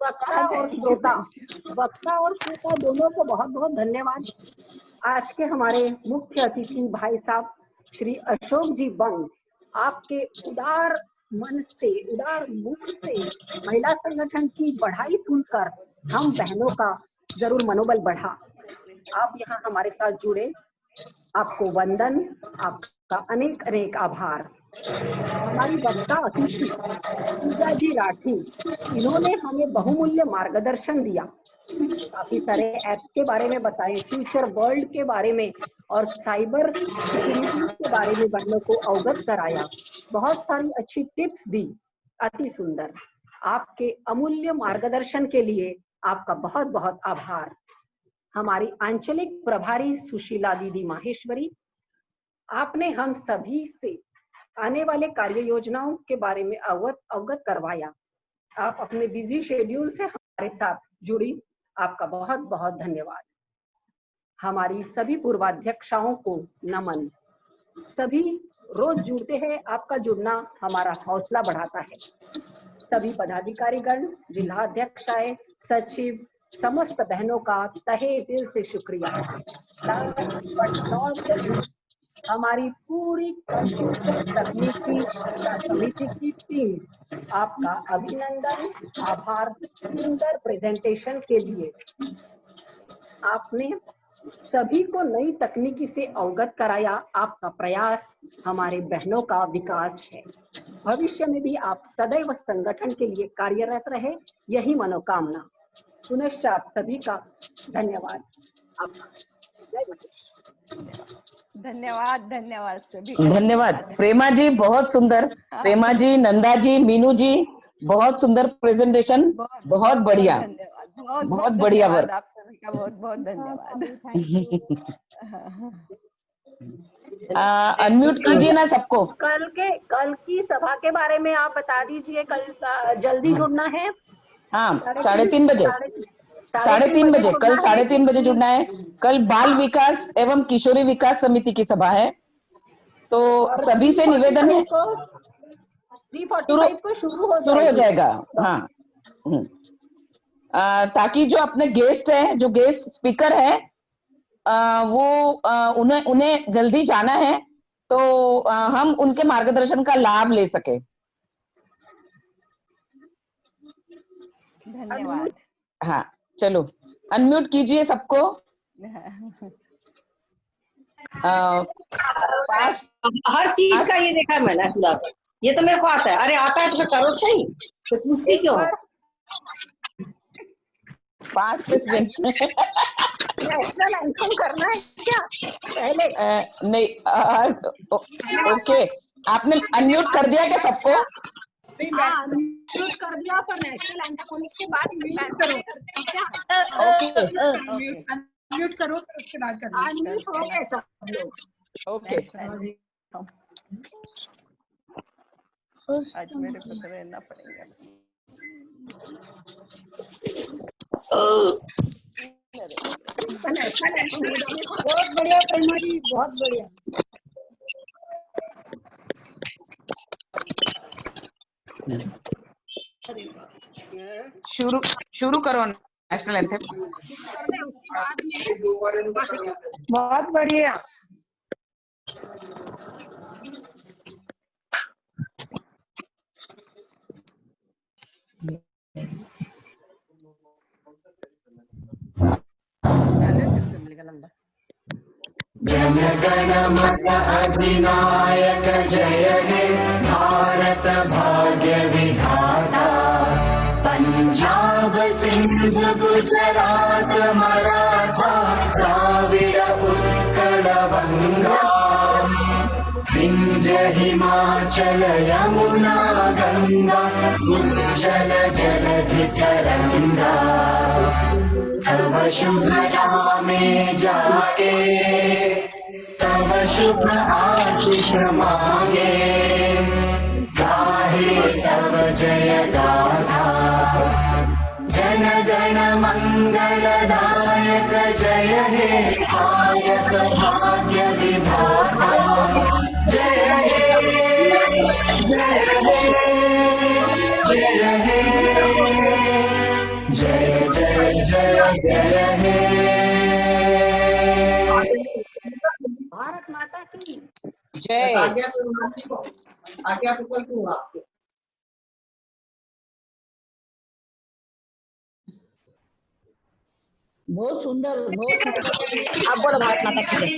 वक्ता और श्रोता दोनों को बहुत बहुत धन्यवाद। आज के हमारे मुख्य अतिथि भाई साहब श्री अशोक जी बंग, आपके उदार मन से उदार मूड से महिला संगठन की बढ़ाई सुनकर हम बहनों का जरूर मनोबल बढ़ा। आप यहाँ हमारे साथ जुड़े, आपको वंदन, आपका अनेक अनेक आभार। हमारी वक्ता अतिथि पूजा जी राठी, इन्होंने हमें बहुमूल्य मार्गदर्शन दिया, काफी सारे ऐप के बारे में बताए, फ्यूचर वर्ल्ड के बारे में और साइबर सिक्योरिटी के बारे में बहनों को अवगत कराया, बहुत सारी अच्छी टिप्स दी। अति सुंदर। आपके अमूल्य मार्गदर्शन के लिए आपका बहुत बहुत आभार। हमारी आंचलिक प्रभारी सुशीला दीदी माहेश्वरी, आपने हम सभी से आने वाले कार्य योजनाओं के बारे में अवगत करवाया। आप अपने बिजी शेड्यूल से हमारे साथ जुड़ी, आपका बहुत बहुत धन्यवाद। हमारी सभी पूर्वाध्यक्षाओं को नमन। सभी रोज जुड़ते हैं, आपका जुड़ना हमारा हौसला बढ़ाता है। सभी पदाधिकारीगण, जिलाध्यक्षाएं, सचिव, समस्त बहनों का तहे दिल से शुक्रिया। हमारी पूरी कंप्यूटर तकनीकी समिति की टीम, आपका अभिनंदन, आभार सुंदर प्रेजेंटेशन के लिए। आपने सभी को नई तकनीकी से अवगत कराया, आपका प्रयास हमारे बहनों का विकास है। भविष्य में भी आप सदैव संगठन के लिए कार्यरत रहे, यही मनोकामना। पुनश्च आप सभी का धन्यवाद। जय महेश। धन्यवाद, धन्यवाद सभी। धन्यवाद प्रेमा जी, बहुत सुंदर। प्रेमा जी, नंदा जी, मीनू जी, बहुत सुंदर प्रेजेंटेशन, बहुत बढ़िया, बहुत बढ़िया वर्क। आप सभी का बहुत बहुत धन्यवाद। अनम्यूट कीजिए ना सबको। कल की सभा के बारे में आप बता दीजिए। कल जल्दी जुड़ना है। हाँ, 3:30 बजे, 3:30 बजे, कल 3:30 बजे जुड़ना है। कल बाल विकास एवं किशोरी विकास समिति की सभा है, तो सभी से निवेदन है। 3:45 को शुरू हो जाएगा। हाँ, ताकि जो अपने गेस्ट है, जो गेस्ट स्पीकर है, वो उन्हें जल्दी जाना है, तो हम उनके मार्गदर्शन का लाभ ले सके। धन्यवाद। हाँ चलो अनम्यूट कीजिए सबको। पास हर चीज का ये देखा है मैंने तुला, ये तो मेरे को आता है। अरे आता है तो मैं करो सही, तो पूछती क्यों हो? 5 स्टूडेंट्स करना है क्या पहले? नहीं ओके, आपने अनम्यूट कर दिया क्या सबको? म्यूट कर दिया, पर नेशनल एंथम होने के बाद म्यूट करो क्या? म्यूट करो फिर उसके बाद करना। अनम्यूट हो गए सब लोग। ओके आज मेरे को तो रहना पड़ेगा। बहुत बढ़िया प्रेमा जी, बहुत बढ़िया। शुरू करो नेशनल एंथम। बहुत बढ़िया। जन गण मन अधिनायक जय हे भारत भाग्य विधाता। पंजाब सिंध गुजरात मराठा द्राविड़ उत्कल बंगा। विंध्य हिमाचल यमुना गंगा उज्जल जलधि तरंगा। तव शुभ नामे जागे तव शुभ आशीष मांगे। गाहे तव जय गाथा जन गण मंगलदायक जय हे भारत भाग्य विधाता। जय हे जय हे जय हे जय जय जय जय हे। भारत माता की जय। आज्ञा पुकल आपको। बहुत सुंदर, बहुत सुंदर। आप बोलो भारत माता की जय।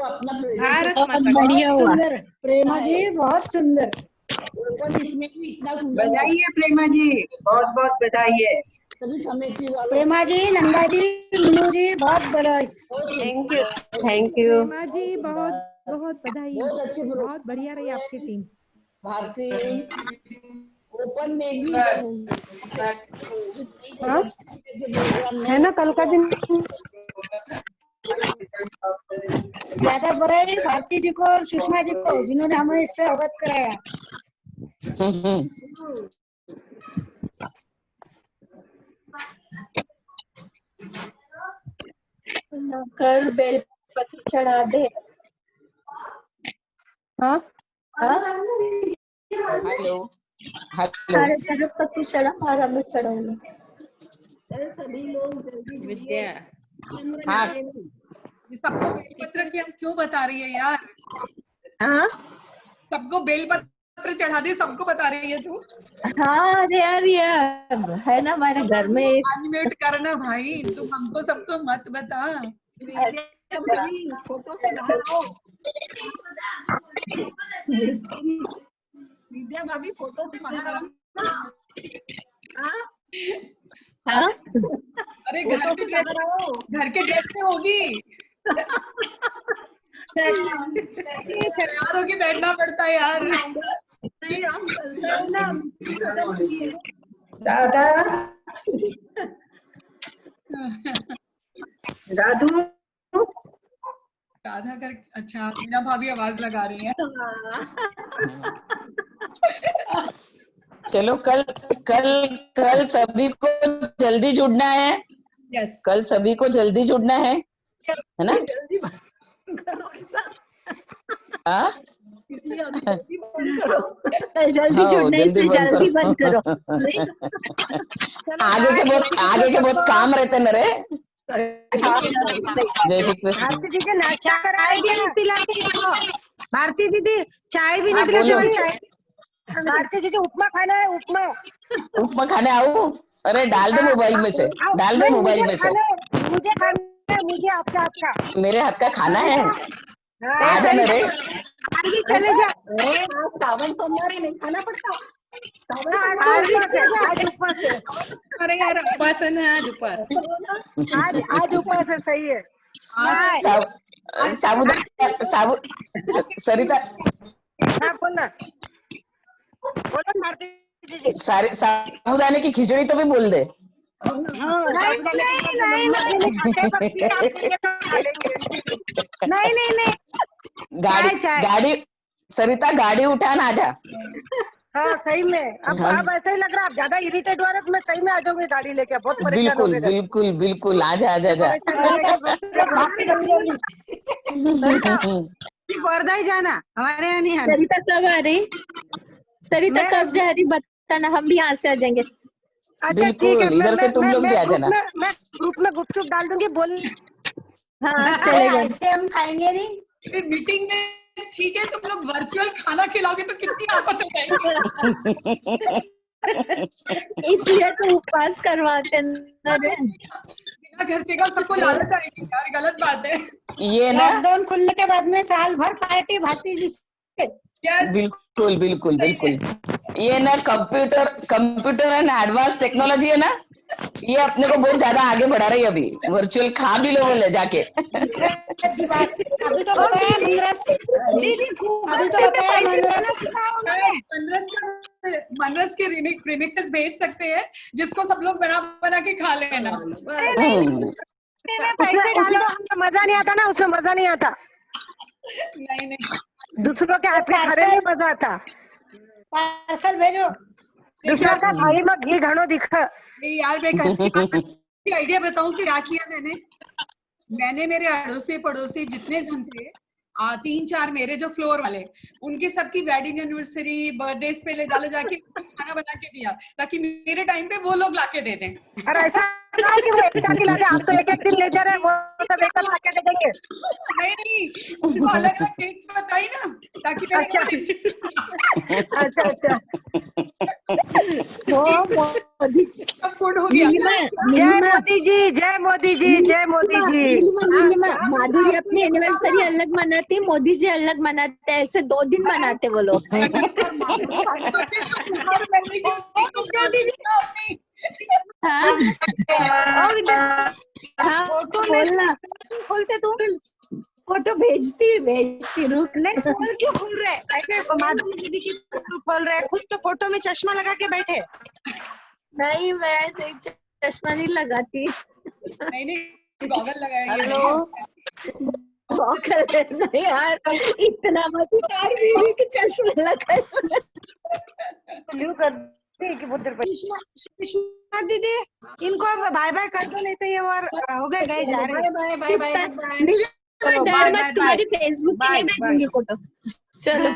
अपना भारत माता बढ़िया हुआ। प्रेमा जी बहुत सुंदर। इसमें भी इतना सुंदर। बधाई है प्रेमा जी, बहुत बहुत बधाई है। सभी समिति वालों प्रेमा जी, नंदा जी, मीनू जी बहुत बधाई। Thank you thank you. Prema ji बहुत बहुत बधाई। बहुत अच्छे बहुत बढ़िया रही आपकी टीम। भारतीय ओपन में भी है ना कल का दिन। ज्यादा बधाई भारती जी को और सुषमा जी को, जिन्होंने हमें इससे अवगत कराया। कर बेलपत्र चढ़ा दे। हाँ हेलो अरे पत्र चढ़ा, मारा में चढ़ाऊंगा। सभी लोग जल्दी विद्या हाँ सबको बेलपत्र की हम क्यों बता रही है यार? हाँ सबको बेलपत्र चढ़ा दे, सबको बता रही है तू। हाँ अरे यार ये है ना हमारे घर में एक अनम्यूट करना भाई, तुम हमको सबको मत बता। फोटो से बाहर आओ। विद्या भाभी फोटो से बाहर आओ। हाँ अरे घर के ड्रेस में होगी। तैयार होके बैठना पड़ता है यार। नहीं हम चलते हैं ना। दादा दादू राधा कर। अच्छा मीना भाभी आवाज लगा रही है। चलो कल कल कल सभी को जल्दी जुड़ना है। यस कल सभी को जल्दी जुड़ना है ना? जल्दी करो ऐसा। जल्दी जुड़ने से जल्दी बंद करो। आगे के बहुत काम रहते न रे। जय श्री कृष्ण। भारती दीदी नाश्ता चाय भी नहीं पिलाती हो। भारती दीदी चाय भी नहीं पिलाती हो। चाय भारती दीदी उपमा खाना है, उपमा उपमा खाने आऊं? अरे डाल दे मोबाइल में से, डाल दे मोबाइल में से। मुझे खाना है, मुझे आपके हाथ का। मेरे हाथ का खाना है, आ ऐसे जाना रे। आज भी चले जा। सावन सोमवार नहीं खाना पड़ता। आज उपवास है। अरे यार उपवास है ना, आज उपवास। आज उपवास है, सही है। सरिता, हाँ बोलना, बोलो भारती जी। साबूदाने की खिचड़ी तो भी बोल दे। नहीं गाड़ी सरिता, गाड़ी उठाना, आजा। हाँ सही में, अब ऐसा ही लग रहा है, आप ज्यादा इरिटेट हो रहे तो मैं सही में आ जाऊंगी गाड़ी लेके, बहुत परेशान हो बिल्कुल गए। बिल्कुल बिल्कुल, आजा आजा आजा। वर्धा ही जाना, हमारे यहाँ नहीं आना। सरिता कब आ रही? सरिता कब जा रही बताना, हम भी यहाँ से आ जाएंगे। अच्छा ठीक है, इधर से तुम लोग भी आ जाना। मैं ग्रुप में गुपचुप डाल दूंगी, बोल। हाँ चलेगा। ऐसे हम खाएंगे नहीं। मीटिंग में ठीक है, तुम लोग वर्चुअल खाना खिलाओगे तो कितनी आफत हो जाएगी। इसलिए तो उपवास करवाते हैं। बिना खर्चे का सबको लालच आएगी यार, गलत बात है। ये ना लॉकडाउन खुलने के बाद में साल भर पार्टी भाती बिल्कुल बिल्कुल बिल्कुल। ये ना कंप्यूटर एंड एडवांस टेक्नोलॉजी है ना, ये अपने को बहुत ज्यादा आगे बढ़ा रही है अभी। वर्चुअल खा भी लो बोले जाके। अभी तो बताया मनरस के रिमिक्सेस भेज सकते हैं, जिसको सब लोग बना बना के खा लेना। पैसे डाल दो, हमको मजा नहीं आता ना, उसमें मजा नहीं आता। नहीं दूसरों के हाथ के खाने में मजा आता। पार्सल भेजो, दूसरा का थाली में घी घणो दिखा। नहीं यार, मैं एक अच्छी आइडिया बताऊं कि क्या किया मैंने मेरे अड़ोसी पड़ोसी जितने जन थे, 3-4 मेरे जो फ्लोर वाले, उनके सबकी वेडिंग एनिवर्सरी बर्थडे पे ले जाके खाना बना के दिया, ताकि मेरे टाइम पे वो लोग लाके दे दें। अरे ऐसा नहीं कि वो एक साथ ही ला दे, आप तो एक दिन ले जा रहे हैं, वो सब एक साथ लाके दे देंगे। नहीं, उनको अलग अलग डेट्स बताई ना, ताकि अच्छा मोदी फूड हो गया। जय मोदी जी। माधुरी अपनी एनिवर्सरी अलग मनाती, मोदी जी अलग मनाते, ऐसे 2 दिन मनाते वो लोग। बोलना, खोलते तू फोटो भेजती रुक। नहीं खोल क्यों खोल रहे? ऐसे माधुरी दीदी की फोटो खोल रहे हैं, खुद तो फोटो में चश्मा लगा के बैठे। नहीं मैं चश्मा नहीं लगाती। नहीं गॉगल लगाया। गॉगल नहीं यार, इतना मत उतार मेरी कि चश्मा लगाए। कृष्णा दीदी, इनको बाय बाय कर दो, नहीं तो ये और हो गए जा रहे हैं। बाय। तुम्हारी फेसबुक पे नहीं भेजूंगी फोटो। चलो